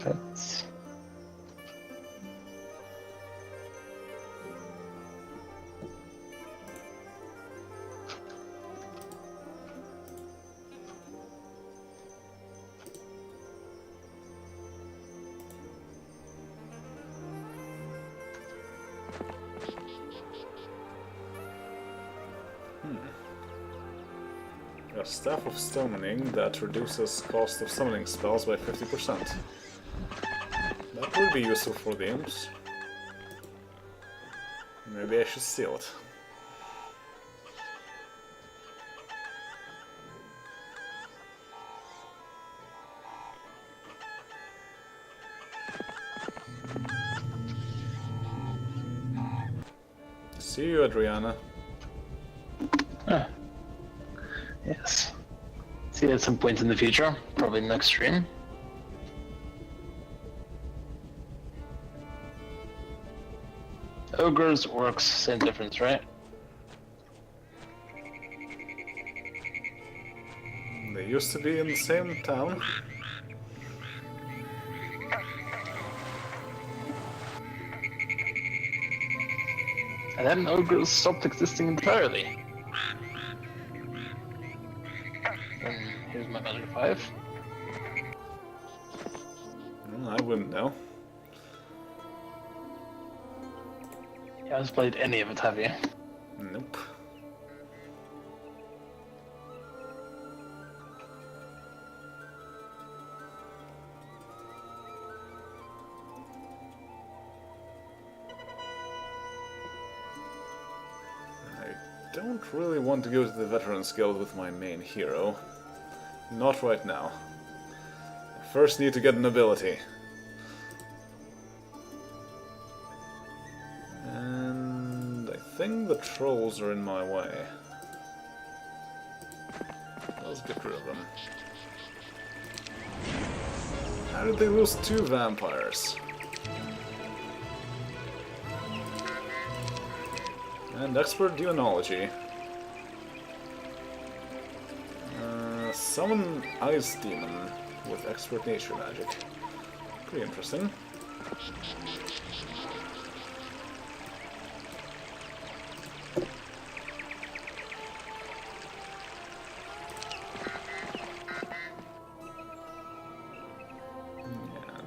Let's...
A Staff of Stoning that reduces cost of summoning spells by 50%. That would be useful for the imps. Maybe I should steal it. See you, Adriana.
Yes. See you at some point in the future, probably next stream. Ogres, orcs, same difference, right?
They used to be in the same town.
And then ogres stopped existing entirely. And here's my magic 5.
I wouldn't know.
You haven't played any of it, have you?
Nope. I don't really want to go to the Veterans Guild with my main hero. Not right now. I first need to get nobility. And I think the trolls are in my way. Let's get rid of them. How did they lose 2 vampires? And expert demonology. Summon ice demon with expert nature magic. Pretty interesting.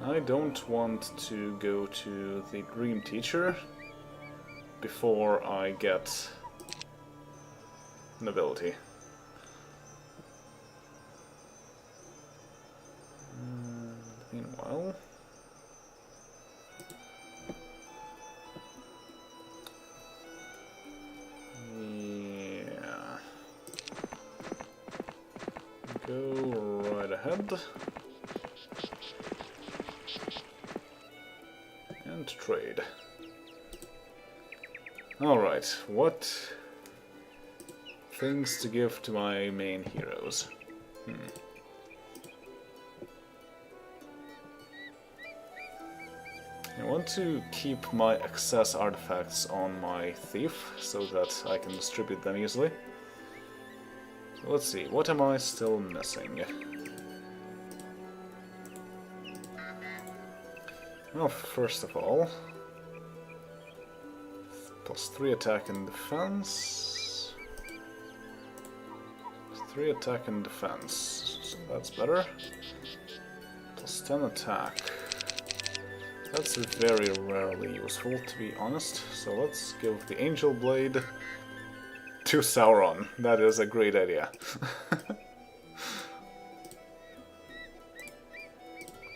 I don't want to go to the Dream Teacher before I get nobility. Meanwhile, yeah, go right ahead. And trade. Alright, what things to give to my main heroes? I want to keep my excess artifacts on my thief so that I can distribute them easily. So let's see, what am I still missing? Well, first of all, +3 attack and defense. +3 attack and defense, so that's better. +10 attack. That's very rarely useful, to be honest. So let's give the Angel Blade to Sauron. That is a great idea.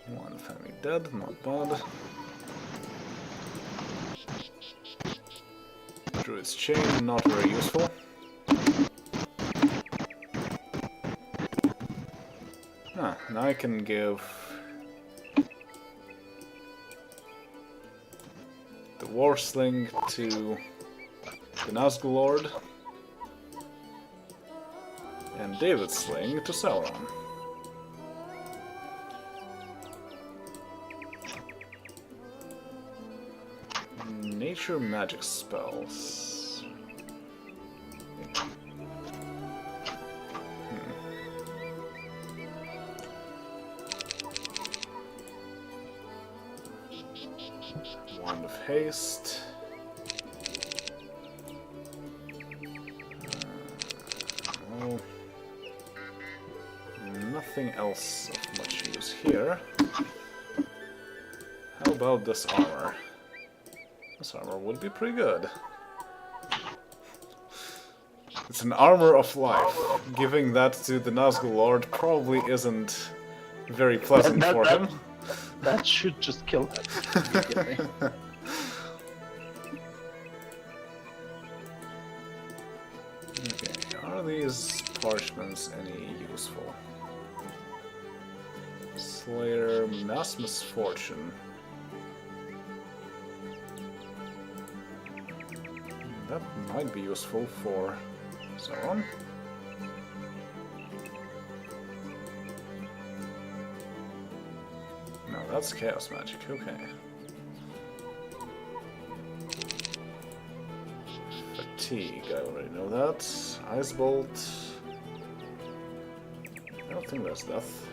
One family dead, not bad. Druid's Chain, not very useful. Now I can give the War Sling to the Nazgul Lord and David's Sling to Sauron. Nature magic spells. Wand of Haste. Well, nothing else of much use here. How about this armor? This armor would be pretty good. It It's an armor of life. Giving that to the Nazgul Lord probably isn't very pleasant for him.
That should just kill him immediately.
Okay, are these parchments any useful? Slayer, Mass Misfortune. That might be useful for Sauron. No, that's chaos magic, okay. Fatigue, I already know that. Ice Bolt. I don't think that's death.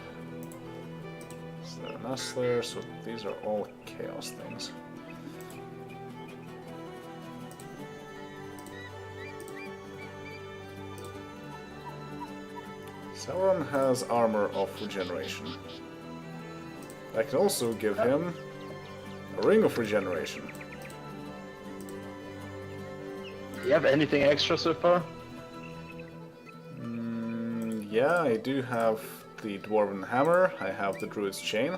Is there an Slayer? So these are all chaos things. Sauron has armor of regeneration. I can also give him a ring of regeneration.
Do you have anything extra so far?
Yeah, I do have the Dwarven Hammer, I have the Druid's Chain.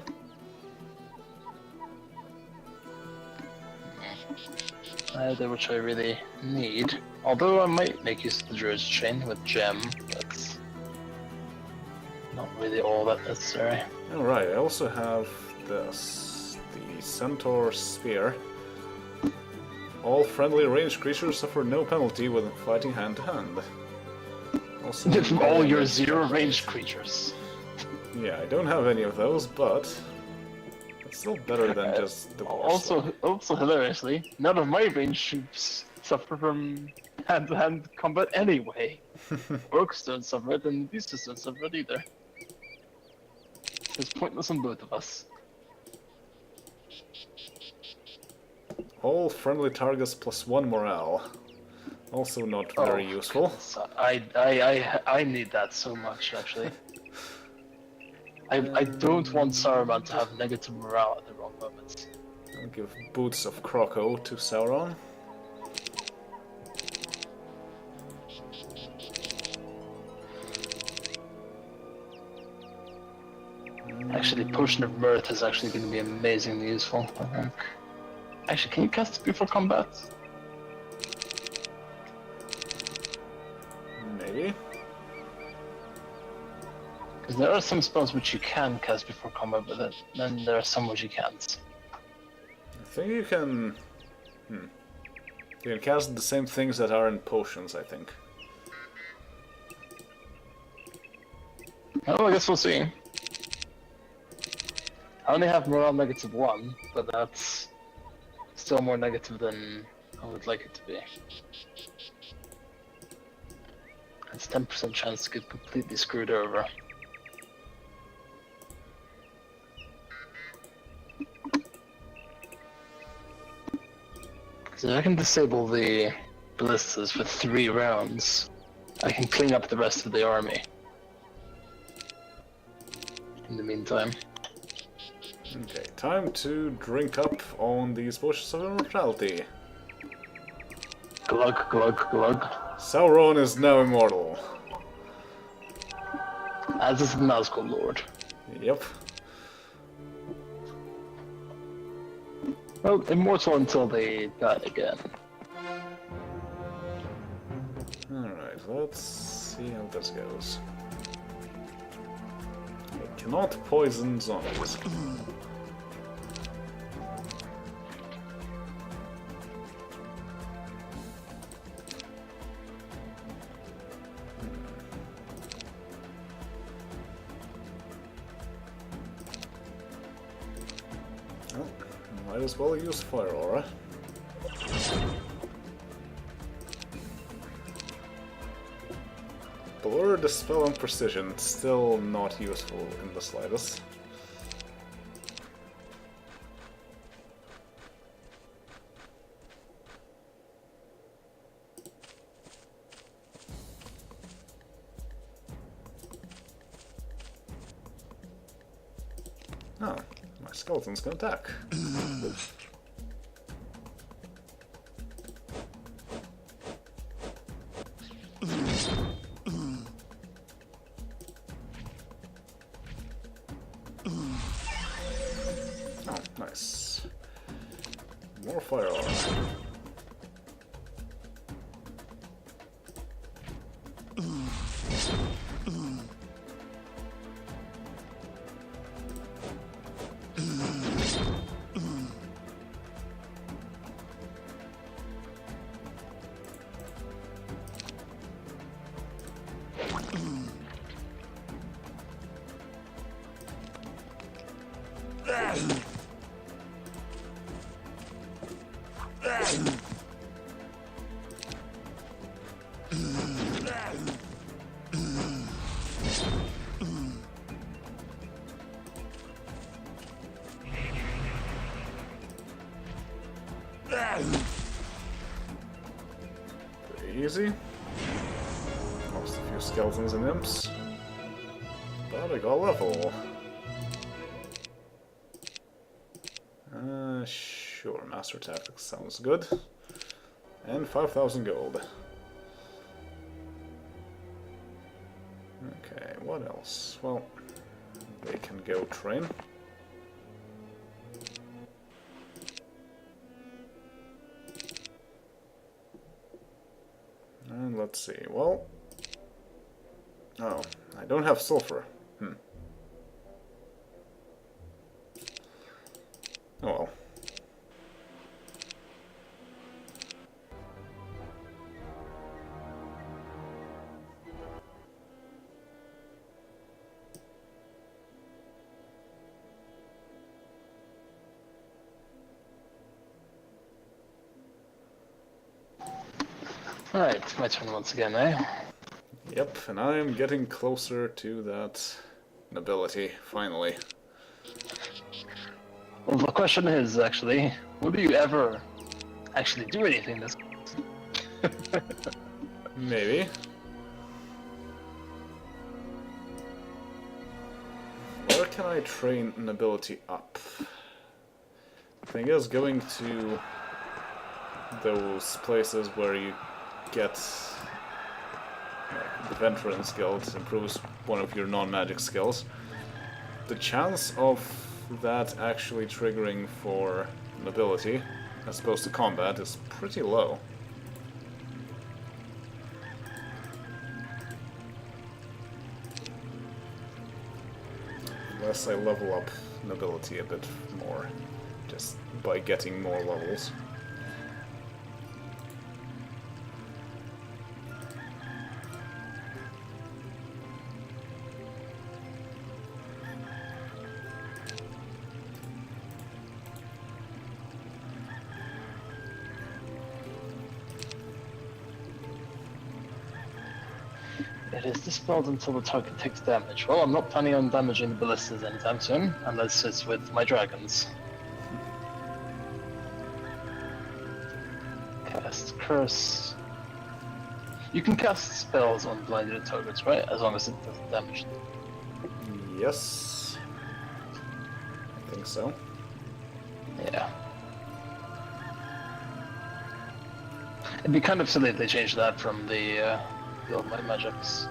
Either which I really need. Although I might make use of the Druid's Chain with Gem, that's not really all that necessary.
Alright, I also have this, the Centaur Spear. All friendly ranged creatures suffer no penalty when fighting hand to hand. Also,
From all your zero ranged creatures.
Yeah, I don't have any of those, but it's still better than just the Boar.
Also hilariously, none of my ranged troops suffer from hand-to-hand combat anyway. Orcs don't suffer it, and beasts don't suffer it either. It's pointless on both of us.
All friendly targets plus 1 morale. Also not very useful.
I need that so much, actually. I don't want Saruman to have negative morale at the wrong moments.
I'll give Boots of Croco to Sauron.
Actually, Potion of Mirth is actually going to be amazingly useful, I think. Actually, can you cast it before combat?
Maybe.
Because there are some spells which you can cast before combat, but then there are some which you can't.
I think you can... You can cast the same things that are in potions, I think.
Oh, I guess we'll see. I only have morale -1, but that's still more negative than I would like it to be. It's 10% chance to get completely screwed over. So I can disable the ballistas for 3 rounds. I can clean up the rest of the army. In the meantime.
Okay, time to drink up on these potions of immortality.
Glug, glug, glug.
Sauron is now immortal.
As is the Nazgul Lord.
Yep.
Well, immortal until they die again.
Alright, let's see how this goes. I cannot poison zombies. Well, might as well use Fire Aura. Blur, Dispel, and Precision, still not useful in the slightest. Oh, my skeleton's gonna attack. Nice. More firearm. Pretty easy. Lost a few skeletons and imps. But I got level. Sure, Master Tactics sounds good. And 5,000 gold. Okay, what else? Well, they can go train. And let's see, well... Oh, I don't have sulfur. Oh well.
Alright, my turn once again, eh?
Yep, and I'm getting closer to that nobility, finally.
Well, the question is, actually, will you ever actually do anything this...
Maybe. Where can I train nobility up? Thing is, going to those places where you get like, the Veteran's Guild improves one of your non-magic skills. The chance of that actually triggering for nobility, as opposed to combat, is pretty low. Unless I level up nobility a bit more, just by getting more levels.
It is dispelled until the target takes damage. Well, I'm not planning on damaging the ballistas anytime soon, unless it's with my dragons. Cast Curse. You can cast spells on blinded targets, right? As long as it doesn't damage them.
Yes. I think so.
Yeah. It'd be kind of silly if they changed that from the old Might Magics.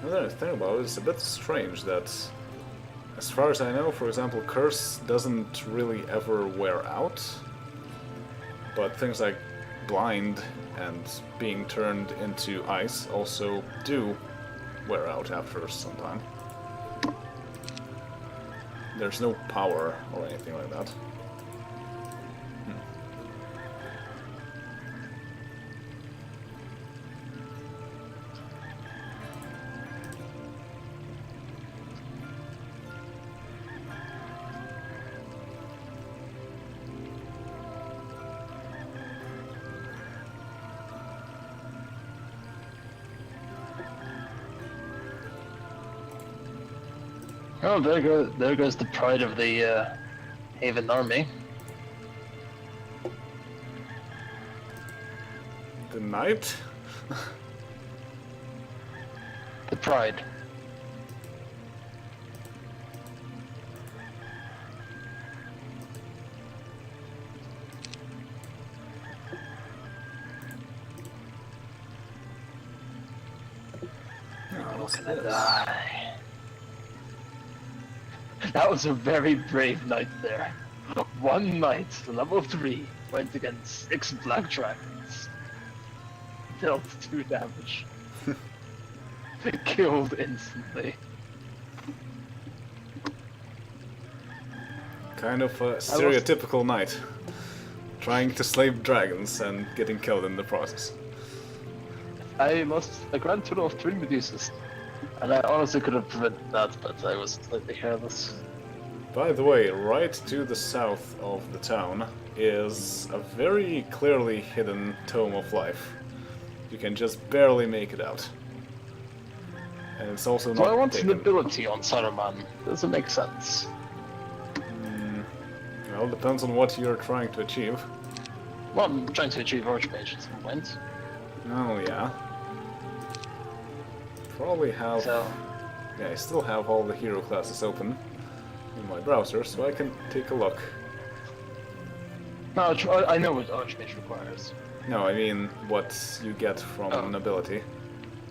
Another thing about it is a bit strange that, as far as I know, for example, Curse doesn't really ever wear out, but things like Blind and being turned into ice also do wear out after some time. There's no power or anything like that.
Oh, there goes the pride of the Haven army.
The knight?
The pride.
Oh,
How can I die? That was a very brave knight there. One knight, level 3, went against 6 black dragons. Dealt 2 damage. Killed instantly.
Kind of a stereotypical knight. Trying to slay dragons and getting killed in the process.
I lost a grand total of 3 Medusas. And I honestly could have prevented that, but I was slightly careless.
By the way, right to the south of the town is a very clearly hidden Tome of Life. You can just barely make it out. And it's also
So
not
I want
taken.
nobility on Saruman. Doesn't make sense.
Well, depends on what you're trying to achieve.
Well, I'm trying to achieve Archmage at some point.
Oh, yeah. Probably have...
So,
Yeah, I still have all the hero classes open in my browser, so I can take a look.
no, I know what Archmage requires.
No, I mean what you get from
Oh.
nobility.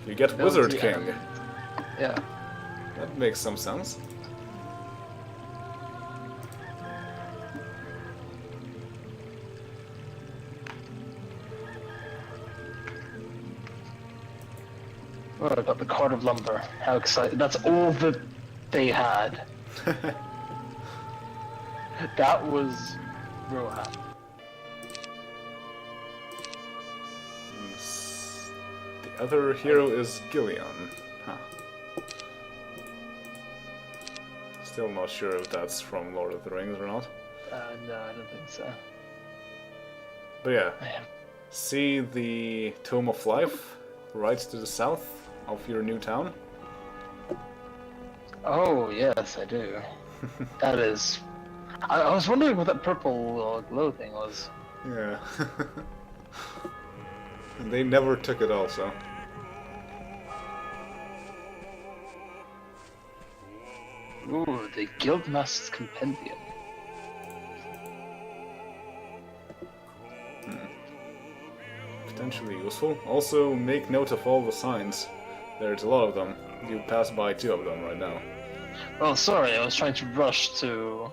You get
Nobility
Wizard King.
and- Yeah.
That makes some sense.
Oh, I got the Card of Lumber. How excited. That's all that they had. That was Rohan.
The other hero is Gillian. Huh. Still not sure if that's from Lord of the Rings or not.
No, I don't think so.
But yeah,
I am.
see the Tome of Life right to the south of your new town?
Oh, yes, I do. That is... I was wondering what that purple glow thing was.
Yeah. And they never took it also.
Ooh, the Guildmaster's Compendium.
Potentially useful. Also, make note of all the signs. There's a lot of them. You pass by 2 of them right now.
Oh, sorry, I was trying to rush to...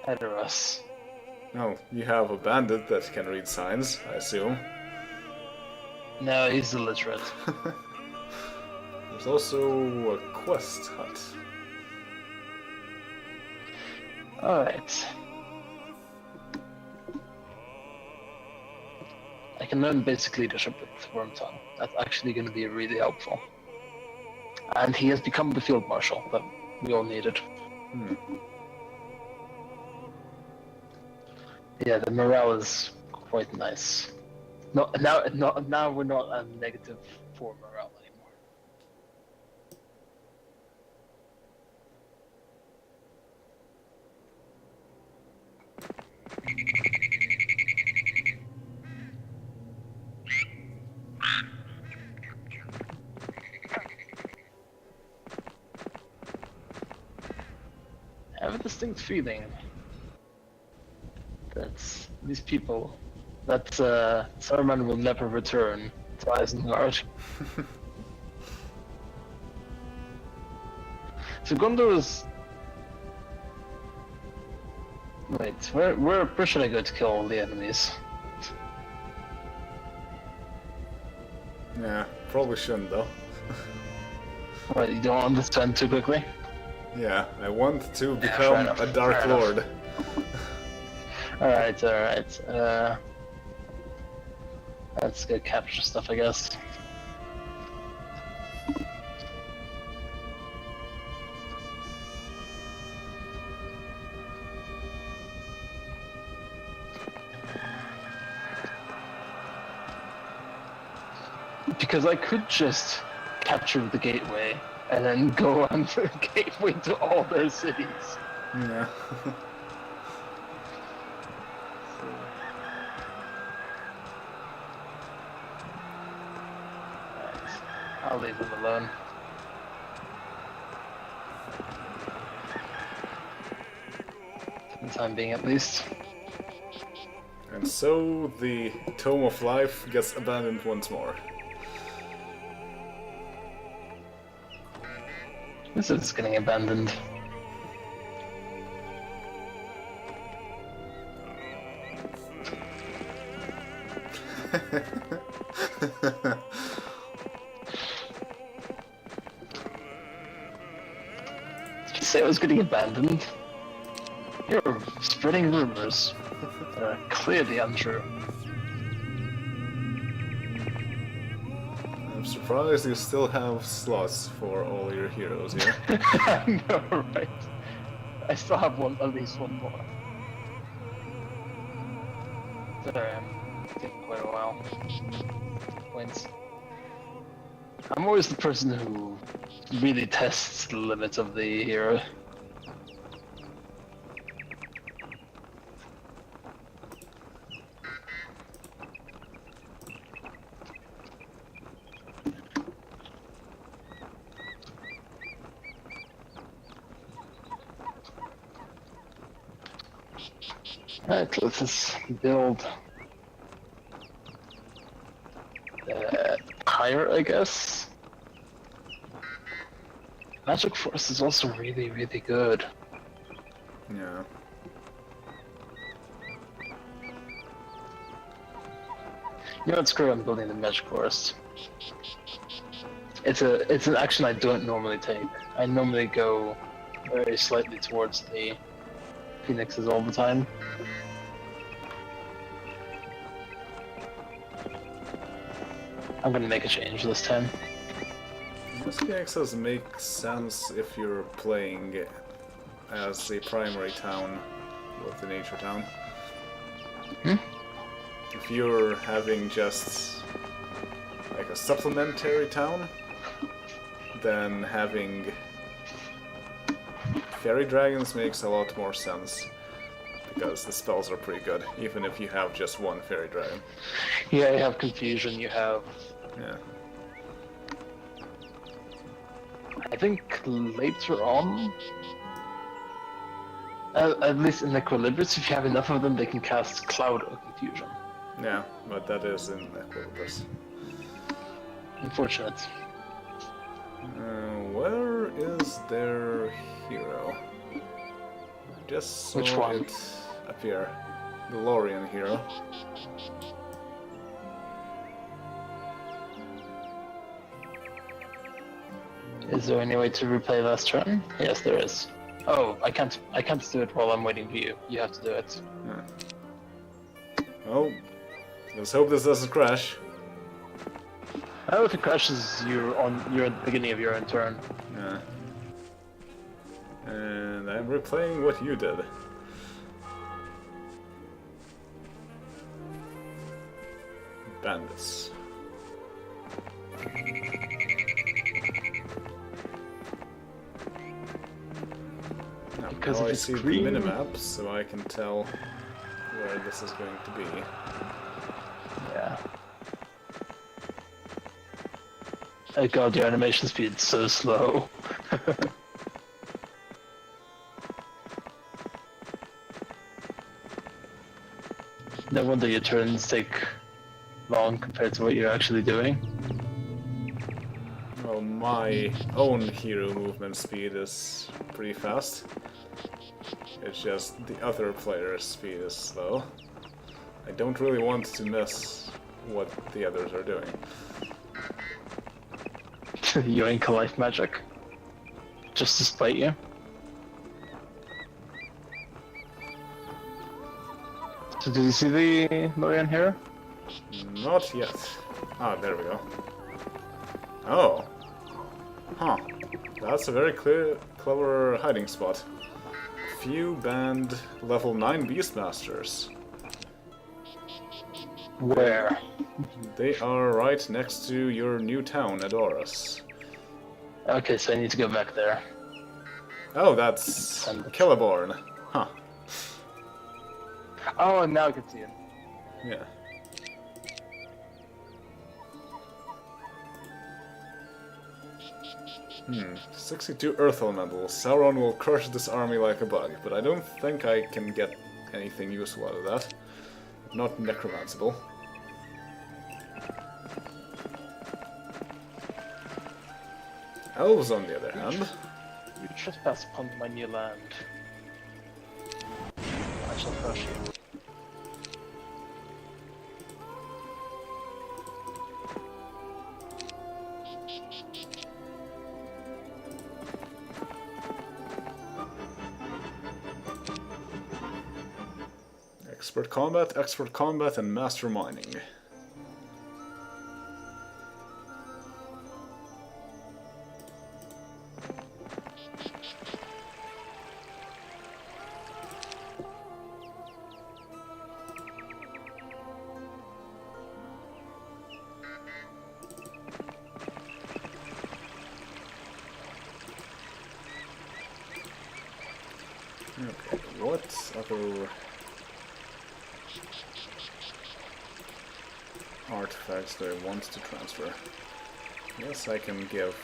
Edoras.
Oh, you have a bandit that can read signs, I assume.
No, he's illiterate.
There's also a quest hut.
Alright. I can learn basic leadership with Wormtongue. That's actually going to be really helpful. And he has become the field marshal that we all needed. Yeah, the morale is quite nice. No, now we're not at negative 4 morale anymore. I have a distinct feeling that these people, that Saruman will never return to Isengard. So Gondor is... Wait, where should I go to kill all the enemies?
Yeah, probably shouldn't though.
What, you don't understand too quickly?
Yeah, I want to
fair
become
enough,
a Dark
fair enough.
Lord.
Alright. Let's go capture stuff, I guess. Because I could just capture the gateway and then go on the gateway to all their cities.
Yeah.
I'll leave them alone. For the time being, at least.
And so the Tome of Life gets abandoned once more.
This is getting abandoned. Did you say I was getting abandoned? You're spreading rumors that are clearly untrue.
I'm surprised you still have slots for all your heroes here.
I know, right? I still have at least one more. Sorry, I'm taking quite a while. Points. I'm always the person who really tests the limits of the hero. Alright, let's just build higher, I guess. Magic Force is also really, really good.
Yeah.
You know what, screw it, I'm building the Magic Forest. It's an action I don't normally take. I normally go very slightly towards the Phoenixes all the time. I'm gonna make a change this time.
Mostly access makes sense if you're playing as a primary town with the nature town.
Hmm?
If you're having just like a supplementary town, then having fairy dragons makes a lot more sense. Because the spells are pretty good, even if you have just one fairy dragon.
Yeah, you have confusion, you have...
Yeah.
I think later on, at least in Equilibrius, if you have enough of them, they can cast Cloud of Confusion.
Yeah, but that is in Equilibrius.
Unfortunate.
Where is their hero? I just saw
Which one?
it appear. The Lorien hero.
Is there any way to replay last turn? Yes, there is. Oh, I can't do it while I'm waiting for you. You have to do it.
Yeah. Oh, let's hope this doesn't crash.
Oh, if it crashes, you're at the beginning of your own turn.
Yeah. And I'm replaying what you did. Bandits.
Because
now
if
I
it's
see
green...
the minimap, so I can tell where this is going to be.
Yeah. Oh god, your animation speed's so slow. No wonder your turns take long compared to what you're actually doing.
Well, my own hero movement speed is pretty fast. It's just the other player's speed is slow. I don't really want to miss what the others are doing.
Yoink life magic. Just to spite you. So did you see the Lorien here?
Not yet. Ah, there we go. Oh. Huh. That's a very clever hiding spot. Few banned level 9 Beastmasters.
Where?
They are right next to your new town, Adoras.
Okay, so I need to go back there.
Oh, that's Celeborn. Huh.
Oh, and now I can see him.
Yeah. 62 Earth Elementals. Sauron will crush this army like a bug, but I don't think I can get anything useful out of that. Not necromanceable. Elves, on the other hand.
You trespass upon my new land. I shall crush you.
expert combat, and master mining. Okay, what other artifacts do I want to transfer? Yes, I can give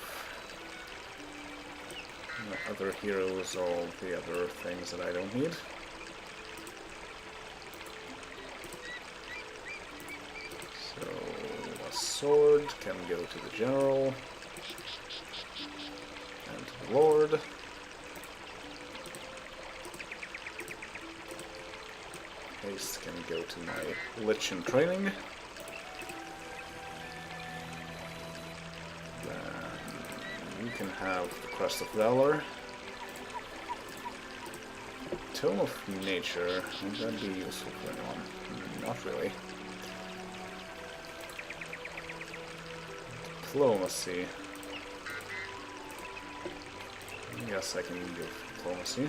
my other heroes all the other things that I don't need. So, a sword can go to the general and to the lord. Haste can go to my Lich in training. Then you can have the Crest of Valor. Tome of Nature, would that be useful for anyone? Not really. Diplomacy. Yes, I can give diplomacy.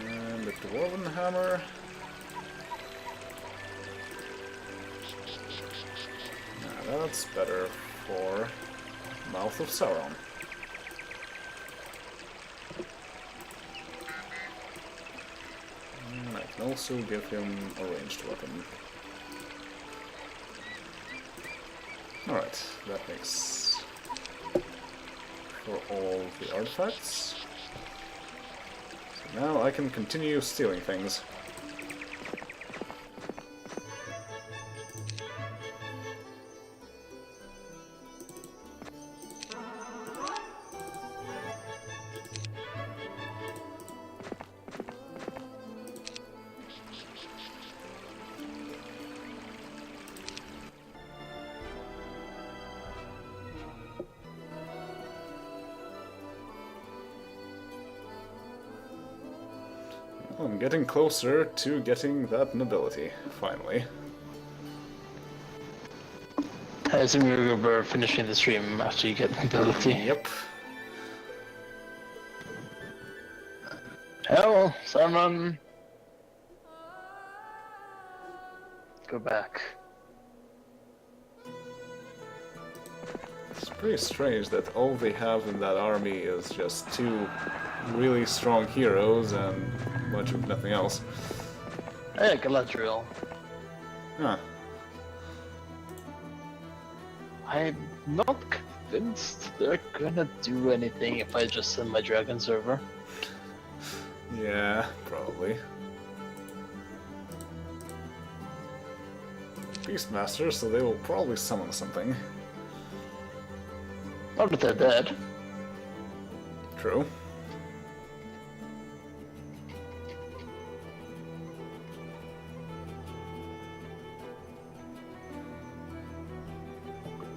And the Dwarven Hammer. Now that's better for Mouth of Sauron. And I can also give him a ranged weapon. Alright, that makes for all the artifacts. Now I can continue stealing things. I'm getting closer to getting that nobility, finally.
I assume you're finishing the stream after you get nobility.
Yep.
Hell, Simon! Go back.
It's pretty strange that all they have in that army is just 2 really strong heroes and much of nothing else.
Hey, Galadriel.
Huh.
I'm not convinced they're gonna do anything if I just send my dragon server.
Yeah, probably. Beastmaster, so they will probably summon something.
Not that they're dead.
True.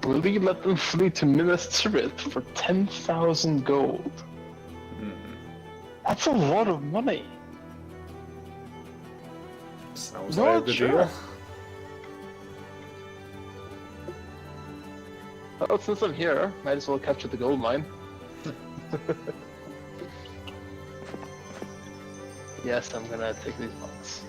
Will we let them flee to Minas Tirith for 10,000 gold? That's a lot of money.
Sounds
No,
like the
sure.
deal.
Well, since I'm here, might as well capture the gold mine. Yes, I'm gonna take these monks.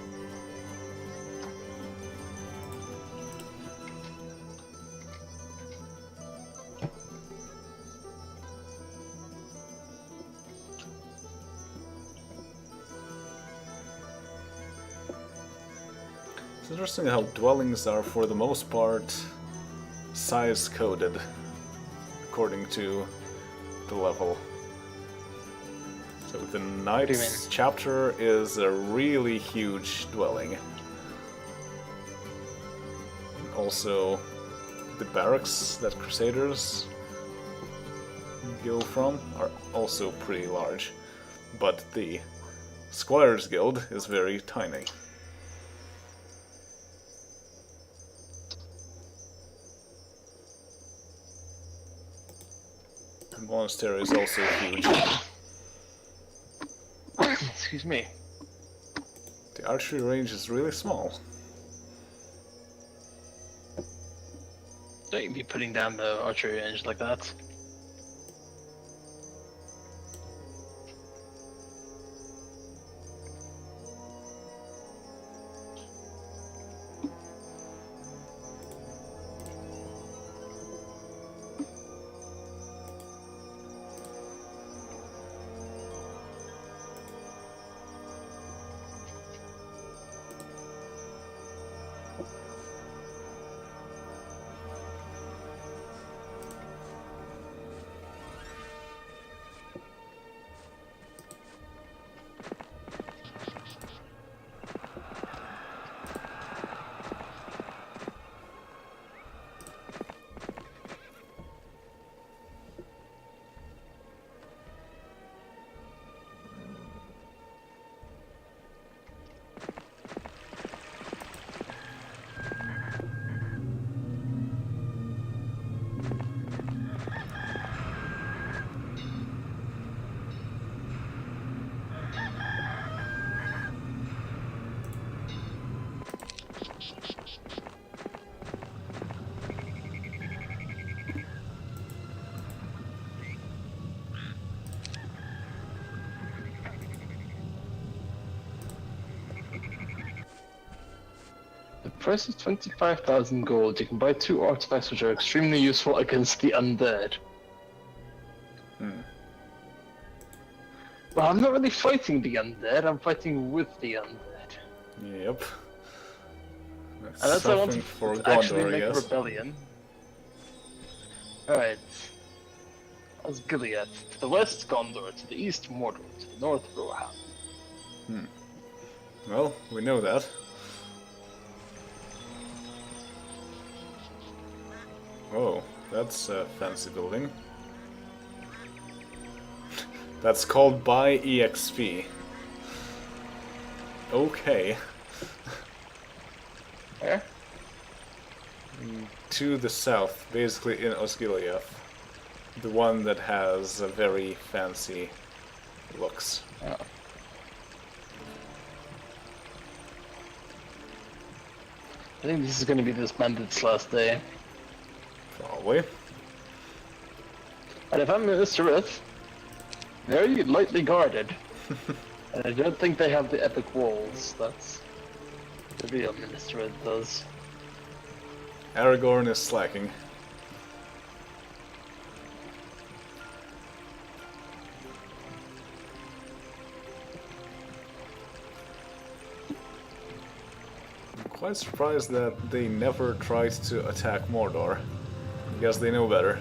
It's interesting how dwellings are, for the most part, size-coded according to the level. So the Knight's chapter is a really huge dwelling. Also, the barracks that Crusaders go from are also pretty large, but the Squires Guild is very tiny. The monastery is also huge.
Excuse me.
The archery range is really small.
Don't you be putting down the archery range like that. The price is 25,000 gold. You can buy 2 artifacts which are extremely useful against the undead. Well, I'm not really fighting the undead, I'm fighting with the undead.
Yep. That's
Unless I want
something
to
for
actually
Gondor, I
make a
guess.
rebellion. Alright. That's Gilead. To the west, Gondor. To the east, Mordor. To the north, Rohan.
Well, we know that. Oh, that's a fancy building. That's called Buy EXP. Okay.
Where?
To the south, basically in Osgiliath. The one that has a very fancy looks.
Oh. I think this is going to be this bandit's last day.
Probably.
And if I'm Mr. Rith, very lightly guarded. And I don't think they have the epic walls. That's the real Minister Rith does.
Aragorn is slacking. I'm quite surprised that they never tried to attack Mordor. I guess they know better.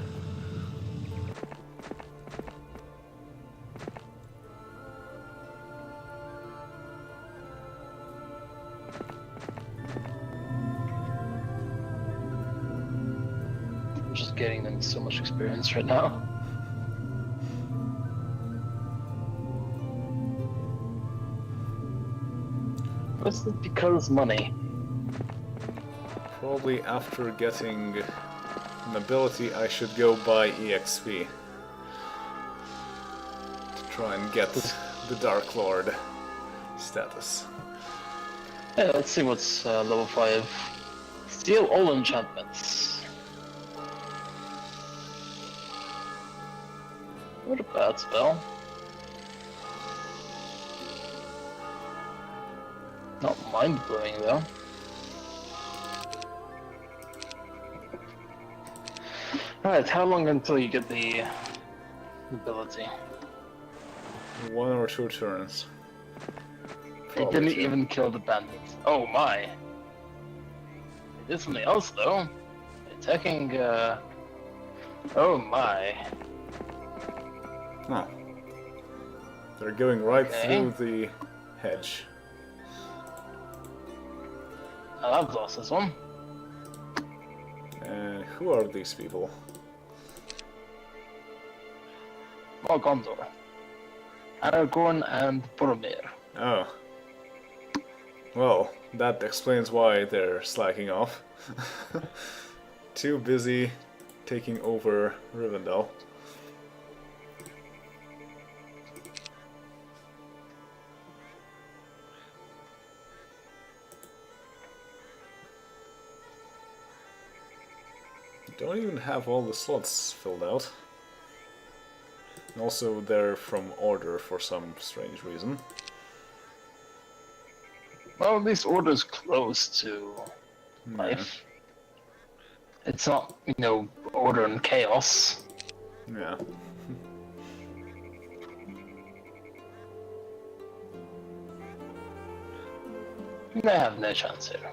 I'm just getting them so much experience right now. What's it because money?
Probably after getting nobility, I should go buy EXP. To try and get the Dark Lord status.
Yeah, let's see what's level 5. Steal all enchantments. What a bad spell. Not mind-blowing though. Alright, how long until you get the ability?
1 or 2 turns.
They
Probably
didn't
2.
even kill the bandits. Oh my. They did something else though. Attacking, oh my.
Huh. They're going right
Okay.
through the hedge.
I've lost this one.
And who are these people?
Oh, Gondor. Aragorn and Boromir.
Oh. Well, that explains why they're slacking off. Too busy taking over Rivendell. don't even have all the slots filled out. And also they're from order for some strange reason.
Well, at least order's close to
Yeah.
life. It's not, you know, order and chaos.
Yeah.
I have no chance here.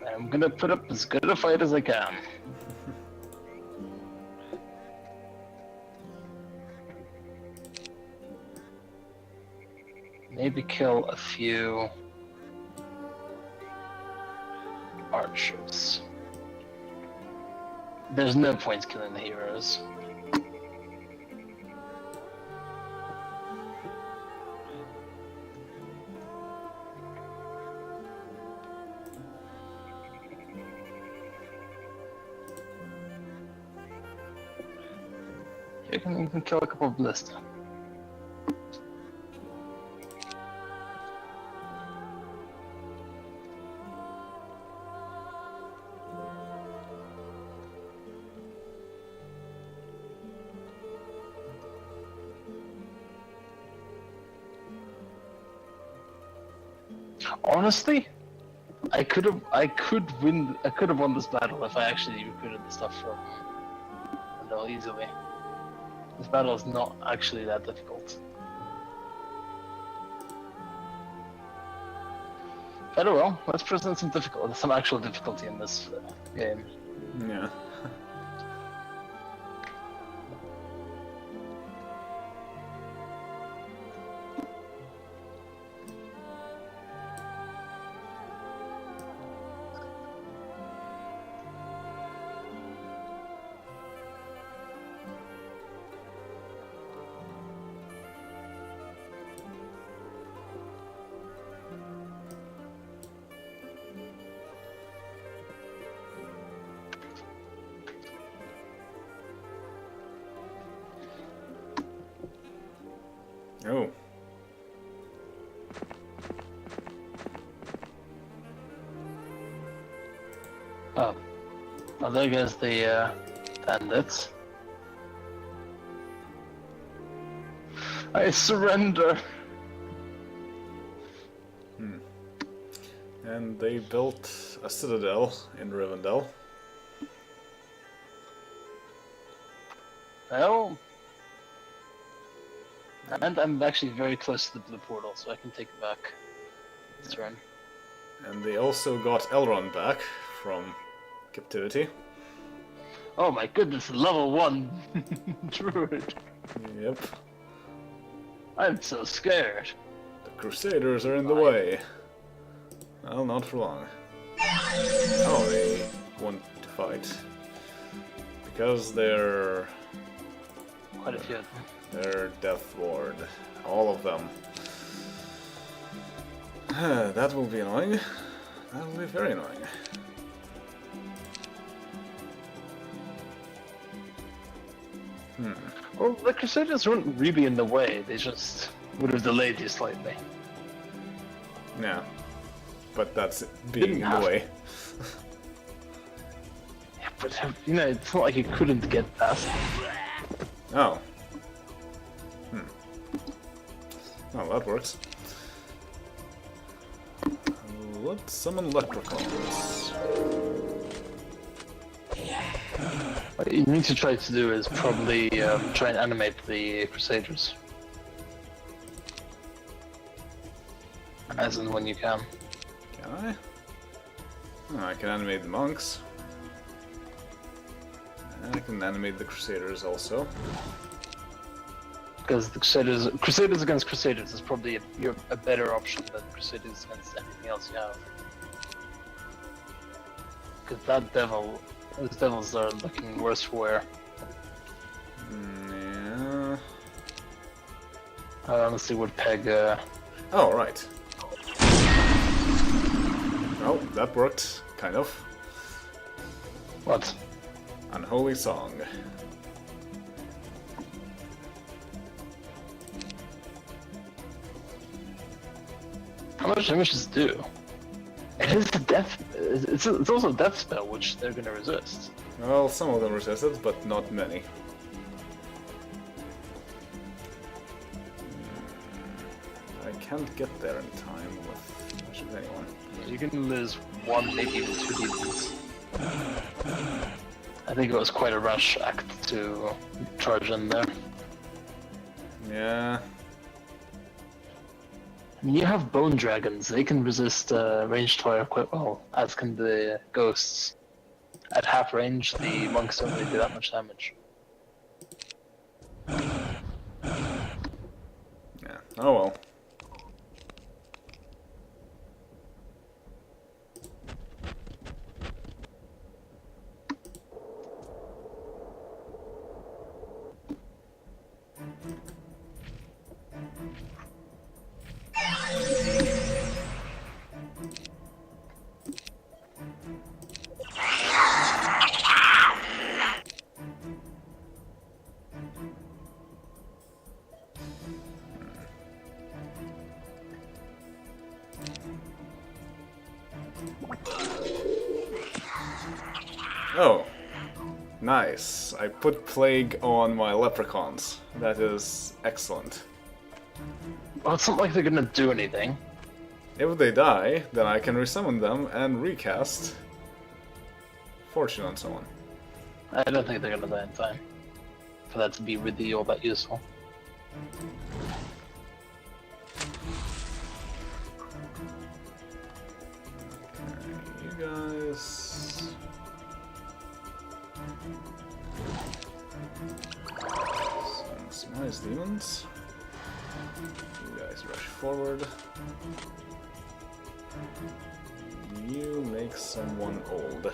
I'm gonna put up as good a fight as I can. Maybe kill a few archers. There's no point killing the heroes. You can kill a couple of ballista. Honestly, I could have won this battle if I actually recruited the stuff from Wendell easily. This battle is not actually that difficult. Very well, let's present some actual difficulty in this game.
Yeah. Oh.
Oh. Well, there goes the bandits. I surrender.
And they built a citadel in Rivendell.
Well, and I'm actually very close to the blue portal, so I can take it back this turn.
And they also got Elrond back from captivity.
Oh my goodness, level 1 druid.
Yep.
I'm so scared.
The Crusaders are in the way. Well, not for long. Oh, they want to fight. Because they're...
Quite a few of them.
They're Death Ward. All of them. That will be annoying. That will be very annoying.
Well, the Crusaders weren't really in the way, they just would have delayed you slightly.
Yeah. But that's being in the way.
Yeah, but, you know, it's not like you couldn't get past.
Oh. Well, that works. Let's summon leprechauns.
What you need to try to do is probably try and animate the Crusaders. As and when you can.
Can I? Oh, I can animate the monks. And I can animate the Crusaders also.
Because the Crusaders against Crusaders is probably a better option than Crusaders against anything else you have. Because those devils are looking worse for wear.
Yeah.
I honestly would peg.
Oh, right. Oh, that worked, kind of.
What?
Unholy Song.
How much damage does it do? It is the death. It's also a death spell, which they're gonna resist.
Well, some of them resist it, but not many. I can't get there in time with much of anyone.
You can lose one, maybe even two demons. I think it was quite a rush act to charge in there.
Yeah.
I mean, you have bone dragons. They can resist ranged fire quite well, as can the ghosts. At half range, the monks don't really do that much damage.
Yeah. Oh well. Oh, nice. I put plague on my leprechauns. That is excellent.
Well, it's not like they're gonna do anything.
If they die, then I can resummon them and recast Fortune on someone.
I don't think they're gonna die in time for that to be really all that useful.
You guys... Some nice demons. You guys rush forward. You make someone old.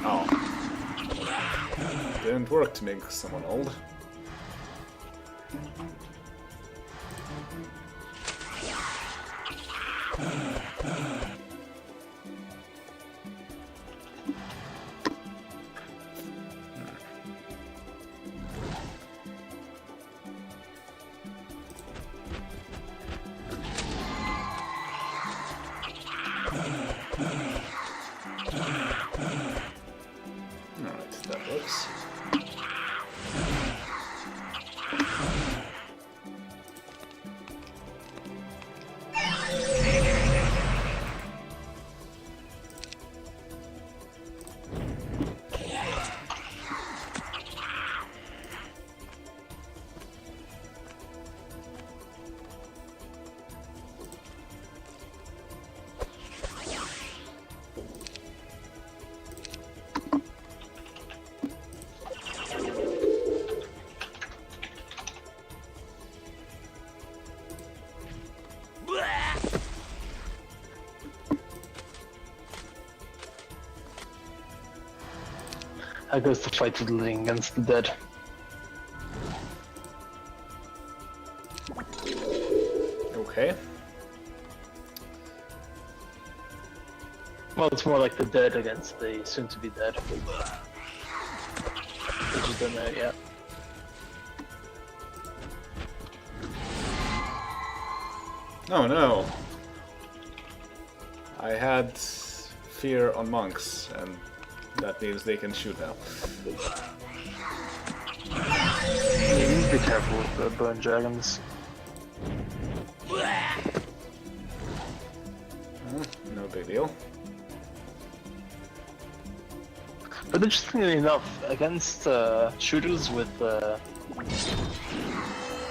Oh. Didn't work to make someone old. Alright, that works.
How goes the fight with the living against the dead?
Okay.
Well, it's more like the dead against the soon-to-be dead. Which you don't know yet.
Oh no. I had fear on monks, and that means they can shoot now.
You need to be careful with the bone dragons.
No big deal.
But interestingly enough, against shooters with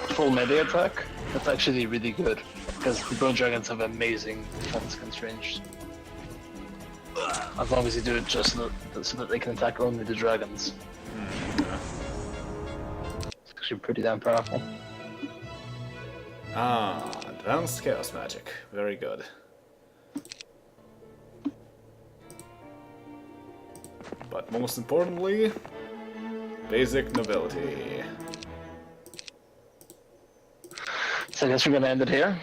full melee attack, that's actually really good. Because the bone dragons have amazing defense against ranged. As long as you do it just so that they can attack only the dragons. It's actually pretty damn powerful.
Ah, advanced chaos magic. Very good. But most importantly, basic nobility.
So I guess we're gonna end it here.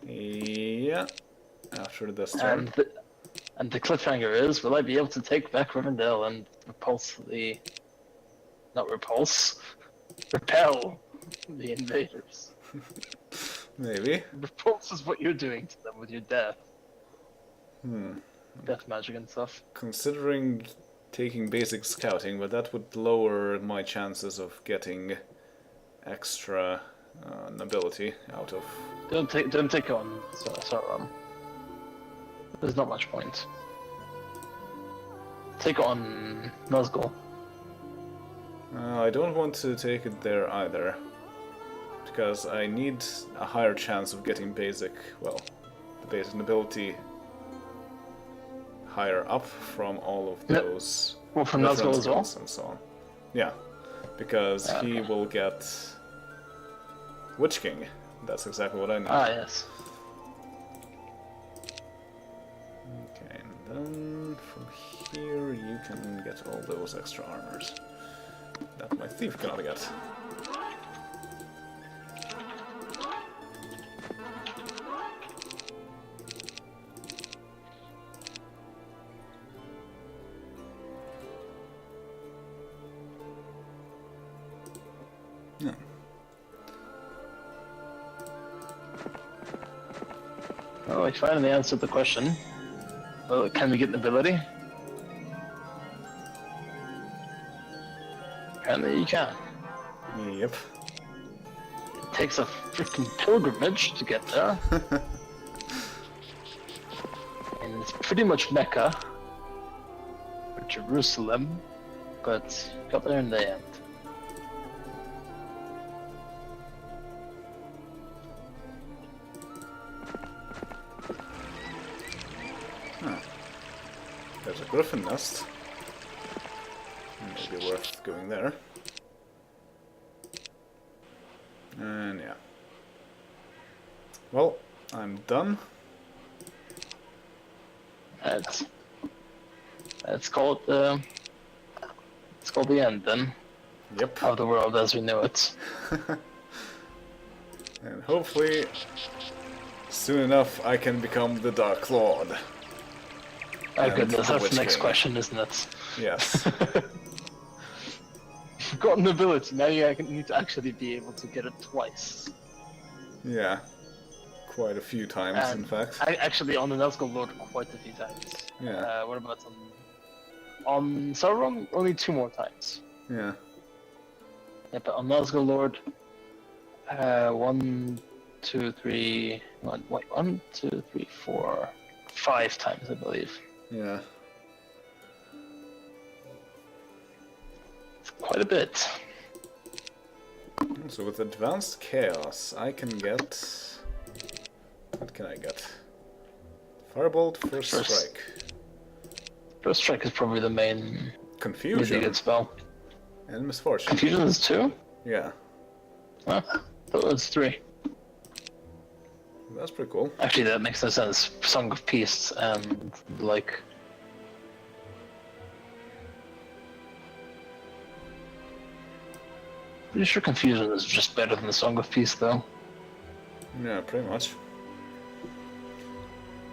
Yeah, after this turn.
And the cliffhanger is, will I be able to take back Rivendell and repulse the... Not repulse. Repel the invaders.
Maybe.
Repulse is what you're doing to them with your death. death magic and stuff.
Considering taking basic scouting, but that would lower my chances of getting extra nobility out of...
Don't take on Sauron. There's not much point. Take on Nazgul.
I don't want to take it there either, because I need a higher chance of getting basic, well, the basic nobility higher up from all of those.
Well, from Nazgul as well?
And so on. Yeah, because he will get Witch King. That's exactly what I need.
Ah, yes.
Okay, and then from here you can get all those extra armors that my thief cannot get. No.
Oh, I finally answered the question. Well, can we get nobility? Apparently you can.
Yep.
It takes a freaking pilgrimage to get there. And it's pretty much Mecca. Or Jerusalem. But got there in the end.
There's a griffin nest. Maybe worth going there. And yeah. Well, I'm done.
That's called it's called the end then.
Yep.
Of the world as we know it.
And hopefully, soon enough, I can become the Dark Lord.
Oh
And
goodness, that's
Witch
the next
King.
question, isn't it?
Yes.
You've got an ability, now you need to actually be able to get it twice.
Yeah. Quite a few times, in fact.
Actually, on the Nazgul Lord, quite a few times.
Yeah.
What about on Sauron? Only 2 more times.
Yeah.
Yeah, but on Nazgul Lord, 1, 2, 3, 1, 2, 3, 4, 5 times, I believe.
Yeah.
It's quite a bit.
So with Advanced Chaos, I can get... What can I get? Firebolt, First Strike.
First Strike is probably the main
Confusion.
really good spell.
And Misfortune.
Confusion is 2?
Yeah.
Huh? That was 3.
That's pretty cool.
Actually, that makes no sense. Song of Peace and like. Pretty sure Confusion is just better than the Song of Peace, though.
Yeah, pretty much.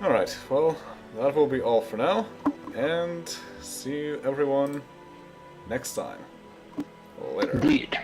Alright, well, that will be all for now. And see you everyone next time. Later.
Indeed.